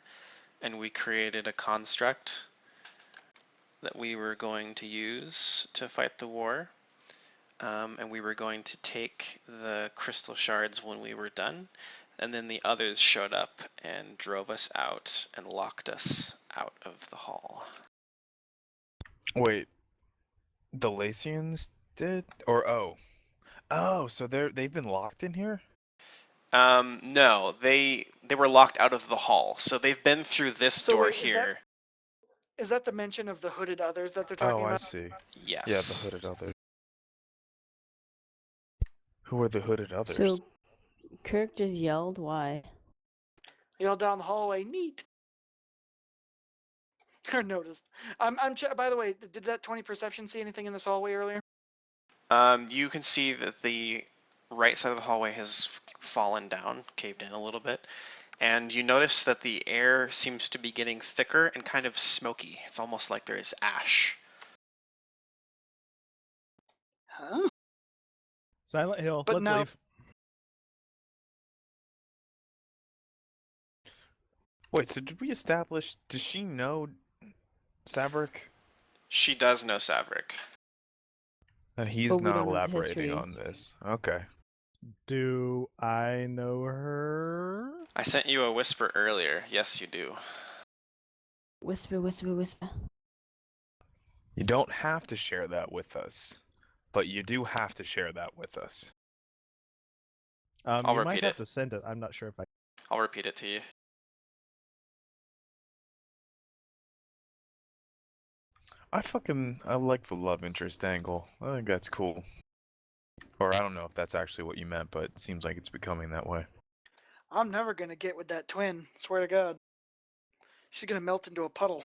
Speaker 1: and we created a construct that we were going to use to fight the war. And we were going to take the crystal shards when we were done. And then the others showed up and drove us out and locked us out of the hall."
Speaker 3: Wait, the Lasians did? Or oh, so they've been locked in here?
Speaker 1: No, they were locked out of the hall. So they've been through this
Speaker 2: So
Speaker 1: door
Speaker 2: wait, is that-
Speaker 1: here.
Speaker 2: Is that the mention of the hooded others that they're talking
Speaker 3: Oh, I
Speaker 2: about?
Speaker 3: see.
Speaker 1: Yes.
Speaker 3: Yeah, the hooded others. Who are the hooded others?
Speaker 4: So, Kirk just yelled, why?
Speaker 2: Yell down the hallway, neat. I noticed. By the way, did that 20 perception see anything in this hallway earlier?
Speaker 1: You can see that the right side of the hallway has fallen down, caved in a little bit. And you notice that the air seems to be getting thicker and kind of smoky. It's almost like there is ash.
Speaker 2: Huh?
Speaker 5: Silent Hill.
Speaker 2: But
Speaker 5: Let's
Speaker 2: now-
Speaker 5: leave.
Speaker 3: Wait, so did we establish, does she know Savrik?
Speaker 1: She does know Savrik.
Speaker 3: And he's
Speaker 4: But we
Speaker 3: not
Speaker 4: don't know the
Speaker 3: elaborating
Speaker 4: history.
Speaker 3: on this. Okay.
Speaker 5: Do I know her?
Speaker 1: I sent you a whisper earlier. Yes, you do.
Speaker 4: Whisper, whisper, whisper.
Speaker 3: You don't have to share that with us, but you do have to share that with us.
Speaker 1: I'll
Speaker 5: You might
Speaker 1: repeat
Speaker 5: have
Speaker 1: it.
Speaker 5: to send it. I'm not sure if I.
Speaker 1: I'll repeat it to you.
Speaker 3: I like the love interest angle. I think that's cool. Or I don't know if that's actually what you meant, but it seems like it's becoming that way.
Speaker 2: I'm never gonna get with that twin. Swear to God. She's gonna melt into a puddle.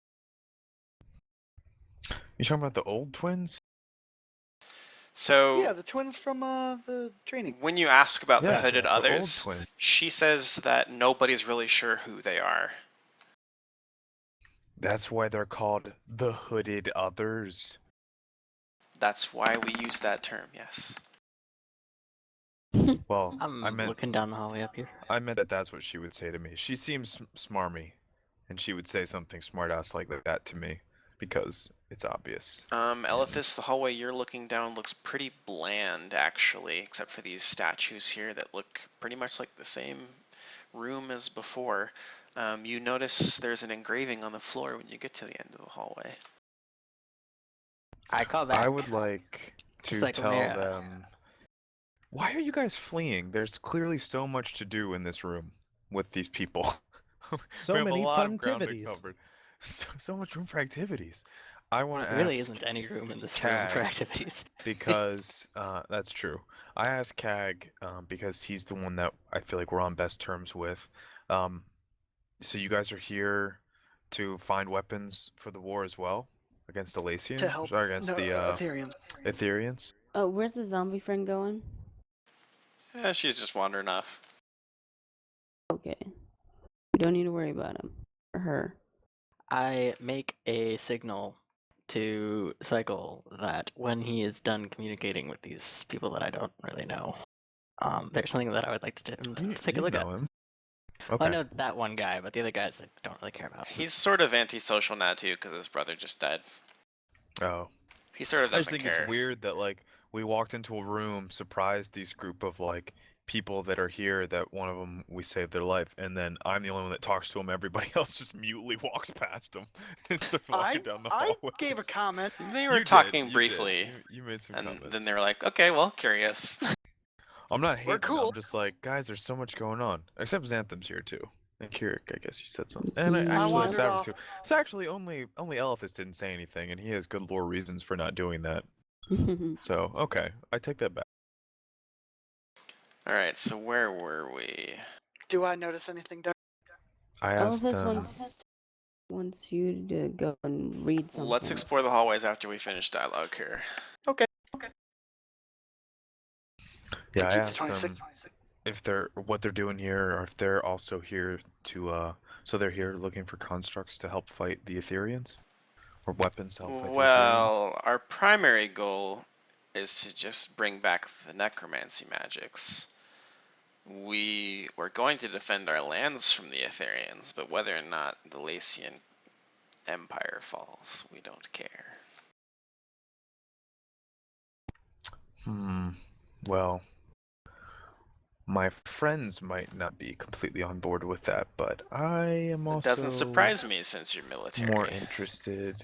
Speaker 3: You talking about the old twins?
Speaker 1: So
Speaker 2: Yeah, the twins from the training.
Speaker 1: when you ask about the hooded
Speaker 3: the old
Speaker 1: others,
Speaker 3: twins.
Speaker 1: she says that nobody's really sure who they are.
Speaker 3: That's why they're called the hooded others.
Speaker 1: That's why we use that term, yes.
Speaker 3: Well,
Speaker 6: I'm
Speaker 3: I meant
Speaker 6: looking down the hallway up here.
Speaker 3: that that's what she would say to me. She seems smarmy, and she would say something smart ass like that to me because it's obvious.
Speaker 1: Elithis, the hallway you're looking down looks pretty bland, actually, except for these statues here that look pretty much like the same room as before. You notice there's an engraving on the floor when you get to the end of the hallway.
Speaker 6: I call back.
Speaker 3: I would like
Speaker 6: Just
Speaker 3: to
Speaker 6: like
Speaker 3: tell
Speaker 6: Lamera.
Speaker 3: them, why are you guys fleeing? There's clearly so much to do in this room with these people.
Speaker 5: So
Speaker 3: we have
Speaker 5: many
Speaker 3: a lot of ground to
Speaker 5: funtivities.
Speaker 3: cover. So much room for activities. I want to
Speaker 6: There really
Speaker 3: ask
Speaker 6: isn't any room in this room for
Speaker 3: Cag,
Speaker 6: activities.
Speaker 3: because that's true. I asked Cag because he's the one that I feel like we're on best terms with. So you guys are here to find weapons for the war as well against the Lacian?
Speaker 2: To help.
Speaker 3: Sorry, against
Speaker 2: No,
Speaker 3: the
Speaker 2: Ethereans.
Speaker 3: Etherians?
Speaker 4: Oh, where's the zombie friend going?
Speaker 1: Yeah, she's just wandering off.
Speaker 4: Okay. We don't need to worry about him. Or her.
Speaker 6: I make a signal to Cycle that when he is done communicating with these people that I don't really know, there's something that I would like to take a look at.
Speaker 3: Him.
Speaker 6: Well,
Speaker 3: Okay.
Speaker 6: I know that one guy, but the other guys I don't really care about.
Speaker 1: He's sort of antisocial now too, because his brother just died.
Speaker 3: Oh.
Speaker 1: He sort of
Speaker 3: I just
Speaker 1: doesn't
Speaker 3: think
Speaker 1: care.
Speaker 3: it's weird that like we walked into a room, surprised these group of like people that are here, that one of them we saved their life, and then I'm the only one that talks to them. Everybody else just mutely walks past them and starts walking down the
Speaker 2: I
Speaker 3: hallway.
Speaker 2: gave a comment.
Speaker 1: They were
Speaker 3: You
Speaker 1: talking
Speaker 3: did,
Speaker 1: briefly,
Speaker 3: You made some
Speaker 1: and
Speaker 3: comments.
Speaker 1: then they were like, "Okay, well, curious."
Speaker 3: I'm not
Speaker 2: We're
Speaker 3: hating.
Speaker 2: cool.
Speaker 3: I'm just like, guys, there's so much going on. Except Xanthem's here too. And Kirik, I guess you said something. And
Speaker 4: Yeah. I
Speaker 3: actually
Speaker 2: wandered
Speaker 3: Saber
Speaker 2: off.
Speaker 3: too. So actually only Elithis didn't say anything, and he has good lore reasons for not doing that. So okay, I take that back.
Speaker 1: All right, so where were we?
Speaker 2: Do I notice anything, Doug?
Speaker 3: I asked
Speaker 4: Elvis
Speaker 3: them.
Speaker 4: wants you to go and read something.
Speaker 1: Let's explore the hallways after we finish dialogue here.
Speaker 3: Yeah, I asked
Speaker 2: 26.
Speaker 3: them if they're what they're doing here, or if they're also here to so they're here looking for constructs to help fight the Etherians, or weapons to help fight the Etherians.
Speaker 1: Well, our primary goal is to just bring back the necromancy magics. We were going to defend our lands from the Etherians, but whether or not the Lacian Empire falls, we don't care.
Speaker 3: Well, my friends might not be completely on board with that, but I am
Speaker 1: It
Speaker 3: also
Speaker 1: doesn't surprise me since you're military.
Speaker 3: more interested.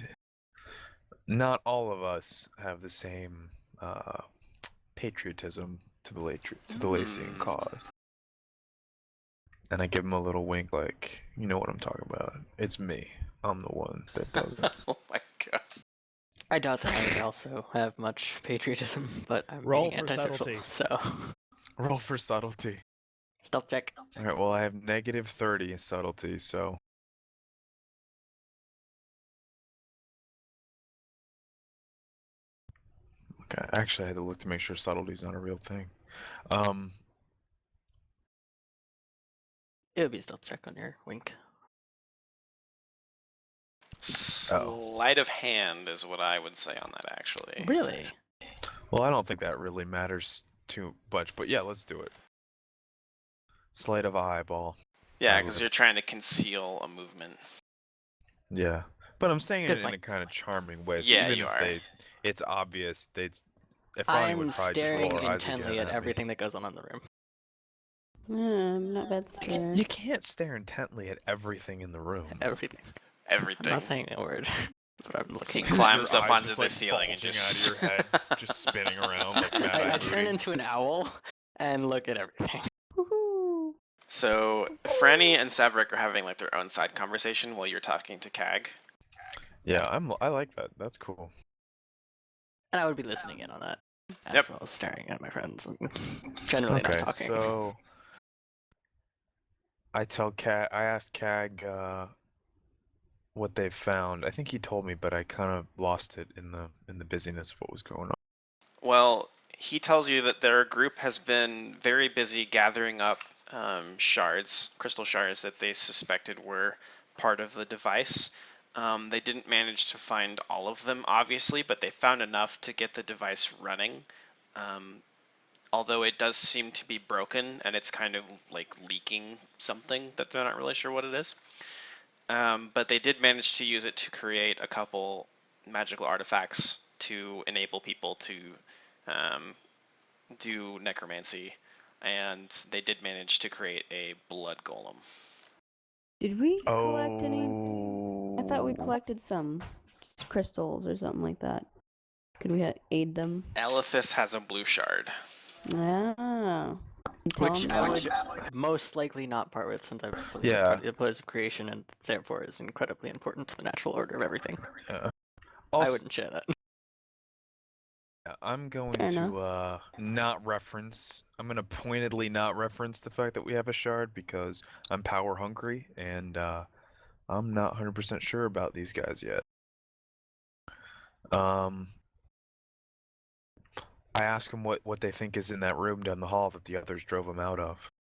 Speaker 3: Not all of us have the same patriotism to the Lacian cause. And I give him a little wink, like, you know what I'm talking about. It's me. I'm the one that does it.
Speaker 1: Oh my god.
Speaker 6: I doubt that I also have much patriotism, but I'm
Speaker 5: Roll
Speaker 6: being
Speaker 5: for
Speaker 6: antisocial,
Speaker 5: subtlety.
Speaker 6: so
Speaker 3: Roll for subtlety.
Speaker 6: stealth check.
Speaker 3: Alright, well I have negative 30 subtlety, so. Okay, actually I had to look to make sure subtlety's not a real thing.
Speaker 6: It would be a stealth check on your wink.
Speaker 1: Sleight of hand is what I would say on that, actually.
Speaker 6: Really?
Speaker 3: Well, I don't think that really matters too much, but yeah, let's do it. Sleight of eyeball.
Speaker 1: Yeah,
Speaker 3: I
Speaker 1: because
Speaker 3: would-
Speaker 1: you're trying to conceal a movement.
Speaker 3: Yeah, but I'm saying
Speaker 6: Good
Speaker 3: it in a
Speaker 6: point.
Speaker 3: kind of charming way. So
Speaker 1: Yeah,
Speaker 3: even
Speaker 1: you
Speaker 3: if
Speaker 1: are.
Speaker 3: it's obvious, Efrani
Speaker 6: I'm
Speaker 3: would probably just
Speaker 6: staring
Speaker 3: roll her eyes
Speaker 6: intently
Speaker 3: again
Speaker 6: at
Speaker 3: me.
Speaker 6: everything that goes on in the room.
Speaker 4: I'm not bad stare.
Speaker 3: You can't stare intently at everything in the room.
Speaker 6: Everything. I'm
Speaker 1: Everything.
Speaker 6: not saying a word. That's what I'm
Speaker 1: He
Speaker 6: looking at.
Speaker 1: climbs
Speaker 3: Your
Speaker 1: up
Speaker 3: eyes
Speaker 1: onto
Speaker 3: just,
Speaker 1: the
Speaker 3: like,
Speaker 1: ceiling and
Speaker 3: bulging
Speaker 1: just.
Speaker 3: out of your head, just spinning around like Mad
Speaker 6: I
Speaker 3: Eye
Speaker 6: turn
Speaker 3: Moody.
Speaker 6: into an owl and look at everything.
Speaker 4: Woohoo!
Speaker 1: So Franny and Savrik are having like their own side conversation while you're talking to Cag.
Speaker 3: Yeah, I like that. That's cool.
Speaker 6: And I would be listening in on that, as
Speaker 1: Yep.
Speaker 6: well as staring at my friends and generally
Speaker 3: Okay,
Speaker 6: not talking.
Speaker 3: so I asked Cag what they found. I think he told me, but I kind of lost it in the busyness of what was going on.
Speaker 1: Well, he tells you that their group has been very busy gathering up crystal shards that they suspected were part of the device. They didn't manage to find all of them, obviously, but they found enough to get the device running. Although it does seem to be broken and it's kind of like leaking something that they're not really sure what it is. but they did manage to use it to create a couple magical artifacts to enable people to um, do necromancy, and they did manage to create a blood golem.
Speaker 4: Did we collect any?
Speaker 3: Oh.
Speaker 4: I thought we collected some just crystals or something like that. Could we aid them?
Speaker 1: Elithis has a blue shard.
Speaker 4: Ah. Tell
Speaker 6: Which
Speaker 4: 'em
Speaker 6: I
Speaker 4: that.
Speaker 6: would most likely not part with, since I've sort of
Speaker 3: Yeah.
Speaker 6: part of the pillars of creation and therefore is incredibly important to the natural order of everything.
Speaker 3: Yeah.
Speaker 6: I
Speaker 3: Also,
Speaker 6: wouldn't share that.
Speaker 3: I'm going
Speaker 4: Fair
Speaker 3: to not reference. I'm gonna pointedly not reference the fact that we have a shard because I'm power hungry and I'm not 100% sure about these guys yet. I ask them what they think is in that room down the hall that the others drove them out of.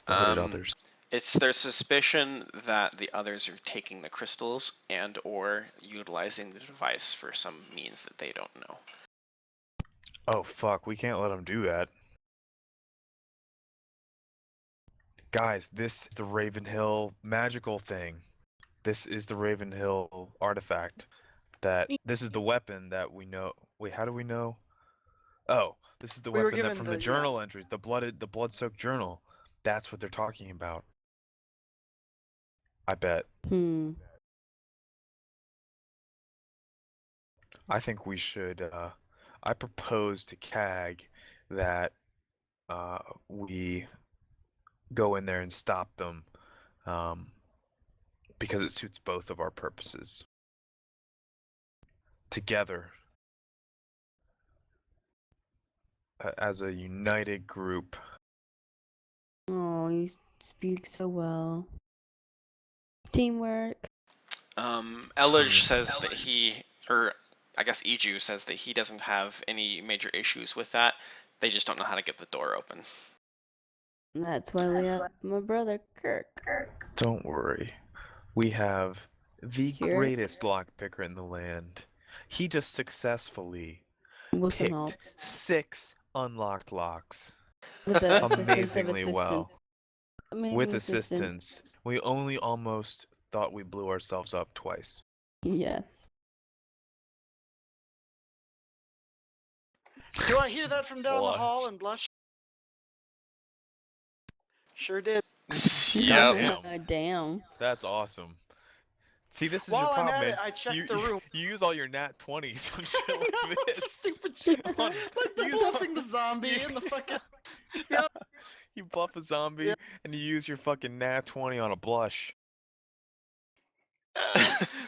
Speaker 3: The hooded others.
Speaker 1: It's their suspicion that the others are taking the crystals and or utilizing the device for some means that they don't know.
Speaker 3: Oh fuck, we can't let them do that. Guys, this is the Ravenhill magical thing. This is the Ravenhill artifact. This is the weapon that we know. Wait, how do we know? Oh, this is the
Speaker 2: We were
Speaker 3: weapon that
Speaker 2: given
Speaker 3: from
Speaker 2: the-
Speaker 3: the
Speaker 2: yeah.
Speaker 3: journal entries, the blood-soaked journal. That's what they're talking about. I bet. I think we should. I propose to CAG that we go in there and stop them, because it suits both of our purposes. Together, as a united group.
Speaker 4: Oh, you speak so well. Teamwork.
Speaker 1: Elij says that I guess Iju says that he doesn't have any major issues with that. They just don't know how to get the door open.
Speaker 4: That's why we have my brother Kirk.
Speaker 3: Don't worry. We have the
Speaker 4: Kirk.
Speaker 3: greatest lockpicker in the land. He just successfully
Speaker 4: With some
Speaker 3: picked
Speaker 4: help.
Speaker 3: 6 unlocked locks.
Speaker 4: With the assistance of
Speaker 3: Amazingly well.
Speaker 4: Amazing
Speaker 3: With
Speaker 4: assistance.
Speaker 3: assistance. We only almost thought we blew ourselves up twice.
Speaker 4: Yes.
Speaker 2: Do I hear that from down
Speaker 3: Blush.
Speaker 2: the hall and blush? Sure did.
Speaker 1: Yep.
Speaker 4: Damn.
Speaker 3: That's awesome. See, this is
Speaker 2: While
Speaker 3: your
Speaker 2: I'm
Speaker 3: problem,
Speaker 2: at
Speaker 3: man.
Speaker 2: it, I checked
Speaker 3: you,
Speaker 2: the room.
Speaker 3: You use all your nat 20s on shit
Speaker 2: I know,
Speaker 3: like this.
Speaker 2: stupid shit.
Speaker 3: On-
Speaker 2: Like the
Speaker 3: use
Speaker 2: bluffing
Speaker 3: on-
Speaker 2: the zombie
Speaker 3: you-
Speaker 2: and the fucking.
Speaker 3: You bluff a zombie
Speaker 2: Yep.
Speaker 3: and you use your fucking nat 20 on a blush.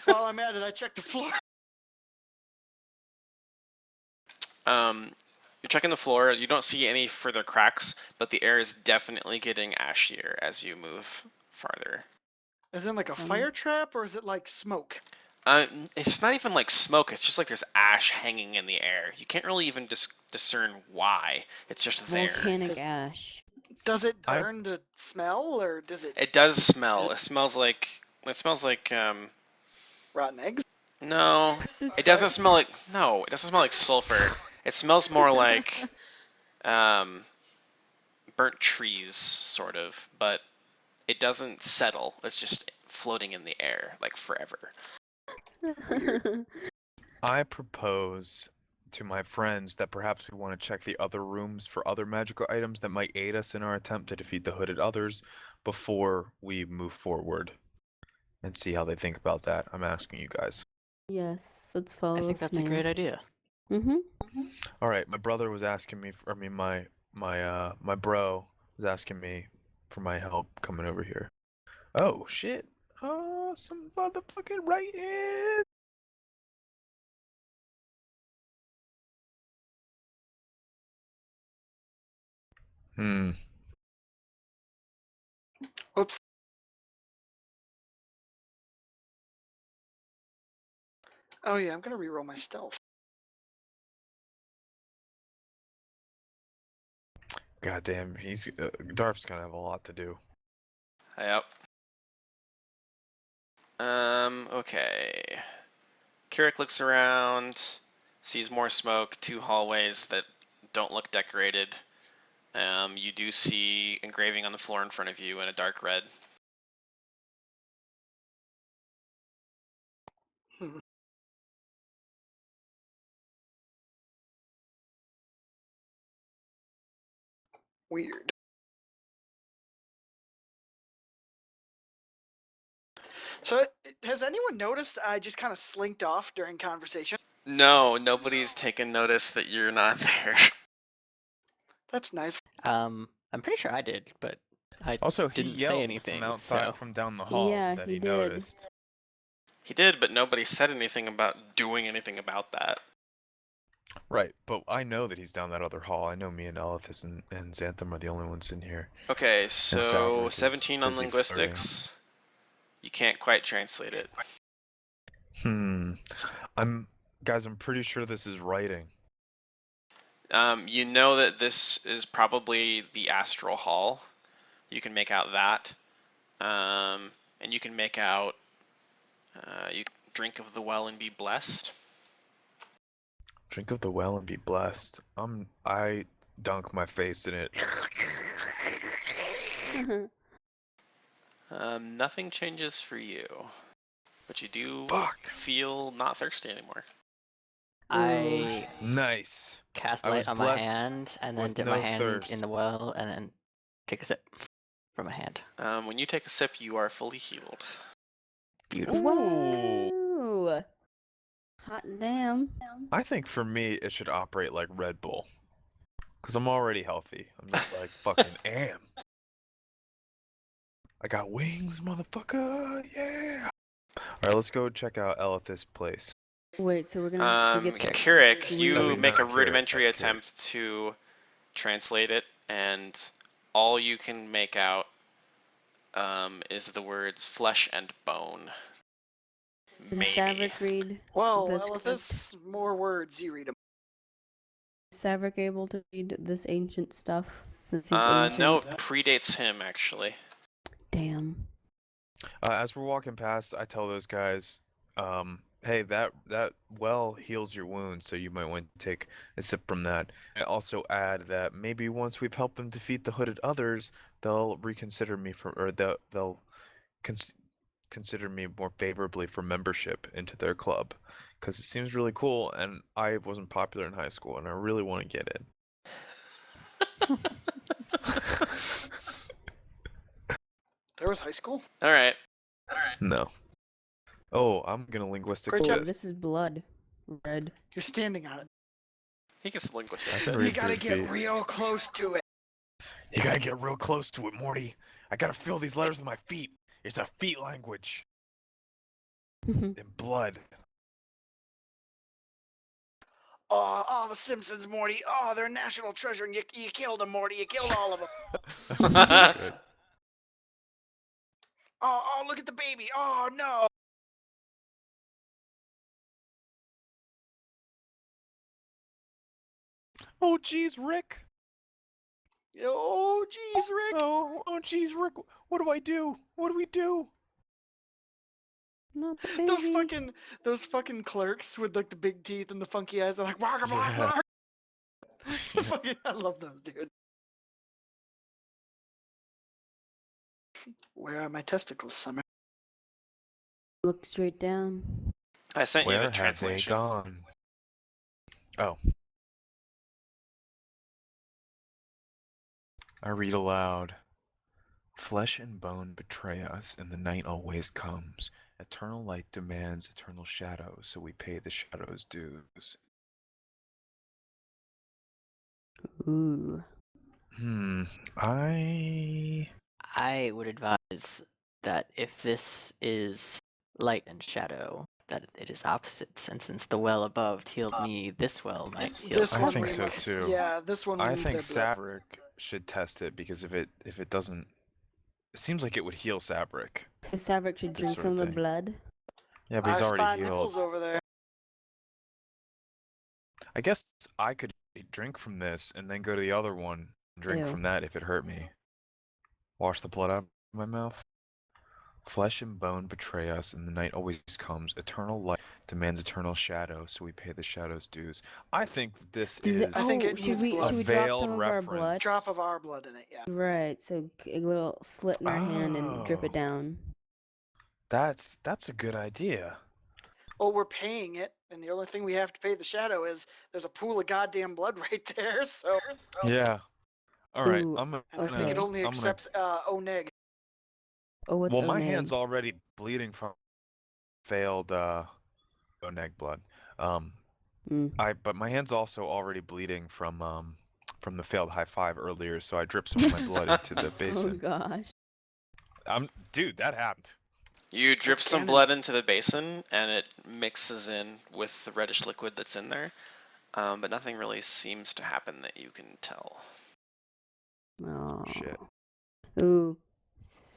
Speaker 2: While I'm at it, I checked the floor.
Speaker 1: You're checking the floor. You don't see any further cracks, but the air is definitely getting ashier as you move farther.
Speaker 2: Is it like a
Speaker 4: Um,
Speaker 2: fire trap or is it like smoke?
Speaker 1: It's not even like smoke. It's just like there's ash hanging in the air. You can't really even discern why. It's just there.
Speaker 4: Volcanic ash.
Speaker 2: Does it
Speaker 3: I-
Speaker 2: turn to smell or does it
Speaker 1: It does smell. It smells like.
Speaker 2: rotten eggs?
Speaker 1: No, it doesn't smell like. No, it doesn't smell like sulfur. It smells more like burnt trees, sort of. But it doesn't settle. It's just floating in the air like forever.
Speaker 3: I propose to my friends that perhaps we want to check the other rooms for other magical items that might aid us in our attempt to defeat the hooded others before we move forward and see how they think about that. I'm asking you guys.
Speaker 4: Yes, let's follow
Speaker 6: I think that's a great idea.
Speaker 4: Mm-hmm.
Speaker 3: All right, my brother was asking me. My bro was asking me for my help coming over here. Oh shit! Oh, some motherfucking right hand.
Speaker 2: Whoops. Oh yeah, I'm gonna reroll my stealth.
Speaker 3: Goddamn, Darp's gonna have a lot to do.
Speaker 1: Yep. Okay. Kirik looks around, sees more smoke, 2 hallways that don't look decorated. You do see engraving on the floor in front of you in a dark red.
Speaker 2: Weird. So, has anyone noticed I just kind of slinked off during conversation?
Speaker 1: No, nobody's taken notice that you're not there.
Speaker 2: That's nice.
Speaker 6: I'm pretty sure I did, but I
Speaker 3: Also, he
Speaker 6: didn't say
Speaker 3: yelled
Speaker 6: anything.
Speaker 3: from outside,
Speaker 6: So
Speaker 3: from down the hall,
Speaker 4: Yeah,
Speaker 3: that
Speaker 4: he
Speaker 3: he
Speaker 4: did.
Speaker 3: noticed.
Speaker 1: He did, but nobody said anything about doing anything about that.
Speaker 3: Right, but I know that he's down that other hall. I know me and Elithis and Xantham are the only ones in here.
Speaker 1: Okay, so
Speaker 3: Saverick is
Speaker 1: 17 on
Speaker 3: busy
Speaker 1: linguistics. You can't quite translate it.
Speaker 3: Guys, I'm pretty sure this is writing.
Speaker 1: You know that this is probably the astral hall. You can make out that. And you can make out, you drink of the well and be blessed.
Speaker 3: Drink of the well and be blessed. I dunk my face in it.
Speaker 1: Nothing changes for you, but you do
Speaker 3: Fuck.
Speaker 1: feel not thirsty anymore.
Speaker 6: I
Speaker 3: Nice.
Speaker 6: cast
Speaker 3: I was
Speaker 6: light on my
Speaker 3: blessed
Speaker 6: hand and then
Speaker 3: with
Speaker 6: dip
Speaker 3: no
Speaker 6: my hand
Speaker 3: thirst.
Speaker 6: in the well and then take a sip from my hand.
Speaker 1: When you take a sip, you are fully healed.
Speaker 6: Beautiful.
Speaker 3: Ooh.
Speaker 4: Whoa! Hot damn.
Speaker 3: I think for me, it should operate like Red Bull. Because I'm already healthy. I'm just like fucking amped. I got wings, motherfucker. Yeah. Alright, let's go check out Elithis' place.
Speaker 4: Wait, so we're gonna forget this.
Speaker 1: Kirik,
Speaker 4: sweet-
Speaker 1: you
Speaker 3: I mean,
Speaker 1: make a
Speaker 3: not Kirik,
Speaker 1: rudimentary
Speaker 3: Kirik.
Speaker 1: attempt to translate it, and all you can make out is the words flesh and bone.
Speaker 4: Can
Speaker 1: Maybe.
Speaker 4: Saverick read?
Speaker 2: Well,
Speaker 4: The
Speaker 2: Elithis, more words. You read them.
Speaker 4: Is Saverick able to read this ancient stuff? Since he's ancient.
Speaker 1: No, predates him actually.
Speaker 4: Damn.
Speaker 3: As we're walking past, I tell those guys, hey, that well heals your wounds, so you might want to take a sip from that. I also add that maybe once we've helped them defeat the hooded others, they'll reconsider me they'll consider me more favorably for membership into their club, because it seems really cool, and I wasn't popular in high school, and I really want to get in.
Speaker 2: There was high school.
Speaker 1: All right.
Speaker 3: No. Oh, I'm gonna linguistics
Speaker 2: Great job.
Speaker 4: Oh,
Speaker 3: this.
Speaker 4: this is blood. Red.
Speaker 2: You're standing on it.
Speaker 1: He gets linguistics.
Speaker 3: I can
Speaker 2: You
Speaker 3: read
Speaker 2: gotta
Speaker 3: 3
Speaker 2: get
Speaker 3: feet.
Speaker 2: real close to it.
Speaker 3: You gotta get real close to it, Morty. I gotta feel these letters with my feet. It's a feet language. In blood.
Speaker 2: Oh, the Simpsons, Morty. Oh, they're a national treasure, and you killed them, Morty. You killed all of them.
Speaker 3: That was so good.
Speaker 2: Oh, look at the baby. Oh, no.
Speaker 3: Oh, jeez, Rick.
Speaker 2: Oh, jeez, Rick.
Speaker 3: Oh, jeez, Rick. What do I do? What do we do?
Speaker 4: Not the baby.
Speaker 2: Those fucking clerks with like the big teeth and the funky eyes. They're like, bark, bark,
Speaker 3: Yeah.
Speaker 2: bark. Fucking, I love those, dude. Where are my testicles, Summer?
Speaker 4: Look straight down.
Speaker 1: I sent you
Speaker 3: Where
Speaker 1: the
Speaker 3: have they
Speaker 1: translation.
Speaker 3: gone? Oh. I read aloud. Flesh and bone betray us, and the night always comes. Eternal light demands eternal shadow, so we pay the shadow's dues.
Speaker 4: Ooh.
Speaker 6: I would advise that if this is light and shadow, that it is opposites. And since the well above healed me, this well might heal.
Speaker 2: This
Speaker 3: I
Speaker 2: one
Speaker 3: think
Speaker 2: we
Speaker 3: so
Speaker 2: must-
Speaker 3: too.
Speaker 2: Yeah, this one.
Speaker 3: I
Speaker 2: we need
Speaker 3: think
Speaker 2: their blood.
Speaker 3: Saverick should test it, because if it doesn't, it seems like it would heal Saverick.
Speaker 4: So Saverick should
Speaker 3: This
Speaker 4: drink
Speaker 3: sort
Speaker 4: from
Speaker 3: of
Speaker 4: the
Speaker 3: thing.
Speaker 4: blood.
Speaker 3: Yeah, but he's
Speaker 2: I
Speaker 3: already
Speaker 2: spot
Speaker 3: healed.
Speaker 2: nipples over there.
Speaker 3: I guess I could drink from this and then go to the other one and drink
Speaker 4: Ew.
Speaker 3: from that if it hurt me. Wash the blood out of my mouth. Flesh and bone betray us, and the night always comes. Eternal light demands eternal shadow, so we pay the shadow's dues. I think this
Speaker 4: Does
Speaker 3: is
Speaker 4: it,
Speaker 2: I think
Speaker 4: oh,
Speaker 2: it
Speaker 4: should
Speaker 2: needs
Speaker 4: we
Speaker 2: blood.
Speaker 4: should we
Speaker 3: A
Speaker 4: drop
Speaker 3: veiled
Speaker 4: some of our
Speaker 3: reference.
Speaker 4: blood?
Speaker 2: Drop of our blood in it. Yeah.
Speaker 4: Right, so a little slit in our hand and drip it
Speaker 3: Oh.
Speaker 4: down.
Speaker 3: That's a good idea.
Speaker 2: Well, we're paying it, and the only thing we have to pay the shadow is there's a pool of goddamn blood right there. So,
Speaker 3: Yeah. All right.
Speaker 4: Ooh,
Speaker 3: I'm gonna.
Speaker 2: and I think it
Speaker 4: Okay.
Speaker 2: only
Speaker 3: I'm gonna.
Speaker 2: accepts O-neg.
Speaker 4: Oh, what's
Speaker 3: Well, my hand's
Speaker 4: Oneg?
Speaker 3: already bleeding from failed Oneg blood.
Speaker 4: Mm.
Speaker 3: But my hand's also already bleeding from the failed high five earlier, so I dripped some of my blood into the
Speaker 4: Oh
Speaker 3: basin.
Speaker 4: gosh.
Speaker 3: Dude, that happened.
Speaker 1: You drip
Speaker 2: That's
Speaker 1: some
Speaker 2: canon.
Speaker 1: blood into the basin, and it mixes in with the reddish liquid that's in there. But nothing really seems to happen that you can tell.
Speaker 4: Oh.
Speaker 3: Shit.
Speaker 4: Ooh,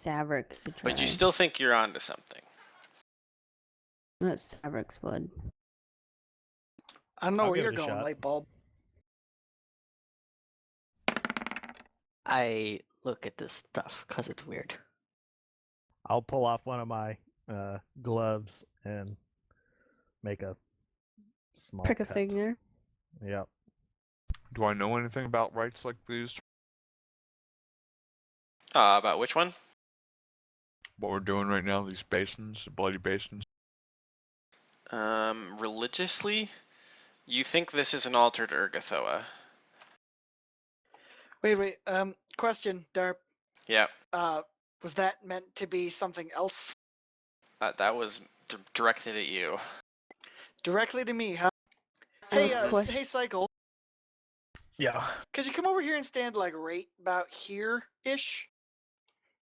Speaker 4: Saverick to try.
Speaker 1: But you still think you're onto something.
Speaker 4: That's Saverick's blood.
Speaker 2: I don't know
Speaker 5: I'll
Speaker 2: where
Speaker 5: give
Speaker 2: you're
Speaker 5: it a
Speaker 2: going,
Speaker 5: shot.
Speaker 2: light bulb.
Speaker 6: I look at this stuff because it's weird.
Speaker 5: I'll pull off one of my gloves and make a small
Speaker 4: Prick a
Speaker 5: cut.
Speaker 4: finger.
Speaker 5: Yep.
Speaker 3: Do I know anything about rites like these?
Speaker 1: About which one?
Speaker 3: What we're doing right now, these basins, bloody basins.
Speaker 1: Religiously, you think this is an altered Urgathoa.
Speaker 2: Wait. Question, Darp.
Speaker 1: Yeah,
Speaker 2: Was that meant to be something else?
Speaker 1: that was directed at you.
Speaker 2: Directly to me, huh?
Speaker 4: I have
Speaker 2: Hey,
Speaker 4: a question.
Speaker 2: hey, Cycle.
Speaker 3: Yeah.
Speaker 2: Could you come over here and stand like right about here-ish?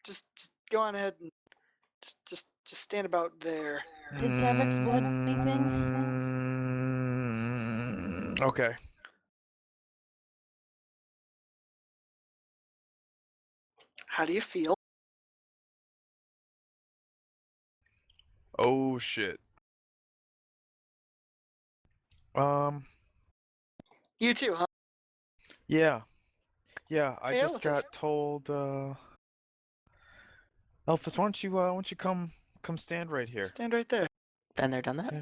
Speaker 2: Just go on ahead and just stand about there.
Speaker 4: Did Saverick's blood do anything?
Speaker 3: Okay.
Speaker 2: How do you feel?
Speaker 3: Oh shit.
Speaker 2: You too, huh?
Speaker 3: Yeah. Yeah, I
Speaker 2: Hey,
Speaker 3: just
Speaker 2: Elithus.
Speaker 3: got told Elphys, why don't you come stand right here.
Speaker 2: Stand right there.
Speaker 6: Been there, done that.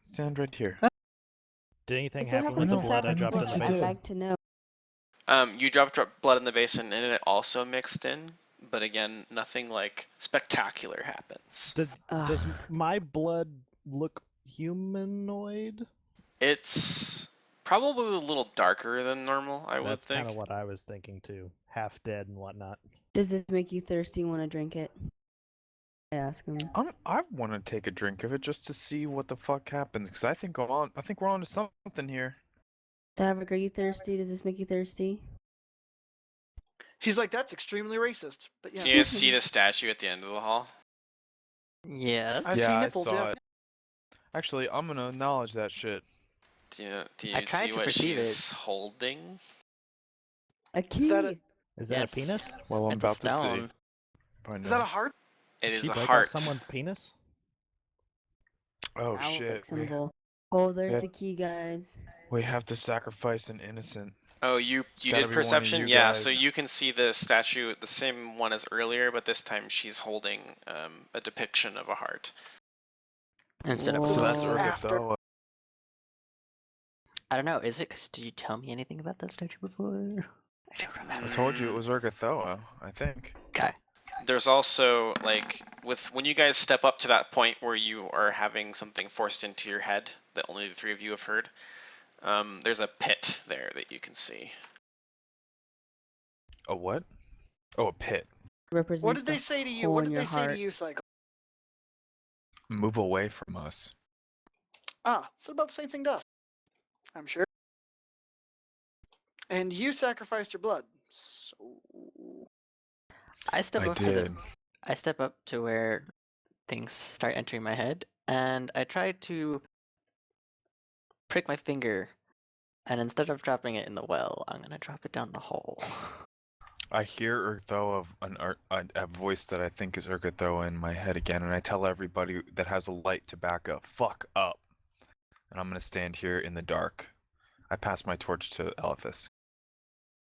Speaker 3: Stand right here.
Speaker 5: Did anything
Speaker 4: So what
Speaker 5: happen with
Speaker 4: happens
Speaker 5: the
Speaker 4: to
Speaker 5: blood I
Speaker 4: Saverick's
Speaker 5: dropped
Speaker 4: blood?
Speaker 5: in the
Speaker 4: I'd
Speaker 5: basin?
Speaker 4: like to know.
Speaker 1: You dropped blood in the basin, and it also mixed in. But again, nothing like spectacular happens.
Speaker 5: Does my blood look humanoid?
Speaker 1: It's probably a little darker than normal, I would
Speaker 5: That's
Speaker 1: think.
Speaker 5: kind of what I was thinking too. Half dead and whatnot.
Speaker 4: Does this make you thirsty? Want to drink it? I ask him.
Speaker 3: I want to take a drink of it just to see what the fuck happens, because I think we're on to something here.
Speaker 4: Saverick, are you thirsty? Does this make you thirsty?
Speaker 2: He's like, that's extremely racist. But yeah,
Speaker 1: Can you guys see the statue at the end of the hall?
Speaker 6: Yes.
Speaker 2: I see
Speaker 3: Yeah,
Speaker 2: nipples.
Speaker 3: I saw
Speaker 2: Yeah.
Speaker 3: it. Actually, I'm gonna acknowledge that shit.
Speaker 1: Do you
Speaker 6: I tried
Speaker 1: see
Speaker 6: to
Speaker 1: what
Speaker 6: perceive
Speaker 1: she's holding?
Speaker 4: A key.
Speaker 2: that a-
Speaker 5: Is that
Speaker 6: Yes.
Speaker 5: a penis?
Speaker 3: Well, I'm
Speaker 6: It's a
Speaker 3: about to see.
Speaker 6: stone.
Speaker 3: Find
Speaker 2: Is that a
Speaker 3: out.
Speaker 2: heart?
Speaker 1: It
Speaker 5: Did
Speaker 1: is
Speaker 5: she
Speaker 1: a
Speaker 5: break
Speaker 1: heart.
Speaker 5: off someone's penis?
Speaker 3: Oh
Speaker 4: Phallic
Speaker 3: shit.
Speaker 4: symbol. Oh, there's
Speaker 3: Yeah.
Speaker 4: the key, guys.
Speaker 3: We have to sacrifice an innocent.
Speaker 1: Oh, you
Speaker 3: It's
Speaker 1: you
Speaker 3: gotta
Speaker 1: did
Speaker 3: be one of
Speaker 1: perception?
Speaker 3: you
Speaker 1: Yeah, so
Speaker 3: guys.
Speaker 1: you can see the statue, the same one as earlier, but this time she's holding a depiction of a heart.
Speaker 6: Instead of a
Speaker 4: Whoa.
Speaker 3: So that's
Speaker 2: This is
Speaker 6: penis.
Speaker 2: after.
Speaker 3: Urgathoa.
Speaker 6: I don't know. Is it? 'Cause did you tell me anything about that statue before? I don't remember.
Speaker 3: I told you it was Urgathoa, I think.
Speaker 6: Okay.
Speaker 1: There's also like when you guys step up to that point where you are having something forced into your head that only the three of you have heard. There's a pit there that you can see.
Speaker 3: A what? Oh, a pit.
Speaker 4: Represents
Speaker 2: What did they
Speaker 4: the
Speaker 2: say to you?
Speaker 4: hole
Speaker 2: What
Speaker 4: in
Speaker 2: did
Speaker 4: your
Speaker 2: they say to
Speaker 4: heart.
Speaker 2: you, Cycle?
Speaker 3: Move away from us.
Speaker 2: Ah, so about the same thing to us. I'm sure. And you sacrificed your blood. So
Speaker 6: I step
Speaker 3: I
Speaker 6: up to
Speaker 3: did.
Speaker 6: I step up to where things start entering my head, and I try to prick my finger, and instead of dropping it in the well, I'm gonna drop it down the hole.
Speaker 3: I hear Urgathoa, a voice that I think is Urgathoa in my head again, and I tell everybody that has a light to back up, fuck up. And I'm gonna stand here in the dark. I pass my torch to Elithus.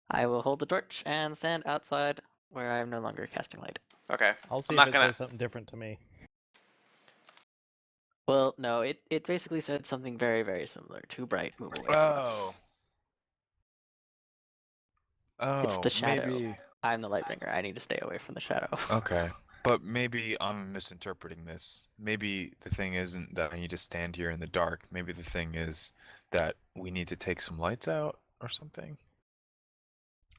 Speaker 6: I will hold the torch and stand outside where I am no longer casting light.
Speaker 1: Okay.
Speaker 5: I'll see
Speaker 1: I'm
Speaker 5: if
Speaker 1: not
Speaker 5: it
Speaker 1: gonna.
Speaker 5: says something different to me.
Speaker 6: Well, no, it basically said something very, very similar. Too bright, move away from
Speaker 3: Oh.
Speaker 6: us.
Speaker 3: Oh,
Speaker 6: It's the shadow.
Speaker 3: maybe.
Speaker 6: I'm the light bringer. I need to stay away from the shadow.
Speaker 3: Okay. But maybe I'm misinterpreting this. Maybe the thing isn't that I need to stand here in the dark. Maybe the thing is that we need to take some lights out or something.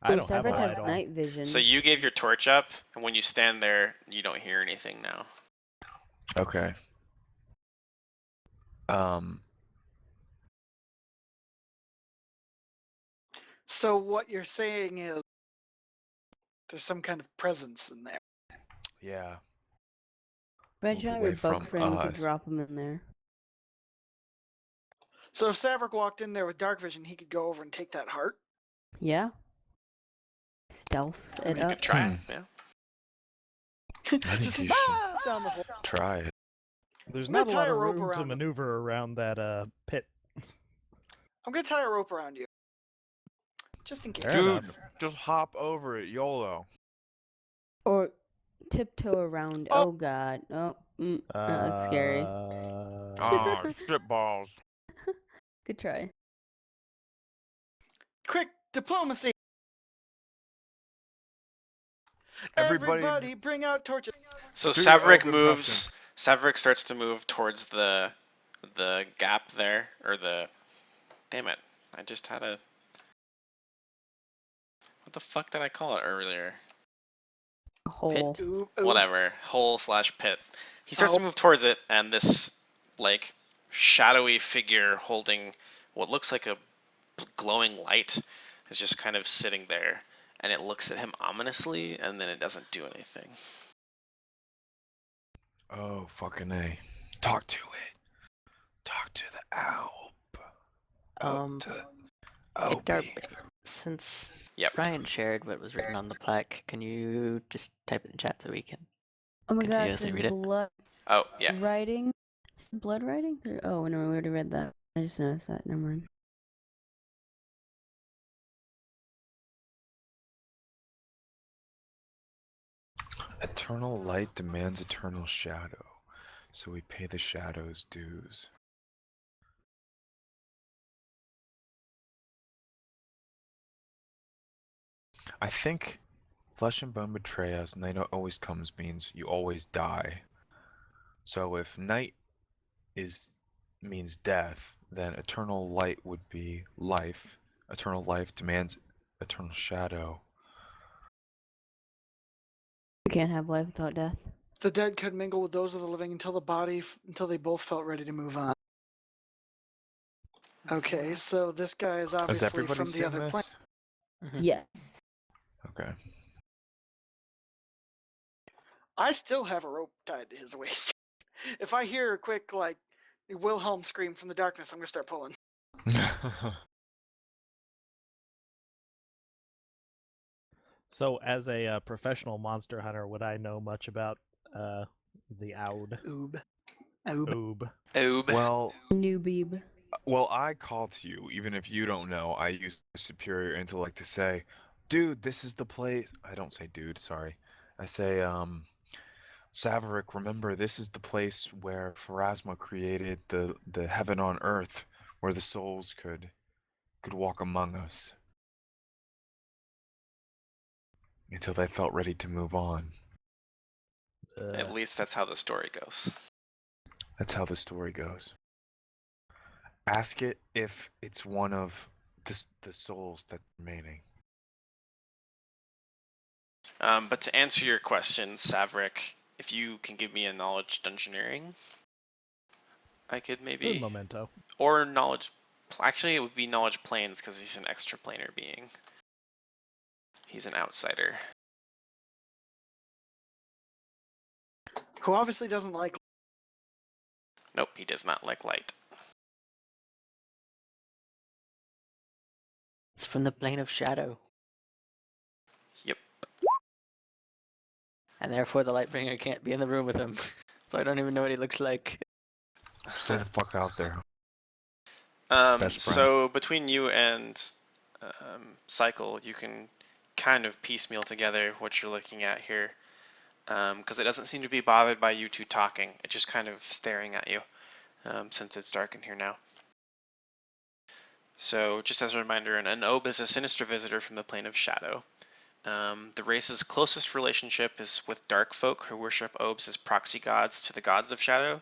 Speaker 5: I
Speaker 4: Ooh,
Speaker 5: don't have a
Speaker 4: Severick has
Speaker 5: light on.
Speaker 4: night vision.
Speaker 1: So you gave your torch up, and when you stand there, you don't hear anything now.
Speaker 3: Okay.
Speaker 2: So what you're saying is there's some kind of presence in there.
Speaker 3: Yeah.
Speaker 4: Bet you
Speaker 3: move
Speaker 4: have your
Speaker 3: away
Speaker 4: bug
Speaker 3: from
Speaker 4: friend could
Speaker 3: us.
Speaker 4: drop him in there.
Speaker 2: So if Saverick walked in there with dark vision, he could go over and take that heart.
Speaker 4: Yeah. Stealth it
Speaker 1: You
Speaker 4: up.
Speaker 1: could try, yeah.
Speaker 3: I think
Speaker 2: Just
Speaker 3: you
Speaker 2: like,
Speaker 3: should
Speaker 2: down the hole.
Speaker 3: try it.
Speaker 5: There's
Speaker 2: I'm gonna
Speaker 5: not a
Speaker 2: tie
Speaker 5: lot
Speaker 2: a
Speaker 5: of
Speaker 2: rope
Speaker 5: room to
Speaker 2: around him.
Speaker 5: maneuver around that pit.
Speaker 2: I'm gonna tie a rope around you, just in case.
Speaker 5: Fair
Speaker 3: Dude,
Speaker 5: enough.
Speaker 3: just hop over it, YOLO.
Speaker 4: Or tiptoe around.
Speaker 2: Oh.
Speaker 4: Oh god. Oh, that looks scary.
Speaker 3: Ah, shit balls.
Speaker 4: Good try.
Speaker 2: Quick, diplomacy!
Speaker 3: Everybody-
Speaker 2: bring out torches.
Speaker 1: So
Speaker 3: Do
Speaker 1: Saverick
Speaker 3: open
Speaker 1: moves. Saverick starts to move towards the gap there, or the. Damn it! I just had a. What the fuck did I call it earlier?
Speaker 4: A hole.
Speaker 2: Ooh, ooh.
Speaker 1: Whatever, hole/pit. He starts to
Speaker 2: Oh.
Speaker 1: move towards it, and this like shadowy figure holding what looks like a glowing light is just kind of sitting there, and it looks at him ominously, and then it doesn't do anything.
Speaker 3: Oh, fucking A. Talk to it. Talk to the owl.
Speaker 6: Hey, Darby, since
Speaker 1: Yep.
Speaker 6: Brian shared what was written on the plaque, can you just type it in the chat so we can?
Speaker 4: Oh my gosh,
Speaker 6: Continuously
Speaker 4: there's
Speaker 6: read it.
Speaker 4: blood
Speaker 1: Oh yeah.
Speaker 4: writing. Blood writing? Oh, no, we already read that. I just noticed that. Never mind.
Speaker 3: Eternal light demands eternal shadow, so we pay the shadow's dues. I think flesh and bone betray us, night always comes means you always die. So if night means death, then eternal light would be life. Eternal life demands eternal shadow.
Speaker 4: You can't have life without death.
Speaker 2: The dead could mingle with those of the living until until they both felt ready to move on. Okay, so this guy is
Speaker 3: Has
Speaker 2: obviously
Speaker 3: everybody
Speaker 2: from the
Speaker 3: seen
Speaker 2: other planet.
Speaker 3: this?
Speaker 4: Yes.
Speaker 3: Okay.
Speaker 2: I still have a rope tied to his waist. If I hear a quick like Wilhelm scream from the darkness, I'm gonna start pulling.
Speaker 5: So, as a professional monster hunter, would I know much about the Oud?
Speaker 2: Oob.
Speaker 5: Oob.
Speaker 1: Oob.
Speaker 4: Newbie.
Speaker 3: Well, I call to you, even if you don't know. I use my superior intellect to say, dude, this is the place. I don't say dude, sorry. I say, Saverick, remember, this is the place where Pharasma created the heaven on earth, where the souls could walk among us. Until they felt ready to move on.
Speaker 1: At least that's how the story goes.
Speaker 3: That's how the story goes. Ask it if it's one of the souls that's remaining.
Speaker 1: But to answer your question, Saverick, if you can give me a knowledge dungeoneering, I could
Speaker 5: Good
Speaker 1: maybe,
Speaker 5: memento.
Speaker 1: or knowledge. Actually, it would be knowledge planes because he's an extraplanar being. He's an outsider.
Speaker 2: Who obviously doesn't like.
Speaker 1: Nope, he does not like light.
Speaker 6: It's from the plane of shadow.
Speaker 1: Yep.
Speaker 6: And therefore the Lightbringer can't be in the room with him. So I don't even know what he looks like.
Speaker 3: Stay the fuck out there. Best friend.
Speaker 1: So between you and Cycle, you can kind of piecemeal together what you're looking at here, because it doesn't seem to be bothered by you two talking. It's just kind of staring at you, since it's dark in here now. So just as a reminder, an Obe is a sinister visitor from the plane of shadow. The race's closest relationship is with dark folk who worship Obes as proxy gods to the gods of shadow.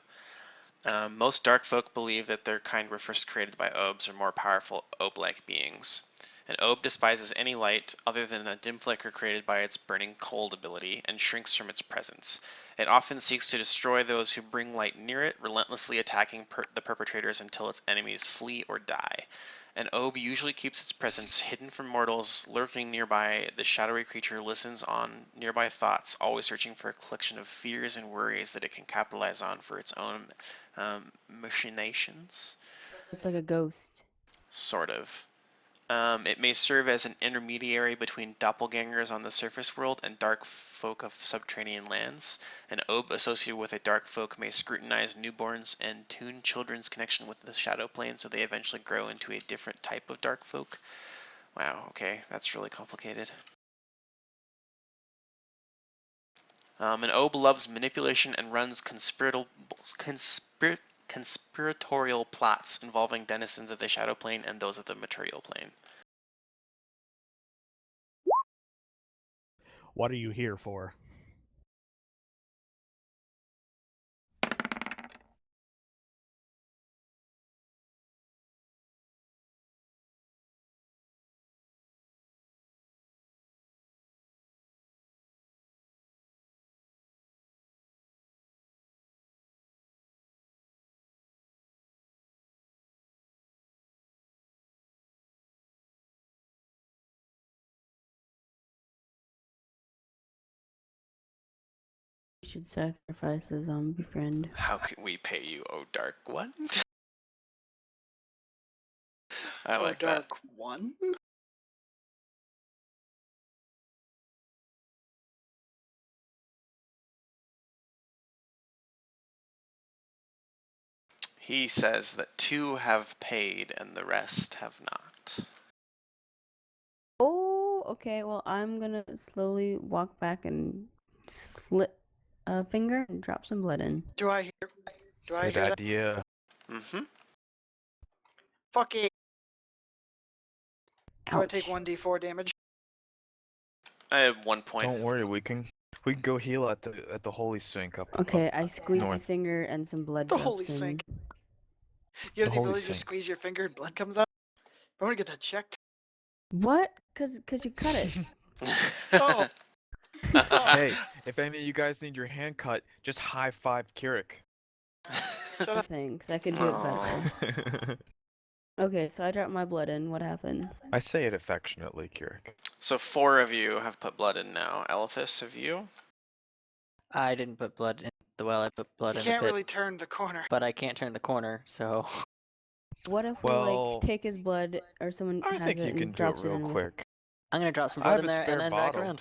Speaker 1: Most dark folk believe that their kind were first created by Obes or more powerful Obe-like beings. An Obe despises any light other than a dim flicker created by its burning cold ability and shrinks from its presence. It often seeks to destroy those who bring light near it, relentlessly attacking the perpetrators until its enemies flee or die. An Obe usually keeps its presence hidden from mortals. Lurking nearby, the shadowy creature listens on nearby thoughts, always searching for a collection of fears and worries that it can capitalize on for its own machinations.
Speaker 4: It's like a ghost.
Speaker 1: Sort of. It may serve as an intermediary between doppelgangers on the surface world and dark folk of subterranean lands. An Obe associated with a dark folk may scrutinize newborns and tune children's connection with the shadow plane so they eventually grow into a different type of dark folk. Wow, okay, that's really complicated. An Obe loves manipulation and runs conspiratorial plots involving denizens of the shadow plane and those of the material plane.
Speaker 5: What are you here for?
Speaker 4: You should sacrifice a zombie friend.
Speaker 1: How can we pay you, oh dark one? I
Speaker 2: Oh,
Speaker 1: like
Speaker 2: Dark
Speaker 1: that.
Speaker 2: One?
Speaker 1: He says that 2 have paid and the rest have not.
Speaker 4: Oh, okay. Well, I'm gonna slowly walk back and slip a finger and drop some blood in.
Speaker 2: Do I hear
Speaker 3: Good
Speaker 2: that?
Speaker 3: idea.
Speaker 1: Mm-hmm.
Speaker 2: Fuck it. Do I take
Speaker 4: Ouch.
Speaker 2: 1d4 damage?
Speaker 1: I have 1 point.
Speaker 3: Don't worry, we can go heal at the holy sink up.
Speaker 4: Okay, I squeeze my
Speaker 3: north.
Speaker 4: finger and some blood
Speaker 2: The
Speaker 4: drops
Speaker 2: holy
Speaker 4: in.
Speaker 2: sink. You have
Speaker 3: The
Speaker 2: the
Speaker 3: holy
Speaker 2: ability to
Speaker 3: sink.
Speaker 2: squeeze your finger and blood comes out? I want to get that checked.
Speaker 4: What? Cause you cut it.
Speaker 2: Oh.
Speaker 3: Hey, if any of you guys need your hand cut, just high five Kirik.
Speaker 2: Shut up.
Speaker 4: Thanks, I could do it
Speaker 1: Aw.
Speaker 4: better. Okay, so I drop my blood in. What happens?
Speaker 3: I say it affectionately, Kirik.
Speaker 1: So 4 of you have put blood in now. Elithis, have you?
Speaker 6: I didn't put blood in the well, I put blood
Speaker 2: You
Speaker 6: in the
Speaker 2: can't
Speaker 6: pit.
Speaker 2: really turn the corner.
Speaker 6: But I can't turn the corner, so
Speaker 4: What if we
Speaker 3: Well,
Speaker 4: like take his blood or someone
Speaker 3: I
Speaker 4: has
Speaker 3: think
Speaker 4: it
Speaker 3: you
Speaker 4: and
Speaker 3: can do it
Speaker 4: drops it
Speaker 3: real
Speaker 4: in with-
Speaker 3: quick.
Speaker 6: I'm gonna drop some
Speaker 3: I
Speaker 6: blood
Speaker 3: have
Speaker 6: in
Speaker 3: a
Speaker 6: there
Speaker 3: spare
Speaker 6: and then drag
Speaker 3: bottle.
Speaker 6: around.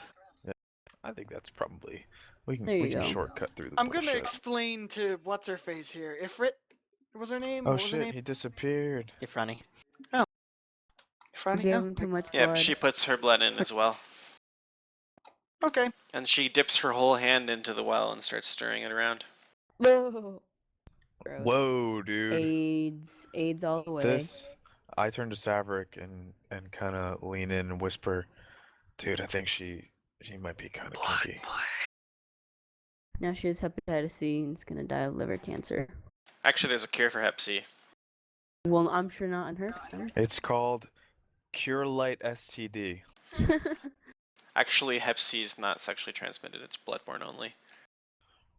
Speaker 3: I think that's probably we
Speaker 4: There you
Speaker 3: can
Speaker 4: go.
Speaker 3: shortcut through the
Speaker 2: I'm
Speaker 3: bullshit.
Speaker 2: gonna explain to what's her face here. Ifrit was her name?
Speaker 3: Oh
Speaker 2: What was her
Speaker 3: shit,
Speaker 2: name?
Speaker 3: he disappeared.
Speaker 6: If runny.
Speaker 4: We
Speaker 2: Franny?
Speaker 4: gave
Speaker 2: Oh,
Speaker 4: him too much
Speaker 1: Yep,
Speaker 4: blood.
Speaker 1: she puts her blood in as well.
Speaker 2: okay.
Speaker 1: And she dips her whole hand into the well and starts stirring it around.
Speaker 4: Whoa. Gross.
Speaker 3: Whoa, dude.
Speaker 4: AIDS all the way.
Speaker 3: This I turn to Saverick and kind of lean in and whisper, "Dude, I think she might be kind of kinky."
Speaker 4: Now she has hepatitis C and is gonna die of liver cancer.
Speaker 1: Actually, there's a cure for Hep C.
Speaker 4: Well, I'm sure not in her time.
Speaker 3: It's called Cure Light STD.
Speaker 1: Actually, Hep C is not sexually transmitted. It's bloodborne only.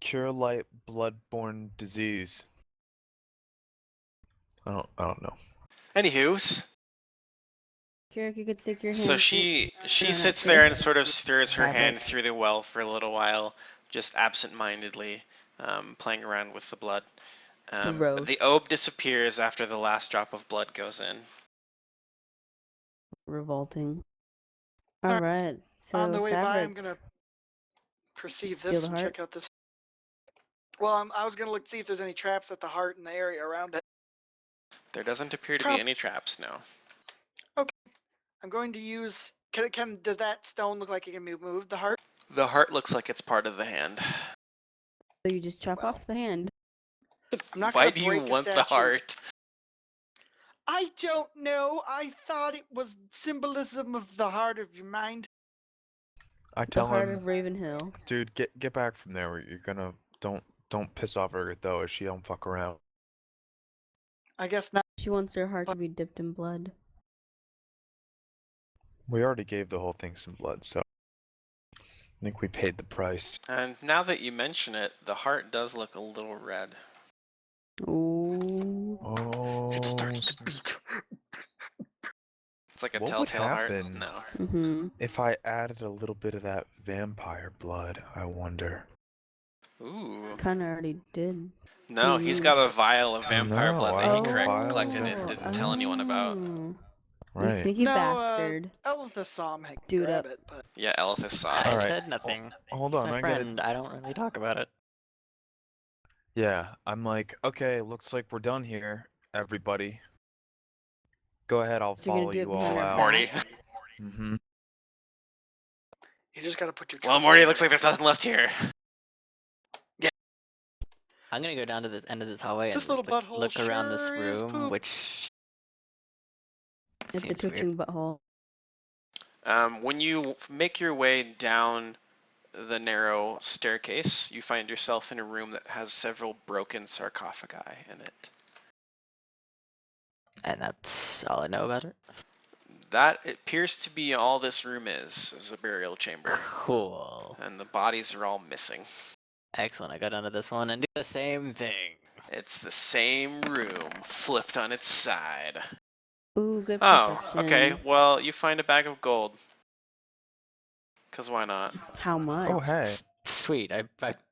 Speaker 3: Cure Light Bloodborne Disease. I don't know.
Speaker 1: Anywho's,
Speaker 4: Kirik, you could stick your hand.
Speaker 1: so
Speaker 4: through-
Speaker 1: she
Speaker 4: Yeah,
Speaker 1: sits
Speaker 4: that's
Speaker 1: there
Speaker 4: it.
Speaker 1: and sort of stirs her
Speaker 4: Fabric.
Speaker 1: hand through the well for a little while, just absent-mindedly, playing around with the blood. But
Speaker 4: Gross.
Speaker 1: the Obe disappears after the last drop of blood goes in.
Speaker 4: Revolting.
Speaker 2: Alright,
Speaker 4: All right. So
Speaker 2: On the way by, I'm
Speaker 4: Saverick,
Speaker 2: gonna perceive
Speaker 4: Steal
Speaker 2: this
Speaker 4: the
Speaker 2: and
Speaker 4: heart?
Speaker 2: check out this. Well, I was gonna look see if there's any traps at the heart in the area around it.
Speaker 1: There doesn't appear to be any traps now.
Speaker 2: I'm going to use. Does that stone look like it can be moved? The heart?
Speaker 1: The heart looks like it's part of the hand.
Speaker 4: so you just chop
Speaker 2: Well,
Speaker 4: off the hand.
Speaker 2: I'm not
Speaker 1: Why
Speaker 2: gonna
Speaker 1: do you
Speaker 2: break a
Speaker 1: want the
Speaker 2: statue.
Speaker 1: heart?
Speaker 2: I don't know. I thought it was symbolism of the heart of your mind.
Speaker 3: I
Speaker 4: The
Speaker 3: tell
Speaker 4: heart
Speaker 3: him,
Speaker 4: of Ravenhill.
Speaker 3: dude, get back from there. You're gonna don't piss off Urgathoa. She don't fuck around.
Speaker 2: I guess not.
Speaker 4: She wants her heart to be dipped in blood.
Speaker 3: We already gave the whole thing some blood, so I think we paid the price.
Speaker 1: And now that you mention it, the heart does look a little red.
Speaker 4: Oh.
Speaker 3: Oh,
Speaker 2: It starts to beat.
Speaker 1: It's like a
Speaker 3: What would
Speaker 1: telltale heart.
Speaker 3: happen?
Speaker 1: No.
Speaker 4: Mm-hmm.
Speaker 3: if I added a little bit of that vampire blood, I wonder.
Speaker 1: Ooh.
Speaker 4: Kinda already did.
Speaker 1: No, he's got a vial of vampire
Speaker 3: No,
Speaker 1: blood
Speaker 3: I
Speaker 1: that he
Speaker 3: have a vial of
Speaker 1: collected
Speaker 3: vampire
Speaker 1: and didn't
Speaker 3: blood.
Speaker 1: tell anyone about.
Speaker 4: You
Speaker 3: Right.
Speaker 4: sneaky
Speaker 2: No,
Speaker 4: bastard.
Speaker 2: Elvis saw him
Speaker 4: Dude
Speaker 2: grab
Speaker 4: up.
Speaker 2: it, but
Speaker 1: Yeah, Elithis saw
Speaker 6: I
Speaker 1: it.
Speaker 3: Alright.
Speaker 6: said nothing.
Speaker 3: Hold
Speaker 6: He's
Speaker 3: on,
Speaker 6: my
Speaker 3: I get it.
Speaker 6: friend. I don't really talk about it.
Speaker 3: Yeah, I'm like, okay, looks like we're done here, everybody. Go ahead, I'll
Speaker 4: So you're
Speaker 3: follow
Speaker 4: gonna do it
Speaker 3: you all
Speaker 4: behind our
Speaker 3: out.
Speaker 1: Morty.
Speaker 4: back?
Speaker 3: Mm-hmm.
Speaker 2: you just gotta put your.
Speaker 1: Well,
Speaker 2: trust
Speaker 1: Morty,
Speaker 2: in
Speaker 1: looks like
Speaker 2: it.
Speaker 1: there's nothing left here.
Speaker 6: I'm gonna go down to this end of this hallway
Speaker 2: This
Speaker 6: and
Speaker 2: little
Speaker 6: look,
Speaker 2: butthole
Speaker 6: look around this
Speaker 2: sure is
Speaker 6: room,
Speaker 2: poop.
Speaker 6: which
Speaker 4: It's a
Speaker 6: seems weird.
Speaker 4: twitching butthole.
Speaker 1: When you make your way down the narrow staircase, you find yourself in a room that has several broken sarcophagi in it.
Speaker 6: And that's all I know about it.
Speaker 1: That appears to be all this room is a burial chamber.
Speaker 6: Cool.
Speaker 1: And the bodies are all missing.
Speaker 6: Excellent. I go down to this one and do the same thing.
Speaker 1: It's the same room, flipped on its side.
Speaker 4: Ooh, good
Speaker 1: Oh,
Speaker 4: perception.
Speaker 1: okay. Well, you find a bag of gold. Because why not?
Speaker 4: How much?
Speaker 3: Oh, hey.
Speaker 6: Sweet. I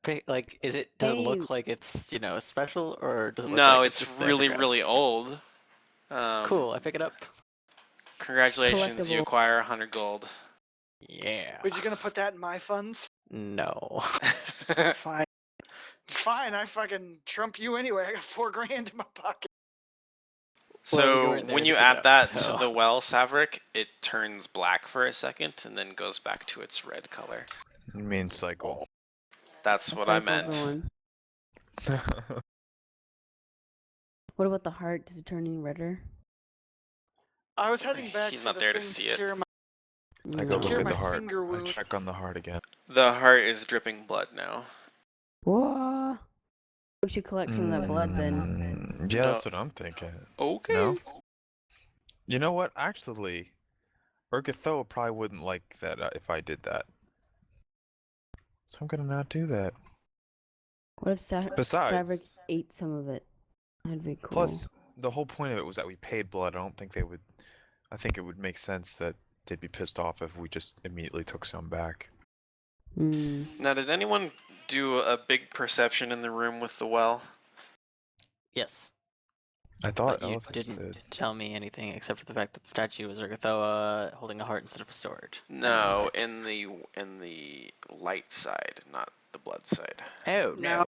Speaker 6: pick, like, is it, does it
Speaker 4: Hey.
Speaker 6: look like it's, you know, special, or does it look
Speaker 1: No,
Speaker 6: like
Speaker 1: it's
Speaker 6: just
Speaker 1: really,
Speaker 6: standard
Speaker 1: really
Speaker 6: gross?
Speaker 1: old.
Speaker 6: Cool. I pick it up.
Speaker 1: Congratulations, you
Speaker 4: Collectible.
Speaker 1: acquire 100 gold.
Speaker 6: Yeah.
Speaker 2: Were you gonna put that in my funds?
Speaker 6: No.
Speaker 2: Fine. Fine, I fucking trump you anyway. I got 4 grand in my pocket.
Speaker 1: So
Speaker 6: Well, you weren't there
Speaker 1: when
Speaker 6: to
Speaker 1: you
Speaker 6: pick it
Speaker 1: add
Speaker 6: up,
Speaker 1: that
Speaker 6: so-
Speaker 1: to the well, Saverick, it turns black for a second and then goes back to its red color.
Speaker 3: It means cycle.
Speaker 1: That's
Speaker 4: A
Speaker 1: what I
Speaker 4: cycle's
Speaker 1: meant.
Speaker 4: on. What about the heart? Does it turn any redder?
Speaker 2: I was heading back
Speaker 1: He's
Speaker 2: to
Speaker 1: not
Speaker 2: the
Speaker 1: there to
Speaker 2: thing
Speaker 1: see it.
Speaker 2: cure my
Speaker 3: I go
Speaker 4: No.
Speaker 3: look
Speaker 2: Cure
Speaker 3: at
Speaker 2: my
Speaker 3: the heart.
Speaker 2: finger
Speaker 3: I
Speaker 2: wound.
Speaker 3: check on the heart again.
Speaker 1: The heart is dripping blood now.
Speaker 4: What? We should collect some of that blood then.
Speaker 3: Yeah,
Speaker 1: No.
Speaker 3: that's what I'm thinking.
Speaker 1: Okay.
Speaker 3: No? You know what? Actually, Urgathoa probably wouldn't like that if I did that. So I'm gonna not do that.
Speaker 4: What if Saverick
Speaker 3: Besides-
Speaker 4: ate some of it? That'd be cool.
Speaker 3: Plus, the whole point of it was that we paid blood. I don't think they would. I think it would make sense that they'd be pissed off if we just immediately took some back.
Speaker 4: Hmm.
Speaker 1: Now, did anyone do a big perception in the room with the well?
Speaker 6: Yes.
Speaker 3: I thought
Speaker 6: But you
Speaker 3: Elvis
Speaker 6: didn't
Speaker 3: did.
Speaker 6: tell me anything except for the fact that the statue was Urgathoa holding a heart instead of a sword.
Speaker 1: No, in the light side, not the blood side.
Speaker 6: Oh, no.
Speaker 2: now.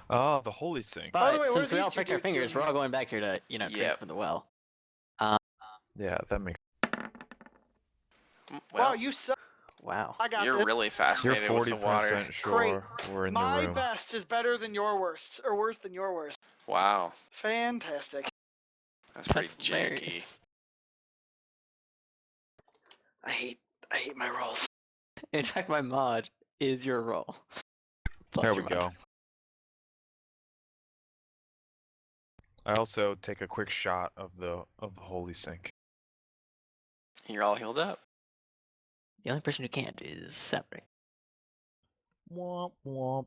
Speaker 3: Oh, the holy sink.
Speaker 2: By the
Speaker 6: But
Speaker 2: way, what
Speaker 6: since
Speaker 2: are
Speaker 6: we all
Speaker 2: these two
Speaker 6: pricked our
Speaker 2: dudes doing
Speaker 6: fingers, we're all
Speaker 2: here?
Speaker 6: going back here to, you know, drink
Speaker 1: Yep.
Speaker 6: from the well.
Speaker 3: Yeah, that makes.
Speaker 1: Well,
Speaker 2: Wow, you suck.
Speaker 6: Wow.
Speaker 2: I got
Speaker 1: you're
Speaker 2: this.
Speaker 1: really
Speaker 3: You're
Speaker 1: fascinated with the water.
Speaker 3: 40% sure we're in the
Speaker 2: My
Speaker 3: room.
Speaker 2: best is better than your worst, or worse than your worst.
Speaker 1: Wow,
Speaker 2: Fantastic.
Speaker 1: that's pretty
Speaker 6: That's
Speaker 1: janky.
Speaker 6: hilarious.
Speaker 2: I hate my rolls.
Speaker 6: In fact, my mod is your roll. Plus
Speaker 3: There
Speaker 6: your
Speaker 3: we
Speaker 6: mod.
Speaker 3: go. I also take a quick shot of the holy sink.
Speaker 1: You're all healed up.
Speaker 6: The only person who can't is Saverick.
Speaker 5: Womp womp.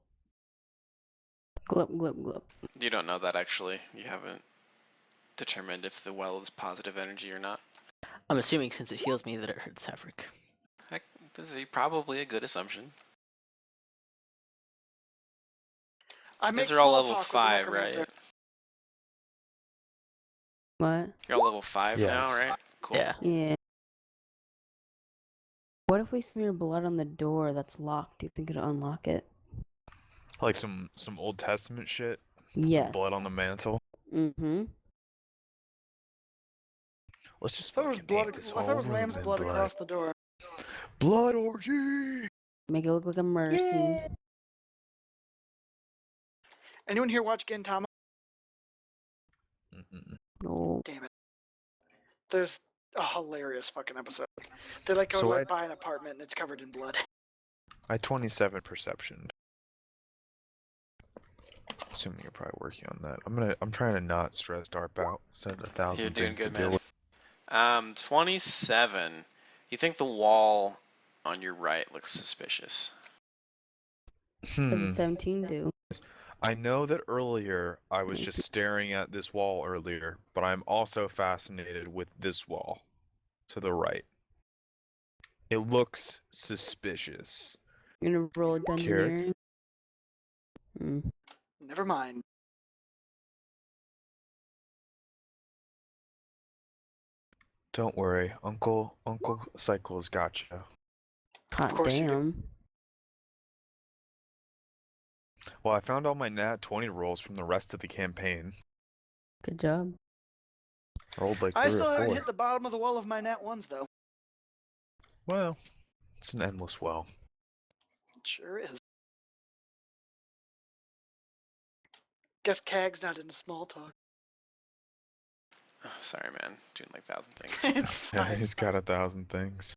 Speaker 4: Glup, glup, glup.
Speaker 1: You don't know that actually. You haven't determined if the well is positive energy or not.
Speaker 6: I'm assuming since it heals me that it hurts Saverick.
Speaker 1: Heck, this is probably a good assumption.
Speaker 2: I make
Speaker 1: These are all
Speaker 2: small
Speaker 1: level
Speaker 2: talk with the
Speaker 1: 5,
Speaker 2: necromancer.
Speaker 1: right?
Speaker 4: What?
Speaker 1: You're all level 5 now,
Speaker 3: Yes.
Speaker 1: right? Cool.
Speaker 6: Yeah.
Speaker 4: Yeah. What if we smear blood on the door that's locked? Do you think it'll unlock it?
Speaker 3: Like some Old Testament shit.
Speaker 4: Yes.
Speaker 3: Some blood on the mantle.
Speaker 4: Mm-hmm.
Speaker 3: Let's just
Speaker 2: I thought it was
Speaker 3: fucking
Speaker 2: blood.
Speaker 3: paint this
Speaker 2: I thought
Speaker 3: whole
Speaker 2: it was
Speaker 3: room
Speaker 2: lamb's
Speaker 3: in
Speaker 2: blood
Speaker 3: blood.
Speaker 2: across the door.
Speaker 3: Blood orgy.
Speaker 4: Make it look like a murder scene.
Speaker 2: Anyone here watch Gintama?
Speaker 3: Mm-mm.
Speaker 4: No.
Speaker 2: Damn it. There's A hilarious fucking episode. They like go
Speaker 3: So
Speaker 2: to buy an apartment and it's covered in blood.
Speaker 3: I 27 perception. Assuming you're probably working on that. I'm trying to not stress Darp out. So I had 1,000
Speaker 1: You're doing
Speaker 3: things to
Speaker 1: good,
Speaker 3: deal
Speaker 1: man.
Speaker 3: with.
Speaker 1: 27. You think the wall on your right looks suspicious?
Speaker 4: What does 17 do?
Speaker 3: I know that earlier I was just staring at this wall earlier, but I'm also fascinated with this wall to the right. It looks suspicious.
Speaker 4: You're gonna roll a dungeoneering?
Speaker 2: Never mind.
Speaker 3: Don't worry, Uncle Cycle's got you.
Speaker 4: Hot
Speaker 2: course you do.
Speaker 4: damn.
Speaker 3: Well, I found all my nat 20 rolls from the rest of the campaign.
Speaker 4: Good job.
Speaker 3: I rolled like
Speaker 2: I
Speaker 3: 3
Speaker 2: still
Speaker 3: or
Speaker 2: haven't
Speaker 3: 4.
Speaker 2: hit the bottom of the wall of my nat ones though.
Speaker 3: Well, it's an endless well.
Speaker 2: It sure is. Guess Cag's not into small talk.
Speaker 1: Sorry, man. Doing like 1,000 things.
Speaker 2: It's
Speaker 3: Yeah,
Speaker 2: fine.
Speaker 3: he's got 1,000 things.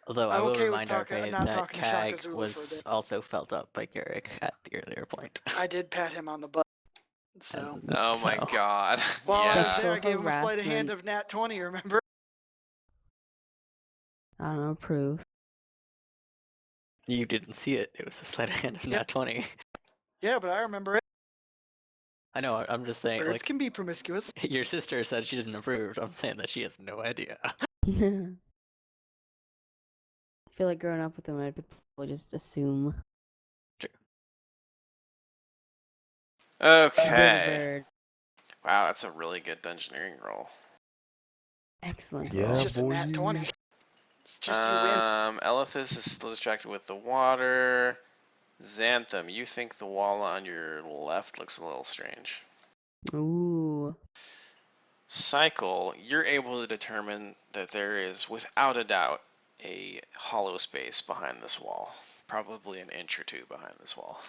Speaker 6: Although I
Speaker 2: I'm
Speaker 6: will
Speaker 2: okay with
Speaker 6: remind
Speaker 2: talking-
Speaker 6: RK
Speaker 2: not
Speaker 6: that
Speaker 2: talking to
Speaker 6: Kag
Speaker 2: Shaka Zulu for a
Speaker 6: was
Speaker 2: bit.
Speaker 6: also felt up by Garrick at the earlier point.
Speaker 2: I did pat him on the butt. So
Speaker 1: Oh my
Speaker 6: So-
Speaker 1: god.
Speaker 2: while I was
Speaker 1: Yeah.
Speaker 2: there, I gave him a sleight of
Speaker 4: Harassment.
Speaker 2: hand of nat 20. Remember?
Speaker 4: I don't approve.
Speaker 6: You didn't see it. It was a sleight of hand of
Speaker 2: Yep.
Speaker 6: nat 20.
Speaker 2: Yeah, but I remember it.
Speaker 6: I know. I'm just saying,
Speaker 2: Birds
Speaker 6: like,
Speaker 2: can be promiscuous.
Speaker 6: your sister said she didn't approve. I'm saying that she has no idea.
Speaker 4: I feel like growing up with them, I'd probably just assume.
Speaker 1: Okay.
Speaker 4: Delivered.
Speaker 1: Wow, that's a really good dungeoneering roll.
Speaker 4: Excellent.
Speaker 3: Yeah,
Speaker 2: It's
Speaker 4: roll.
Speaker 2: just a nat
Speaker 3: boy.
Speaker 2: 20. It's just you win.
Speaker 1: Elithis is still distracted with the water. Xanthem, you think the wall on your left looks a little strange.
Speaker 4: Ooh.
Speaker 1: Cycle, you're able to determine that there is, without a doubt, a hollow space behind this wall. Probably an inch or two behind this wall.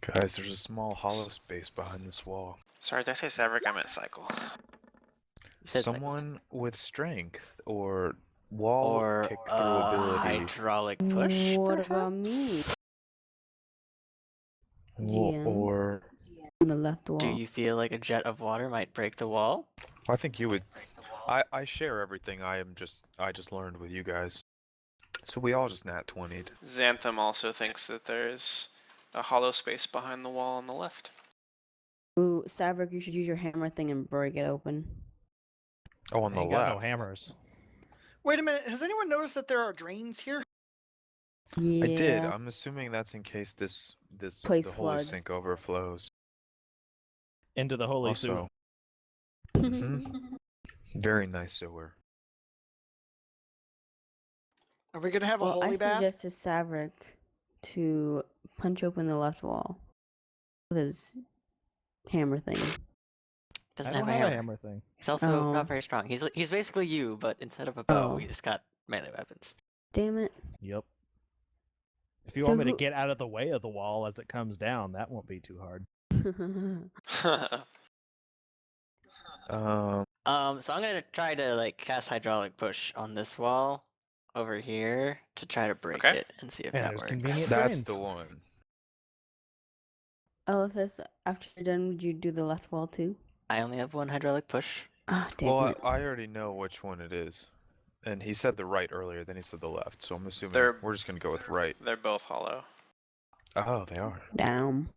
Speaker 3: Guys, there's a small hollow space behind this wall.
Speaker 1: Sorry, did I say Saverick? I meant Cycle.
Speaker 6: You said, like,
Speaker 3: Someone with strength or wall
Speaker 6: or
Speaker 3: kick through ability.
Speaker 6: hydraulic push.
Speaker 4: What about me?
Speaker 6: perhaps?
Speaker 4: GM.
Speaker 3: Or
Speaker 4: On the left wall.
Speaker 6: Do you feel like a jet of water might break the wall?
Speaker 3: I think you would. I share everything I just learned with you guys. So we all just nat 20'd.
Speaker 1: Xanthem also thinks that there's a hollow space behind the wall on the left.
Speaker 4: Ooh, Stavrik, you should use your hammer thing and break it open.
Speaker 3: Oh, on the
Speaker 5: Ain't got
Speaker 3: left.
Speaker 5: no hammers.
Speaker 2: Wait a minute. Has anyone noticed that there are drains here?
Speaker 4: Yeah.
Speaker 3: I did. I'm assuming that's in case this
Speaker 4: Place
Speaker 3: the holy
Speaker 4: floods.
Speaker 3: sink overflows.
Speaker 5: Into the holy soup.
Speaker 3: Also, very nice sewer.
Speaker 2: Are we gonna have a
Speaker 4: Well, I
Speaker 2: holy bath?
Speaker 4: suggest to Savrik to punch open the left wall with his hammer thing.
Speaker 5: I
Speaker 6: Doesn't
Speaker 5: don't
Speaker 6: have a
Speaker 5: have a
Speaker 6: hammer.
Speaker 5: hammer thing.
Speaker 6: He's also
Speaker 4: Oh.
Speaker 6: not very strong. He's basically you, but instead of a bow,
Speaker 4: Oh.
Speaker 6: he's got melee weapons.
Speaker 4: Damn it.
Speaker 5: Yep. If you
Speaker 4: So
Speaker 5: want me to
Speaker 4: who-
Speaker 5: get out of the way of the wall as it comes down, that won't be too hard.
Speaker 6: So I'm gonna try to like cast hydraulic push on this wall over here to try to break
Speaker 1: Okay.
Speaker 6: it and see if
Speaker 5: Yeah,
Speaker 6: that
Speaker 5: there's
Speaker 6: works.
Speaker 5: convenient
Speaker 3: That's
Speaker 5: drains.
Speaker 3: the one.
Speaker 4: Elithis, after you're done, would you do the left wall too?
Speaker 6: I only have one hydraulic push.
Speaker 4: Ah, damn
Speaker 3: Well,
Speaker 4: it.
Speaker 3: I already know which one it is. And he said the right earlier, then he said the left. So I'm assuming
Speaker 1: They're-
Speaker 3: we're just gonna go with right.
Speaker 1: They're both hollow.
Speaker 3: Oh, they are.
Speaker 4: Down.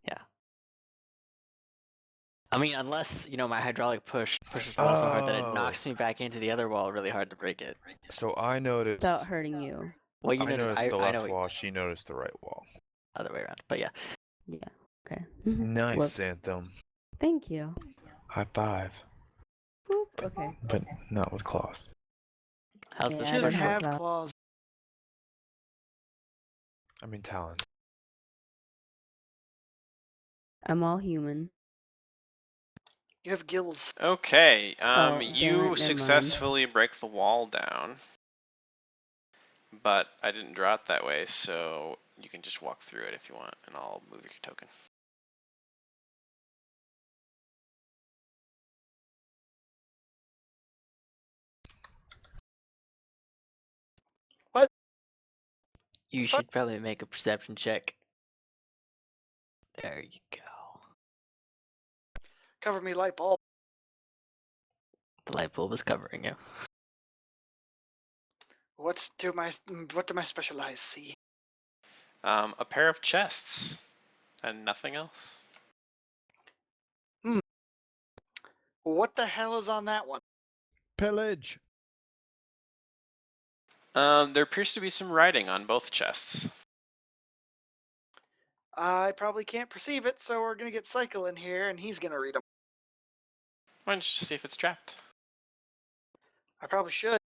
Speaker 6: I mean, unless my hydraulic push pushes the wall so hard that it
Speaker 3: Oh.
Speaker 6: knocks me back into the other wall really hard to break it.
Speaker 3: So I noticed.
Speaker 4: Without hurting you.
Speaker 6: Well,
Speaker 3: I noticed the
Speaker 6: I know
Speaker 3: left wall. She noticed the right wall.
Speaker 6: other way around, but yeah.
Speaker 4: Yeah. Okay.
Speaker 3: Nice,
Speaker 4: Whoops.
Speaker 3: Anthem.
Speaker 4: Thank you.
Speaker 3: High five,
Speaker 4: Boop. Okay.
Speaker 3: but not with claws.
Speaker 6: How's
Speaker 4: Yeah,
Speaker 6: this
Speaker 2: She
Speaker 4: I
Speaker 2: doesn't
Speaker 6: push
Speaker 4: don't
Speaker 2: have
Speaker 6: work?
Speaker 4: that.
Speaker 2: claws.
Speaker 3: I mean talent.
Speaker 4: I'm all human.
Speaker 2: You have gills.
Speaker 1: Okay,
Speaker 4: Oh, damn it,
Speaker 1: you
Speaker 4: never mind.
Speaker 1: successfully break the wall down. But I didn't draw it that way, so you can just walk through it if you want, and I'll move your token.
Speaker 6: You should probably make a perception check. There you go.
Speaker 2: Cover me, light bulb.
Speaker 6: The light bulb is covering you.
Speaker 2: What do my special eyes see?
Speaker 1: A pair of chests and nothing else.
Speaker 2: What the hell is on that one?
Speaker 5: Pillage.
Speaker 1: There appears to be some writing on both chests.
Speaker 2: I probably can't perceive it, so we're gonna get Cycle in here, and he's gonna read them.
Speaker 1: Why don't you just see if it's trapped?
Speaker 2: I probably should,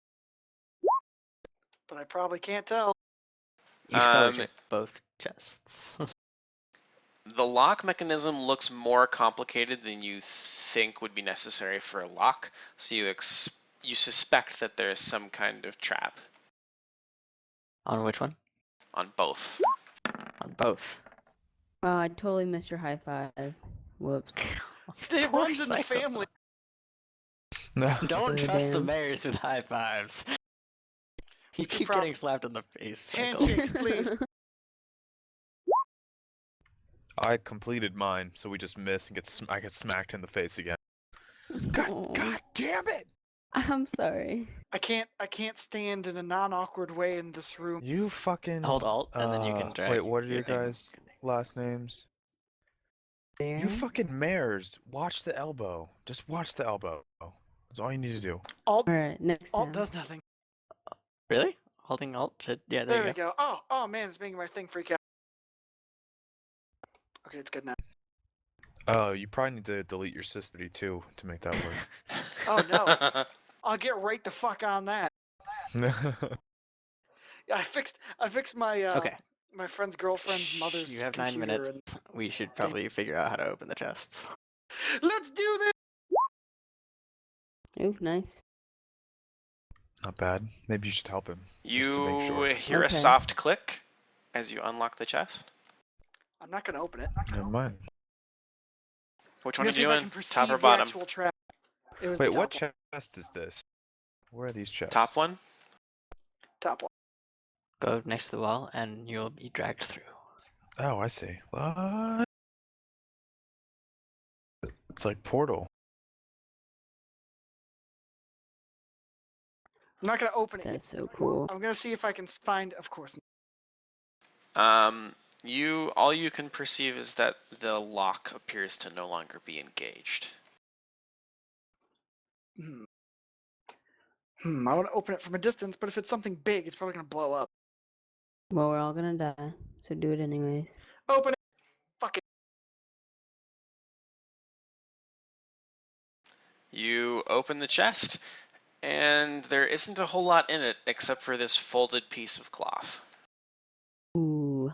Speaker 2: but I probably can't tell.
Speaker 6: You should probably
Speaker 1: Um,
Speaker 6: check both chests.
Speaker 1: The lock mechanism looks more complicated than you think would be necessary for a lock, so you suspect that there is some kind of trap
Speaker 6: On which one?
Speaker 1: on both.
Speaker 6: On both.
Speaker 4: Oh, I totally missed your high five. Whoops.
Speaker 2: It
Speaker 6: Poor
Speaker 2: runs in the
Speaker 6: Psycho.
Speaker 2: family.
Speaker 3: No.
Speaker 6: Don't trust the
Speaker 4: Damn.
Speaker 6: mayors with high fives. You keep
Speaker 2: prob-
Speaker 6: getting slapped in the face. Psycho.
Speaker 2: Handshakes, please.
Speaker 3: I completed mine, so we just miss and I get smacked in the face again. God,
Speaker 4: Aw.
Speaker 3: God damn it!
Speaker 4: I'm sorry.
Speaker 2: I can't stand in a non-awkward way in this room.
Speaker 3: You fucking.
Speaker 6: Hold Alt, and then you can drag.
Speaker 3: Wait, what are your
Speaker 6: your thing.
Speaker 3: guys' last names?
Speaker 4: There.
Speaker 3: You fucking mares. Watch the elbow. Just watch the elbow. That's all you need to do.
Speaker 2: Alt
Speaker 4: Alright, next
Speaker 2: Alt
Speaker 4: time.
Speaker 2: does nothing.
Speaker 6: Really? Holding Alt should. Yeah,
Speaker 2: There
Speaker 6: there
Speaker 2: we
Speaker 6: you go.
Speaker 2: go. Oh man, it's making my thing freak out. Okay, it's good now.
Speaker 3: Oh, you probably need to delete your Sys32 to make that
Speaker 2: Oh no, I'll get right the fuck on that.
Speaker 3: work.
Speaker 2: I fixed my
Speaker 6: Okay.
Speaker 2: my friend's girlfriend's mother's
Speaker 6: You have 9
Speaker 2: computer.
Speaker 6: minutes. We should probably figure out how to open the chests.
Speaker 2: And... Let's do this.
Speaker 4: Ooh, nice.
Speaker 3: Not bad. Maybe you should help him. Just to make
Speaker 1: You
Speaker 3: sure.
Speaker 1: hear a
Speaker 4: Okay.
Speaker 1: soft click as you unlock the chest.
Speaker 2: I'm not gonna open it.
Speaker 3: Never mind.
Speaker 1: Which
Speaker 2: I'm
Speaker 1: one are
Speaker 2: gonna see
Speaker 1: you
Speaker 2: if I
Speaker 1: doing?
Speaker 2: can perceive
Speaker 1: Top or
Speaker 2: the
Speaker 1: bottom?
Speaker 2: actual trap. It was
Speaker 3: Wait,
Speaker 2: the
Speaker 3: what
Speaker 2: top
Speaker 3: chest is this? Where are these chests?
Speaker 1: Top one?
Speaker 2: Top one.
Speaker 6: Go next to the wall, and you'll be dragged through.
Speaker 3: Oh, I see. What? It's like Portal.
Speaker 2: I'm not gonna open it yet.
Speaker 4: That's so cool.
Speaker 2: I'm gonna see if I can find. Of course.
Speaker 1: All you can perceive is that the lock appears to no longer be engaged.
Speaker 2: I want to open it from a distance, but if it's something big, it's probably gonna blow up.
Speaker 4: Well, we're all gonna die, so do it anyways.
Speaker 2: Open it. Fuck it.
Speaker 1: You open the chest, and there isn't a whole lot in it except for this folded piece of cloth.
Speaker 4: Ooh.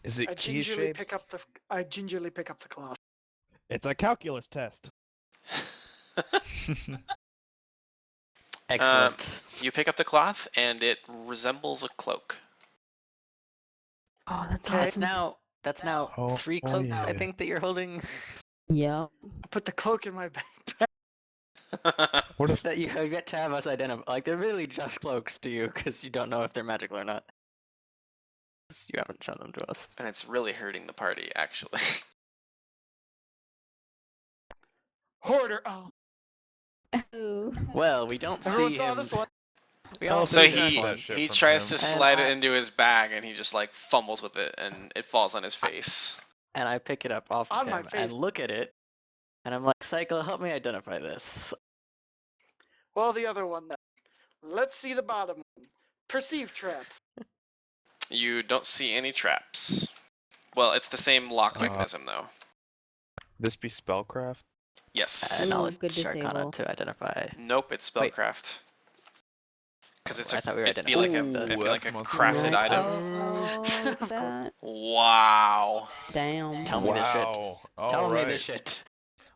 Speaker 3: Is it
Speaker 2: I
Speaker 3: key
Speaker 2: gingerly
Speaker 3: shaped?
Speaker 2: pick up the cloth.
Speaker 5: It's a calculus test.
Speaker 6: Excellent.
Speaker 1: You pick up the cloth, and it resembles a cloak.
Speaker 4: Oh, that's
Speaker 2: Okay.
Speaker 4: awesome.
Speaker 6: That's now
Speaker 3: Oh,
Speaker 6: 3
Speaker 3: oh,
Speaker 6: cloaks,
Speaker 3: yeah.
Speaker 6: I think, that you're holding.
Speaker 4: Yep.
Speaker 2: I put the cloak in my backpack.
Speaker 3: What if
Speaker 6: That you have yet to have us identify. Like, they're really just cloaks to you, because you don't know if they're magical or not. 'Cause you haven't shown them to us.
Speaker 1: And it's really hurting the party, actually.
Speaker 2: Hoarder. Oh,
Speaker 4: Ooh.
Speaker 6: Well, we don't
Speaker 2: everyone
Speaker 6: see
Speaker 2: saw
Speaker 6: him.
Speaker 2: this one.
Speaker 6: We
Speaker 3: Oh,
Speaker 6: all
Speaker 1: So
Speaker 6: see
Speaker 3: He
Speaker 1: he
Speaker 3: got
Speaker 6: him.
Speaker 3: that shit
Speaker 1: he
Speaker 3: from
Speaker 1: tries to
Speaker 3: him.
Speaker 1: slide it
Speaker 6: I-
Speaker 1: into his bag, and he just like fumbles with it, and it falls on his face.
Speaker 6: And I pick it up off
Speaker 2: On
Speaker 6: of
Speaker 2: my
Speaker 6: him
Speaker 2: face.
Speaker 6: and look at it, and I'm like, Cycle, help me identify this.
Speaker 2: Well, the other one then. Let's see the bottom one. Perceive traps.
Speaker 1: You don't see any traps. Well, it's the same lock mechanism, though.
Speaker 3: this be spellcraft?
Speaker 1: Yes.
Speaker 4: Ooh,
Speaker 6: Knowledge
Speaker 4: good
Speaker 6: Arcana
Speaker 4: disable.
Speaker 6: to identify.
Speaker 1: Nope, it's
Speaker 6: Wait.
Speaker 1: spellcraft. Because it's
Speaker 6: I
Speaker 1: a,
Speaker 6: thought we were
Speaker 1: it'd be like a,
Speaker 6: identifying
Speaker 1: it'd
Speaker 6: the-
Speaker 1: be like a
Speaker 3: Ooh, that's
Speaker 1: crafted
Speaker 3: muscle.
Speaker 1: item.
Speaker 4: Oh, look at that.
Speaker 1: Wow.
Speaker 4: Damn.
Speaker 6: Tell me this shit.
Speaker 3: Wow.
Speaker 6: Tell
Speaker 3: All
Speaker 6: me
Speaker 3: right.
Speaker 6: this shit.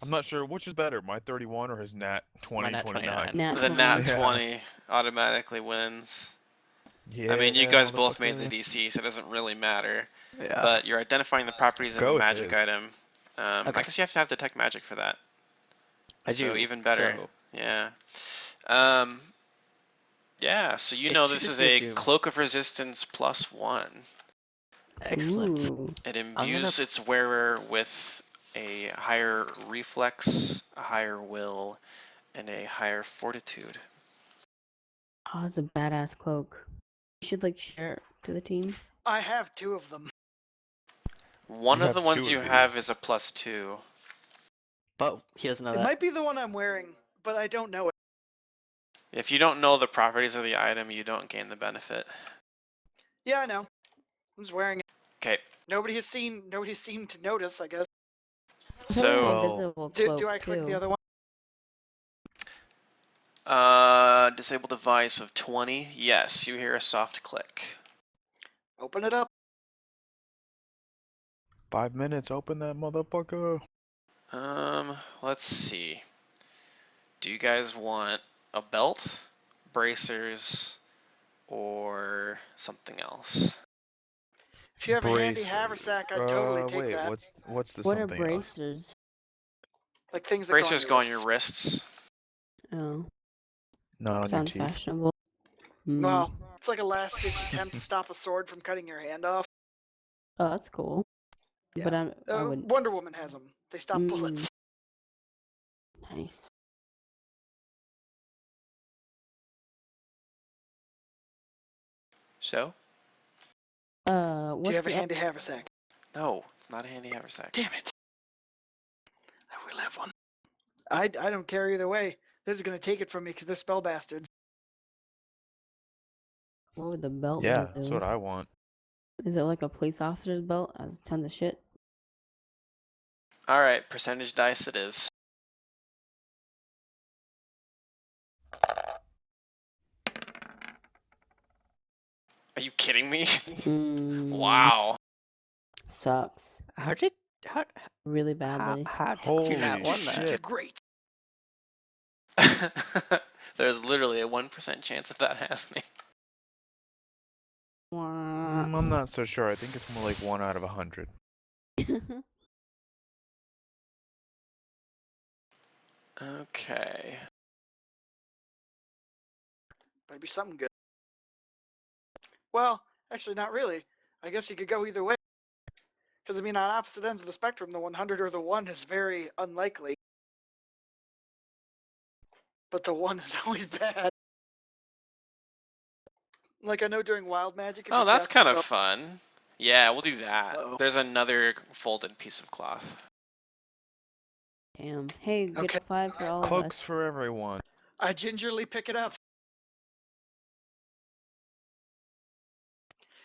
Speaker 3: I'm not sure which is better, my 31 or his nat 20,
Speaker 6: nat
Speaker 3: 29.
Speaker 6: 29.
Speaker 4: Nat
Speaker 1: The
Speaker 4: 20.
Speaker 1: nat
Speaker 3: Yeah.
Speaker 1: 20 automatically wins.
Speaker 3: Yeah,
Speaker 1: I mean, you guys both made the
Speaker 3: motherfucker.
Speaker 1: DC, so it doesn't really matter.
Speaker 6: Yeah.
Speaker 1: But you're identifying the properties of
Speaker 3: Go
Speaker 1: a
Speaker 3: with
Speaker 1: magic
Speaker 3: his.
Speaker 1: item. I
Speaker 6: Okay.
Speaker 1: guess you have to have detect magic for that.
Speaker 6: I
Speaker 1: so
Speaker 6: do,
Speaker 1: even better.
Speaker 6: so-
Speaker 1: Yeah. Yeah, so you
Speaker 6: It
Speaker 1: know
Speaker 6: should
Speaker 1: this
Speaker 6: just
Speaker 1: is
Speaker 6: be
Speaker 1: a
Speaker 6: assumed.
Speaker 1: Cloak of Resistance +1.
Speaker 6: Excellent.
Speaker 4: Ooh.
Speaker 1: It
Speaker 6: gonna
Speaker 1: imbues its wearer with a higher reflex, a higher will, and a higher fortitude.
Speaker 4: Oh, it's a badass cloak. You should like share it to the team.
Speaker 2: I have 2 of them.
Speaker 1: One
Speaker 3: You
Speaker 1: of the
Speaker 3: have
Speaker 1: ones
Speaker 3: 2
Speaker 1: you
Speaker 3: of
Speaker 1: have
Speaker 3: these.
Speaker 1: is a +2.
Speaker 6: But he doesn't know
Speaker 2: It
Speaker 6: that.
Speaker 2: might be the one I'm wearing, but I don't know it.
Speaker 1: If you don't know the properties of the item, you don't gain the benefit.
Speaker 2: Yeah, I know. I'm just wearing it.
Speaker 1: Okay,
Speaker 2: Nobody has seemed to notice, I guess.
Speaker 4: It's probably an
Speaker 1: so
Speaker 3: Well,
Speaker 4: invisible
Speaker 2: Do
Speaker 4: cloak
Speaker 2: I click the
Speaker 4: too.
Speaker 2: other one?
Speaker 1: disable device of 20. Yes, you hear a soft click.
Speaker 2: Open it up.
Speaker 3: 5 minutes, open that motherfucker.
Speaker 1: Let's see. Do you guys want a belt, bracers, or something else?
Speaker 2: If you have a handy
Speaker 3: Bracer.
Speaker 2: haversack, I'd totally take
Speaker 3: Wait,
Speaker 2: that.
Speaker 3: what's the
Speaker 4: What are
Speaker 3: something else?
Speaker 4: bracers?
Speaker 2: Like things that
Speaker 1: Bracers
Speaker 2: go
Speaker 1: go
Speaker 2: on
Speaker 1: on
Speaker 2: your
Speaker 1: your
Speaker 2: wrists.
Speaker 1: wrists.
Speaker 4: Oh,
Speaker 3: Not on your
Speaker 4: sounds
Speaker 3: teeth.
Speaker 4: fashionable. Mm.
Speaker 2: Well, it's like a last-ditch attempt to stop a sword from cutting your hand off.
Speaker 4: Oh, that's cool. But
Speaker 2: Yeah.
Speaker 4: I would
Speaker 2: Wonder Woman has them. They stop
Speaker 4: Mm.
Speaker 2: bullets.
Speaker 4: nice.
Speaker 1: So?
Speaker 2: Do
Speaker 4: What's
Speaker 2: you have a
Speaker 4: the
Speaker 2: handy haversack?
Speaker 1: No, not a handy haversack.
Speaker 2: Damn it. I will have one. I don't care either way. They're just going to take it from me because they're spell bastards.
Speaker 4: what would the belt
Speaker 3: Yeah,
Speaker 4: do?
Speaker 3: that's what I want.
Speaker 4: Is it like a police officer's belt? Has tons of shit.
Speaker 1: Alright, percentage dice it is. Are you kidding me?
Speaker 4: Mm,
Speaker 1: Wow.
Speaker 4: Sucks
Speaker 6: How did
Speaker 4: really badly.
Speaker 6: how did
Speaker 3: Holy
Speaker 6: you not won
Speaker 3: shit.
Speaker 6: that?
Speaker 2: You're great.
Speaker 1: There's literally a 1% chance of that happening.
Speaker 3: I'm not so sure. I think it's more like 1 out of 100.
Speaker 1: Okay.
Speaker 2: Might be something good. Well, actually, not really. I guess you could go either way. Because, I mean, on opposite ends of the spectrum, the 100 or the 1 is very unlikely. But the 1 is always bad. Like, I know during Wild Magic, if
Speaker 1: Oh,
Speaker 2: you
Speaker 1: that's
Speaker 2: cast a
Speaker 1: kind of
Speaker 2: spell-
Speaker 1: fun. Yeah, we'll do that.
Speaker 2: Uh-oh.
Speaker 1: There's another folded piece of cloth.
Speaker 4: Damn. Hey, get
Speaker 2: Okay.
Speaker 4: a 5 for all of
Speaker 3: Cloaks
Speaker 4: us.
Speaker 3: for everyone.
Speaker 2: I gingerly pick it up.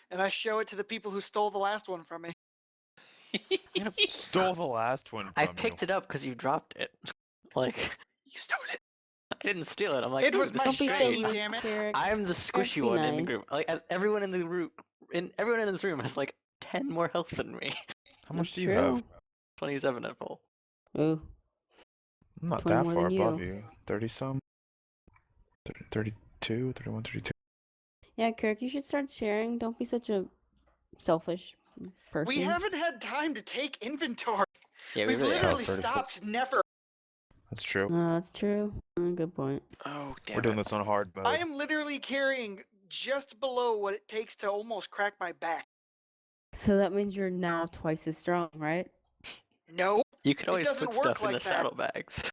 Speaker 2: And I show it to the people who stole the last one from me.
Speaker 3: Stole the last one from
Speaker 6: I
Speaker 3: you.
Speaker 6: picked it up because you dropped it. Like
Speaker 2: You stole it.
Speaker 6: I didn't steal it. I'm like,
Speaker 2: It
Speaker 6: "Ooh,
Speaker 2: was
Speaker 6: this
Speaker 2: my
Speaker 6: is
Speaker 4: Don't be so
Speaker 6: great."
Speaker 2: shiny,
Speaker 4: mean,
Speaker 2: damn it.
Speaker 4: Carrick.
Speaker 6: I'm the squishy
Speaker 4: be
Speaker 6: one in the
Speaker 4: nice.
Speaker 6: group. Like everyone in the group, everyone in this room has like 10 more health than me.
Speaker 3: How much
Speaker 4: That's
Speaker 3: do you have?
Speaker 6: 27 at full.
Speaker 4: Ooh.
Speaker 3: I'm not
Speaker 4: 20
Speaker 3: that
Speaker 4: more
Speaker 3: far
Speaker 4: than
Speaker 3: above
Speaker 4: you.
Speaker 3: you. 30 some? 32, 31, 32.
Speaker 4: Yeah, Kirk, you should start sharing. Don't be such a selfish person.
Speaker 2: We haven't had time to take inventory.
Speaker 6: Yeah, we
Speaker 2: We've
Speaker 6: really
Speaker 2: literally
Speaker 6: have.
Speaker 3: 34.
Speaker 2: stopped never.
Speaker 3: That's true.
Speaker 4: That's true. Good point.
Speaker 1: Oh, damn
Speaker 3: We're doing
Speaker 1: it.
Speaker 3: this on hard mode.
Speaker 2: I am literally carrying just below what it takes to almost crack my back.
Speaker 4: So that means you're now twice as strong, right?
Speaker 2: No.
Speaker 6: You could always
Speaker 2: doesn't
Speaker 6: put
Speaker 2: work
Speaker 6: stuff in
Speaker 2: like
Speaker 6: the
Speaker 2: that.
Speaker 6: saddlebags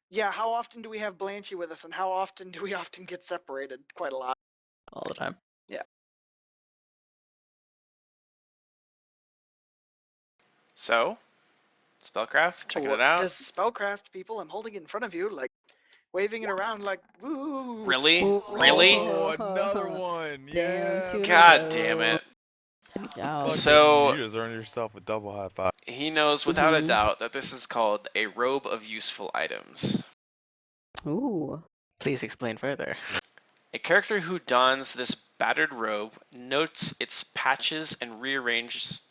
Speaker 2: Yeah, how often do we have Blanchy with us, and how often do we often get separated? Quite a lot.
Speaker 6: all the time.
Speaker 1: So, spellcraft, checking
Speaker 2: What
Speaker 1: it out.
Speaker 2: does spellcraft, people? I'm holding it in front of you, like waving it around, like woo.
Speaker 1: Really?
Speaker 4: Ooh.
Speaker 1: Really?
Speaker 3: Oh, another one.
Speaker 4: Damn,
Speaker 3: Yeah.
Speaker 4: two in a
Speaker 1: God
Speaker 4: row.
Speaker 1: damn it.
Speaker 4: Good job.
Speaker 3: Fucking,
Speaker 1: So-
Speaker 3: you just earned yourself a double high five.
Speaker 1: He knows without a
Speaker 4: Mhm.
Speaker 1: doubt that this is called a robe of useful items.
Speaker 4: Ooh.
Speaker 6: Please explain further.
Speaker 1: A character who dons this battered robe notes its patches and rearranges.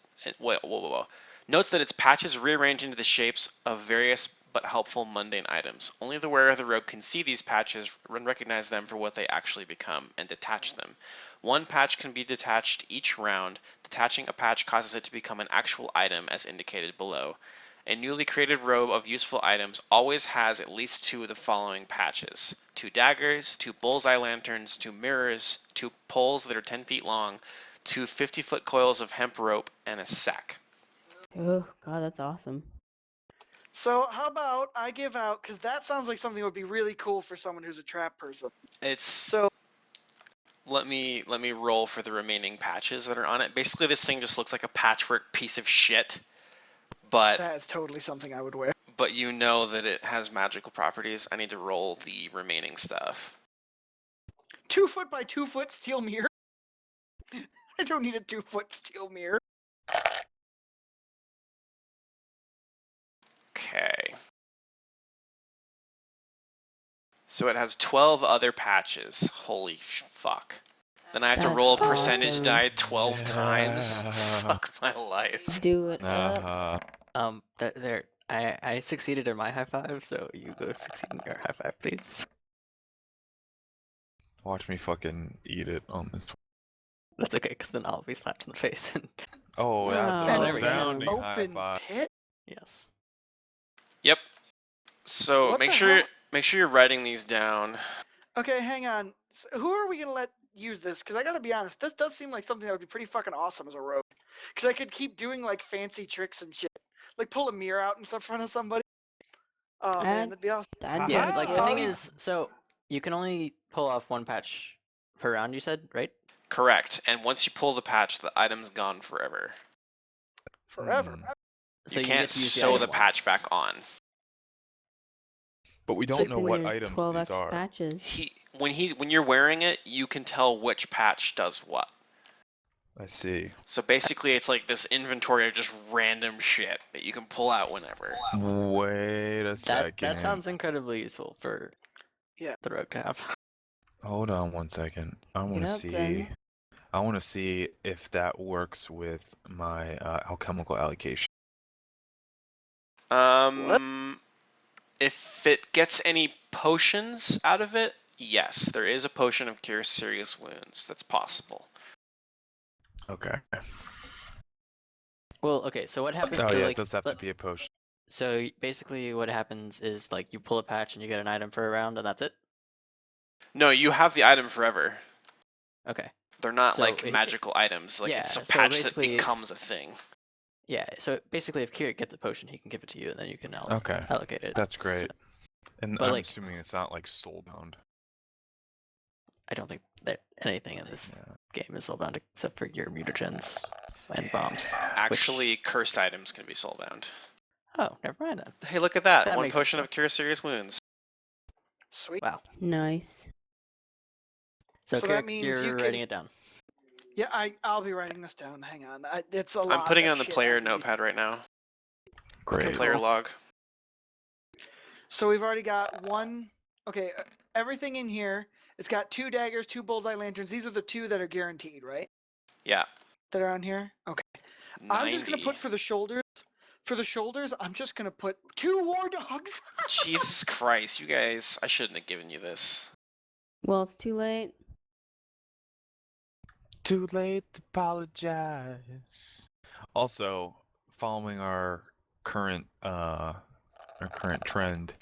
Speaker 1: Notes that its patches rearrange into the shapes of various but helpful mundane items. Only the wearer of the robe can see these patches and recognize them for what they actually become and detach them. One patch can be detached each round. Detaching a patch causes it to become an actual item as indicated below. A newly created row of useful items always has at least 2 of the following patches: 2 daggers, 2 bullseye lanterns, 2 mirrors, 2 poles that are 10 feet long, 2 50-foot coils of hemp rope, and a sack.
Speaker 4: Oh god, that's awesome.
Speaker 2: So how about I give out, because that sounds like something that would be really cool for someone who's a trap person.
Speaker 1: It's
Speaker 2: So
Speaker 1: let me roll for the remaining patches that are on it. Basically, this thing just looks like a patchwork piece of shit, but
Speaker 2: that is totally something I would wear.
Speaker 1: you know that it has magical properties. I need to roll the remaining stuff.
Speaker 2: 2 foot by 2 foot steel mirror. I don't need a 2 foot steel mirror.
Speaker 1: Okay. So it has 12 other patches. Holy fuck. Then I have to
Speaker 4: That's
Speaker 1: roll a percentage
Speaker 4: awesome.
Speaker 1: die 12 times.
Speaker 3: Yeah.
Speaker 1: Fuck my life.
Speaker 4: Do it up.
Speaker 3: Uh-huh.
Speaker 6: I succeeded in my high five, so you go succeed in your high five, please.
Speaker 3: Watch me fucking eat it on this.
Speaker 6: That's okay, because then I'll be slapped in the face. And
Speaker 3: Oh, that's
Speaker 4: Oh,
Speaker 3: a
Speaker 4: there we go.
Speaker 3: resounding high
Speaker 2: Open
Speaker 3: five.
Speaker 2: pit.
Speaker 6: yes.
Speaker 1: Yep. So
Speaker 2: What
Speaker 1: make
Speaker 2: the
Speaker 1: sure
Speaker 2: hell?
Speaker 1: you're writing these down.
Speaker 2: Okay, hang on. So who are we gonna let use this? Because I gotta be honest, this does seem like something that would be pretty fucking awesome as a rogue. Because I could keep doing like fancy tricks and shit, like pull a mirror out in front of somebody. Oh man, that'd be awesome.
Speaker 4: I'd
Speaker 6: Yeah,
Speaker 4: do
Speaker 6: like
Speaker 4: it.
Speaker 6: the thing
Speaker 2: Oh.
Speaker 6: is, so you can only pull off 1 patch per round, you said, right?
Speaker 1: Correct. And once you pull the patch, the item's gone forever.
Speaker 2: Forever.
Speaker 3: Hmm.
Speaker 6: So
Speaker 1: You
Speaker 6: get
Speaker 1: can't
Speaker 6: to use
Speaker 1: sew
Speaker 6: item
Speaker 1: the patch
Speaker 6: once.
Speaker 1: back on.
Speaker 3: But we
Speaker 4: Good
Speaker 3: don't know
Speaker 4: thing
Speaker 3: what
Speaker 4: there's
Speaker 3: items
Speaker 4: 12
Speaker 3: these
Speaker 4: extra
Speaker 3: are.
Speaker 4: patches.
Speaker 1: When you're wearing it, you can tell which patch does what.
Speaker 3: I see.
Speaker 1: So basically, it's like this inventory of just random shit that you can pull out whenever.
Speaker 3: Wait a
Speaker 6: That
Speaker 3: second.
Speaker 6: sounds incredibly useful for
Speaker 2: Yeah.
Speaker 6: the rogue to have.
Speaker 3: Hold on 1 second. I want
Speaker 4: Get
Speaker 3: to
Speaker 4: up,
Speaker 3: see.
Speaker 4: then.
Speaker 3: I want to see if that works with my alchemical allocation.
Speaker 1: If it gets any potions out of it, yes, there is a potion of cure serious wounds. That's possible.
Speaker 3: Okay.
Speaker 6: Well, okay, so what happens?
Speaker 3: Oh
Speaker 6: so
Speaker 3: yeah,
Speaker 6: like,
Speaker 3: it does have to be a potion.
Speaker 6: So basically, what happens is like you pull a patch and you get an item for a round, and that's it.
Speaker 1: No, you have the item forever.
Speaker 6: Okay.
Speaker 1: They're not
Speaker 6: So
Speaker 1: like
Speaker 6: it-
Speaker 1: magical items. Like
Speaker 6: yeah,
Speaker 1: it's a
Speaker 6: so
Speaker 1: patch that
Speaker 6: basically-
Speaker 1: becomes a thing.
Speaker 6: Yeah. So basically, if Kirit gets a potion, he can give it to you, and then you can
Speaker 3: Okay,
Speaker 6: allocate it.
Speaker 3: that's great. And
Speaker 6: But,
Speaker 3: I'm
Speaker 6: like-
Speaker 3: assuming it's not like soulbound.
Speaker 6: I don't think that anything in this
Speaker 3: Yeah.
Speaker 6: game is soulbound except for your mutagens and bombs.
Speaker 1: Actually, cursed items can be soulbound.
Speaker 6: Oh, never mind then.
Speaker 1: Hey, look at that!
Speaker 6: That
Speaker 1: One
Speaker 6: makes
Speaker 1: potion
Speaker 6: sense.
Speaker 1: of cure serious wounds.
Speaker 2: Sweet.
Speaker 6: Wow.
Speaker 4: Nice.
Speaker 6: So,
Speaker 2: So that
Speaker 6: Kirit,
Speaker 2: means
Speaker 6: you're
Speaker 2: you
Speaker 6: writing
Speaker 2: can-
Speaker 6: it down.
Speaker 2: Yeah, I'll be writing this down. Hang on. It's a lot.
Speaker 1: I'm putting it
Speaker 2: of
Speaker 1: on the
Speaker 2: shit
Speaker 1: player
Speaker 2: I need.
Speaker 1: notepad right now.
Speaker 3: Great.
Speaker 1: The player
Speaker 2: Cool.
Speaker 1: log.
Speaker 2: So we've already got one. Okay, everything in here. It's got 2 daggers, 2 bullseye lanterns. These are the 2 that are guaranteed, right?
Speaker 1: Yeah.
Speaker 2: That are on here. Okay.
Speaker 1: 90.
Speaker 2: I'm just gonna put for the shoulders. For the shoulders, I'm just gonna put 2 war dogs.
Speaker 1: Jesus Christ, you guys! I shouldn't have given you this.
Speaker 4: Well, it's too late.
Speaker 3: Too late to apologize. Also, following our current trend,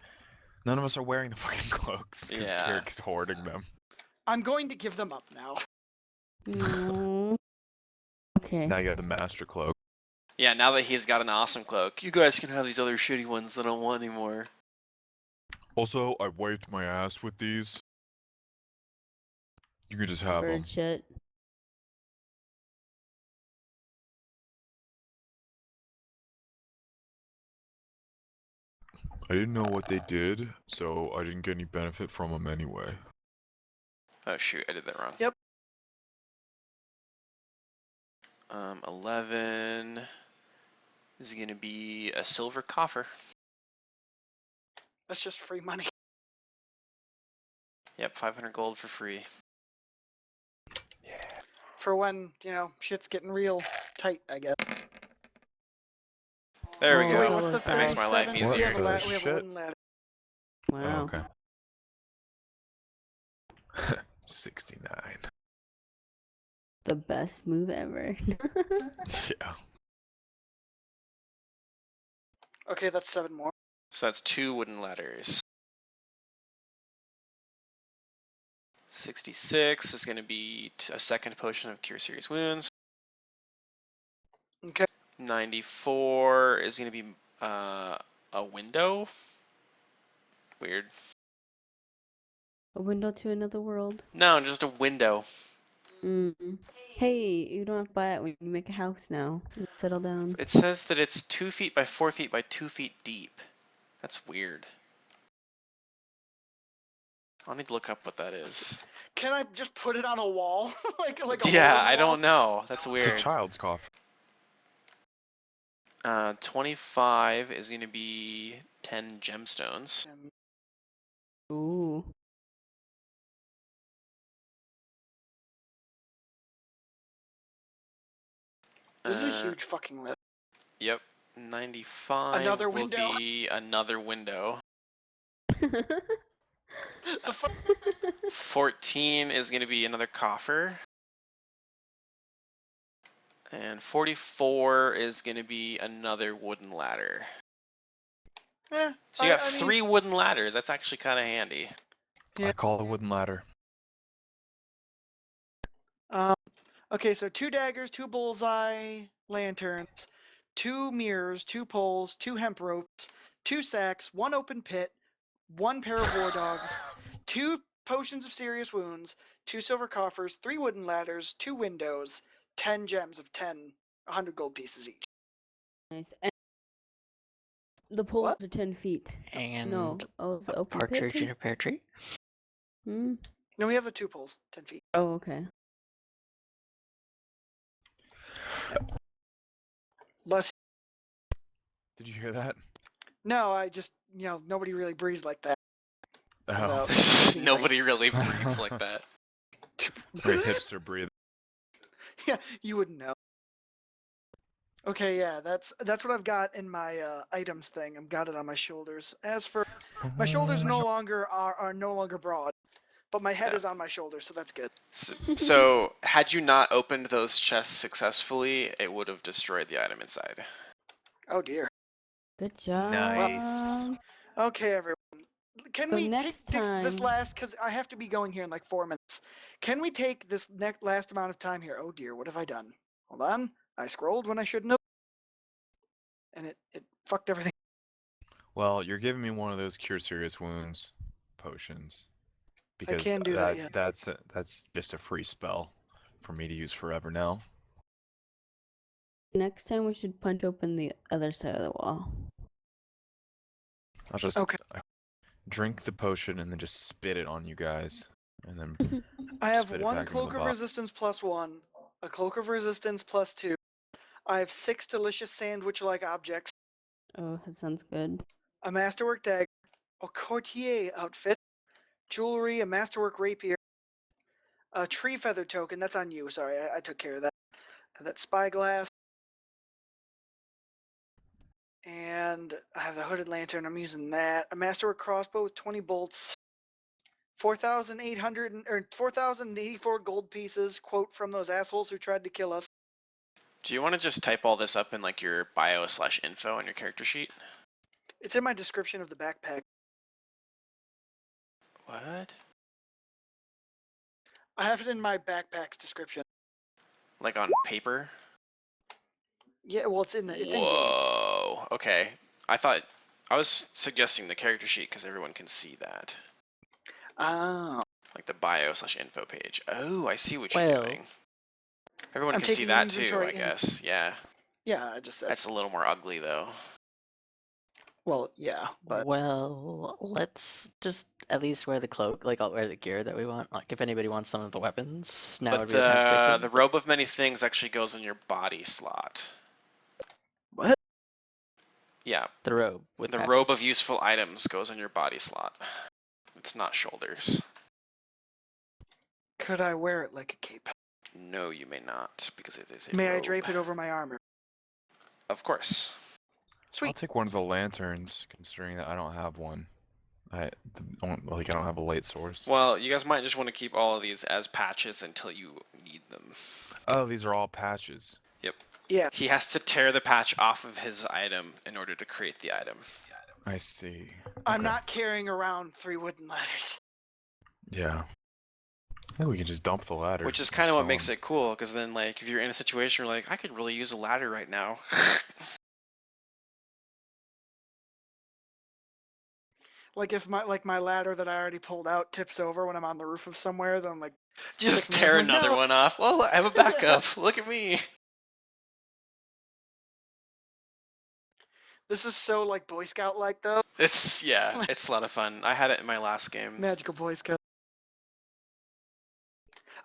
Speaker 3: none of us are wearing the fucking cloaks because
Speaker 1: Yeah.
Speaker 3: Kirk is hoarding them.
Speaker 2: I'm going to give them up now.
Speaker 4: No. Okay.
Speaker 3: Now you have the master cloak.
Speaker 1: Yeah, now that he's got an awesome cloak, you guys can have these other shitty ones that I don't want anymore.
Speaker 3: Also, I wiped my ass with these. You can just have them.
Speaker 4: Bird shit.
Speaker 3: I didn't know what they did, so I didn't get any benefit from them anyway.
Speaker 1: Oh shoot, I did that wrong.
Speaker 2: Yep.
Speaker 1: 11 is gonna be a silver coffer.
Speaker 2: That's just free money.
Speaker 1: Yep, 500 gold for free.
Speaker 3: Yeah.
Speaker 2: For when, shit's getting real tight, I guess.
Speaker 1: There we
Speaker 4: Oh,
Speaker 2: So wait,
Speaker 1: go.
Speaker 2: what's the
Speaker 1: That makes my life
Speaker 2: 7?
Speaker 3: What
Speaker 1: easier.
Speaker 2: We have
Speaker 3: the
Speaker 2: a
Speaker 3: shit?
Speaker 2: wooden ladder.
Speaker 4: Wow.
Speaker 3: Oh, okay. 69.
Speaker 4: The best move ever.
Speaker 3: Yeah.
Speaker 2: Okay, that's 7 more.
Speaker 1: So that's 2 wooden ladders. 66 is going to be a second potion of Cure Serious Wounds.
Speaker 2: Okay.
Speaker 1: 94 is going to be a window. Weird.
Speaker 4: A window to another world.
Speaker 1: No, just a window.
Speaker 4: Mm. Hey, you don't have to buy it when you make a house now. You settle down.
Speaker 1: It says that it's 2 feet by 4 feet by 2 feet deep. That's weird. I'll need to look up what that is.
Speaker 2: Can I just put it on a wall? like a
Speaker 1: Yeah,
Speaker 2: hole in
Speaker 1: I
Speaker 2: the wall?
Speaker 1: don't know. That's
Speaker 3: It's a
Speaker 1: weird.
Speaker 3: child's coffin.
Speaker 1: 25 is going to be 10 gemstones.
Speaker 4: Ooh.
Speaker 2: This is a
Speaker 1: Uh,
Speaker 2: huge fucking list.
Speaker 1: Yep. 95
Speaker 2: Another
Speaker 1: will
Speaker 2: window.
Speaker 1: be another window.
Speaker 2: The fuck?
Speaker 1: 14 is going to be another coffer. And 44 is going to be another wooden ladder. So you got
Speaker 2: I mean,
Speaker 1: 3 wooden ladders. That's actually kind of handy.
Speaker 2: Yeah.
Speaker 3: I call it a wooden ladder.
Speaker 2: Okay, so 2 daggers, 2 bullseye lanterns, 2 mirrors, 2 poles, 2 hemp ropes, 2 sacks, 1 open pit, 1 pair of war dogs, 2 potions of serious wounds, 2 silver coffers, 3 wooden ladders, 2 windows, 10 gems of 100 gold pieces each.
Speaker 4: Nice. And the poles
Speaker 2: What?
Speaker 4: are 10 feet.
Speaker 6: And
Speaker 4: No. Oh, it's
Speaker 6: a
Speaker 4: an open pit
Speaker 6: partridge in
Speaker 4: too?
Speaker 6: a pear tree.
Speaker 4: Hmm.
Speaker 2: No, we have the 2 poles, 10 feet.
Speaker 4: Oh, okay.
Speaker 2: Less.
Speaker 3: Did you hear that?
Speaker 2: No, I just, nobody really breathes like that.
Speaker 3: Oh,
Speaker 2: Without-
Speaker 1: Nobody really breathes like that.
Speaker 3: very hipster breathe.
Speaker 2: Yeah, you wouldn't know. Okay, yeah, that's what I've got in my items thing. I've got it on my shoulders. As for my shoulders, no longer are no longer broad, but my head
Speaker 1: Yeah.
Speaker 2: is on my shoulders, so that's good.
Speaker 1: So, had you not opened those chests successfully, it would have destroyed the item inside.
Speaker 2: Oh dear.
Speaker 4: Good job.
Speaker 3: Nice.
Speaker 2: Okay, everyone. Can
Speaker 4: So
Speaker 2: we
Speaker 4: next
Speaker 2: take this
Speaker 4: time-
Speaker 2: last? Because I have to be going here in like 4 minutes. Can we take this last amount of time here? Oh dear, what have I done? Hold on. I scrolled when I shouldn't have, and it fucked everything.
Speaker 3: Well, you're giving me one of those cure serious wounds potions because
Speaker 2: can do that, yeah.
Speaker 3: that's just a free spell for me to use forever now.
Speaker 4: Next time we should punch open the other side of the wall.
Speaker 3: I'll just
Speaker 2: Okay.
Speaker 3: drink the potion and then just spit it on you guys, and then
Speaker 2: I have
Speaker 3: Spit it
Speaker 2: 1
Speaker 3: back into
Speaker 2: cloak
Speaker 3: the
Speaker 2: of
Speaker 3: box.
Speaker 2: resistance plus 1, a cloak of resistance plus 2. I have 6 delicious sandwich-like objects,
Speaker 4: Oh, that sounds good.
Speaker 2: a masterwork dagger, a courtier outfit, jewelry, a masterwork rapier, a tree feather token. That's on you. Sorry, I took care of that. That spyglass, and I have the hooded lantern. I'm using that. A masterwork crossbow with 20 bolts. 4,084 gold pieces. Quote from those assholes who tried to kill us.
Speaker 1: Do you want to just type all this up in like your bio/info on your character sheet?
Speaker 2: It's in my description of the backpack.
Speaker 1: What?
Speaker 2: I have it in my backpack's description.
Speaker 1: Like on paper?
Speaker 2: Yeah, well, it's in the it's in game.
Speaker 1: Whoa. Okay. I was suggesting the character sheet because everyone can see that.
Speaker 2: Oh.
Speaker 1: Like the bio/info page. Oh, I see what you're
Speaker 6: Well-
Speaker 1: doing. Everyone
Speaker 2: I'm
Speaker 1: can see
Speaker 2: taking
Speaker 1: that too,
Speaker 2: inventory
Speaker 1: I
Speaker 2: in-
Speaker 1: guess. Yeah.
Speaker 2: Yeah, I just said.
Speaker 1: That's a little more ugly though.
Speaker 2: Well, yeah, but
Speaker 6: Well, let's just at least wear the cloak. Like, I'll wear the gear that we want. Like, if anybody wants some of the weapons, now
Speaker 1: But
Speaker 6: would be the time to take
Speaker 1: the
Speaker 6: them.
Speaker 1: robe of many things actually goes in your body slot.
Speaker 2: what?
Speaker 6: Yeah, the robe with
Speaker 1: The
Speaker 6: patches.
Speaker 1: robe of useful items goes in your body slot. It's not shoulders.
Speaker 2: Could I wear it like a cape?
Speaker 1: No, you may not, because it is a
Speaker 2: May I
Speaker 1: robe.
Speaker 2: drape it over my armor?
Speaker 1: Of course.
Speaker 3: I'll
Speaker 2: Sweet.
Speaker 3: take one of the lanterns, considering that I don't have one. I don't have a light source.
Speaker 1: Well, you guys might just want to keep all of these as patches until you need them.
Speaker 3: Oh, these are all patches.
Speaker 1: Yep.
Speaker 2: Yeah.
Speaker 1: He has to tear the patch off of his item in order to create the item.
Speaker 3: I see.
Speaker 2: I'm
Speaker 3: Okay.
Speaker 2: not carrying around 3 wooden ladders.
Speaker 3: Yeah. I think we can just dump the ladder.
Speaker 1: Which is kind of what makes it cool, because then, like, if you're in a situation where, like, I could really use a ladder right now.
Speaker 2: Like if my ladder that I already pulled out tips over when I'm on the roof of somewhere, then I'm like,
Speaker 1: Just
Speaker 2: Pick
Speaker 1: tear
Speaker 2: another one.
Speaker 1: another
Speaker 2: No.
Speaker 1: one off. Well, I have a backup. Look at me.
Speaker 2: this is so like Boy Scout like though.
Speaker 1: It's a lot of fun. I had it in my last game.
Speaker 2: Magical Boy Scout.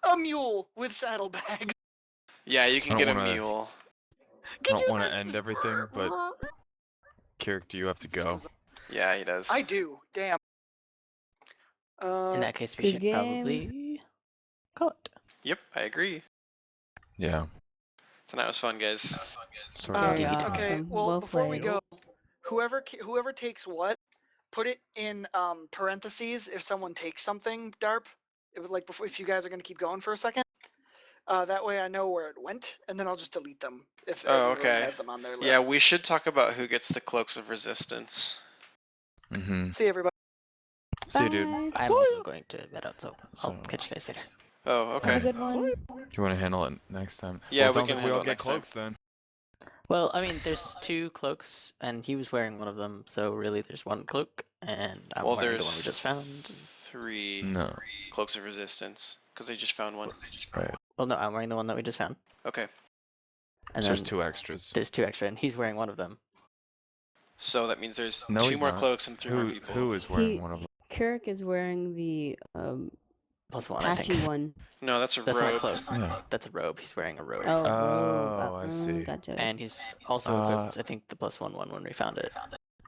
Speaker 2: A mule with saddlebags.
Speaker 1: Yeah, you
Speaker 3: I
Speaker 1: can
Speaker 3: don't
Speaker 1: get a
Speaker 3: wanna-
Speaker 1: mule.
Speaker 3: I don't want to end everything, but character, you have to go.
Speaker 1: Yeah, he does.
Speaker 2: I do. Damn.
Speaker 6: In that case, we
Speaker 4: good
Speaker 6: should
Speaker 4: game.
Speaker 6: probably call it.
Speaker 1: Yep, I agree.
Speaker 3: Yeah.
Speaker 1: Tonight was fun, guys.
Speaker 3: Sorry.
Speaker 4: Very
Speaker 6: Yeah.
Speaker 4: awesome.
Speaker 2: Okay. Well,
Speaker 4: Well
Speaker 2: before we
Speaker 4: played.
Speaker 2: go, whoever takes what, put it in parentheses if someone takes something. Darp. It would like before if you guys are gonna keep going for a second. That way I know where it went, and then I'll just delete them if
Speaker 1: Oh,
Speaker 2: everyone
Speaker 1: okay.
Speaker 2: has them on their list.
Speaker 1: Yeah, we should talk about who gets the cloaks of resistance.
Speaker 3: Mm-hmm.
Speaker 2: See everybody.
Speaker 3: See you, dude.
Speaker 4: Bye.
Speaker 6: I'm also going to bed out, so I'll
Speaker 3: So-
Speaker 6: catch you guys later.
Speaker 1: Oh, okay.
Speaker 4: Have a good one.
Speaker 3: You want to handle it next time?
Speaker 1: Yeah,
Speaker 3: well,
Speaker 1: we
Speaker 3: sounds
Speaker 1: can
Speaker 3: like we
Speaker 1: handle
Speaker 3: all
Speaker 1: it
Speaker 3: get
Speaker 1: next time.
Speaker 3: cloaks then.
Speaker 6: Well, I mean, there's 2 cloaks, and he was wearing one of them, so really there's 1 cloak, and I'm
Speaker 1: Well,
Speaker 6: wearing the
Speaker 1: there's
Speaker 6: one we just found.
Speaker 1: 3
Speaker 3: No.
Speaker 1: cloaks of resistance because they just found one.
Speaker 3: Right.
Speaker 6: Well, no, I'm wearing the one that we just found.
Speaker 1: Okay,
Speaker 6: And
Speaker 3: So there's
Speaker 6: then
Speaker 3: 2 extras.
Speaker 6: there's 2 extra, and he's wearing one of them.
Speaker 1: so that means there's
Speaker 3: No,
Speaker 1: 2
Speaker 3: he's
Speaker 1: more
Speaker 3: not.
Speaker 1: cloaks and 3 more people.
Speaker 3: Who is wearing
Speaker 4: He-
Speaker 3: one of them?
Speaker 4: Kirk is wearing the
Speaker 6: +1, I
Speaker 4: patchy
Speaker 6: think.
Speaker 4: one.
Speaker 1: No, that's a
Speaker 6: That's not a
Speaker 1: robe.
Speaker 6: cloak.
Speaker 3: Yeah.
Speaker 6: That's a robe. He's wearing a robe.
Speaker 4: Oh,
Speaker 3: Oh, I
Speaker 4: robe.
Speaker 3: see.
Speaker 4: Gotcha.
Speaker 6: And he's also equipped, I think, the +1 one when we found it.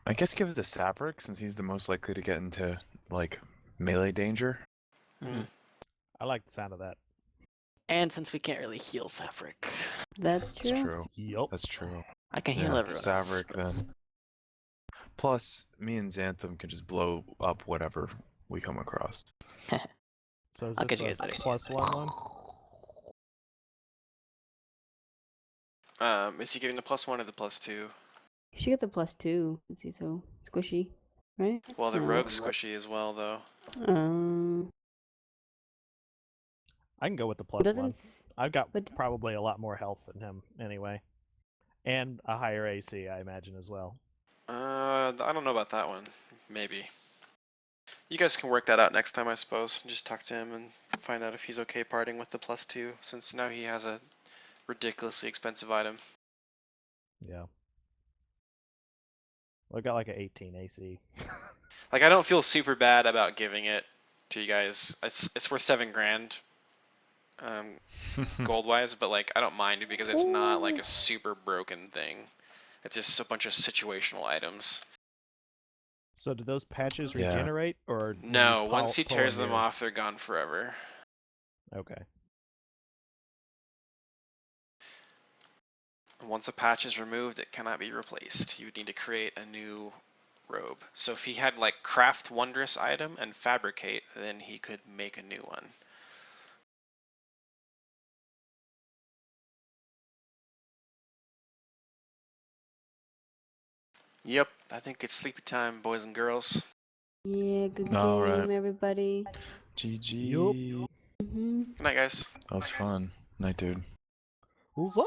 Speaker 3: I guess give it to Saverick since he's the most likely to get into like melee danger.
Speaker 5: I like the sound of that.
Speaker 6: And since we can't really heal Saverick,
Speaker 4: That's
Speaker 3: That's
Speaker 4: true.
Speaker 3: true.
Speaker 5: Yup.
Speaker 3: That's true.
Speaker 6: I can heal
Speaker 3: Yeah,
Speaker 6: everyone
Speaker 3: Saverick
Speaker 6: else.
Speaker 3: then. Plus, me and Xantham can just blow up whatever we come across.
Speaker 5: So is
Speaker 6: I'll
Speaker 5: this
Speaker 6: get you
Speaker 5: the
Speaker 6: guys later.
Speaker 5: +1 one?
Speaker 1: Is he giving the +1 or the +2?
Speaker 4: You should get the +2 since he's so squishy, right?
Speaker 1: Well, the
Speaker 4: Yeah.
Speaker 1: rogue's squishy as well, though.
Speaker 5: I can go with the
Speaker 4: Doesn't
Speaker 5: +1.
Speaker 4: s-
Speaker 5: I've got
Speaker 4: but-
Speaker 5: probably a lot more health than him anyway, and a higher AC, I imagine as well.
Speaker 1: I don't know about that one. Maybe. You guys can work that out next time, I suppose. Just talk to him and find out if he's okay parting with the +2, since now he has a ridiculously expensive item.
Speaker 5: Yeah. Well, I got like an 18 AC.
Speaker 1: Like, I don't feel super bad about giving it to you guys. It's worth $7,000, gold wise, but like I don't mind it because it's not like a super broken thing. It's just a bunch of situational items.
Speaker 5: So do those patches
Speaker 3: Yeah.
Speaker 5: regenerate, or do you
Speaker 1: No, once he
Speaker 5: pull
Speaker 1: tears
Speaker 5: them
Speaker 1: them off, they're gone forever.
Speaker 5: Okay.
Speaker 1: Once a patch is removed, it cannot be replaced. You would need to create a new robe. So if he had like craft wondrous item and fabricate, then he could make a new one. Yep, I think it's sleepy time, boys and girls.
Speaker 4: Yeah, good
Speaker 3: All
Speaker 4: game,
Speaker 3: right.
Speaker 4: everybody.
Speaker 3: GG.
Speaker 4: Hmm
Speaker 1: Good night, guys.
Speaker 3: That was fun. Night, dude.
Speaker 5: Huzzah!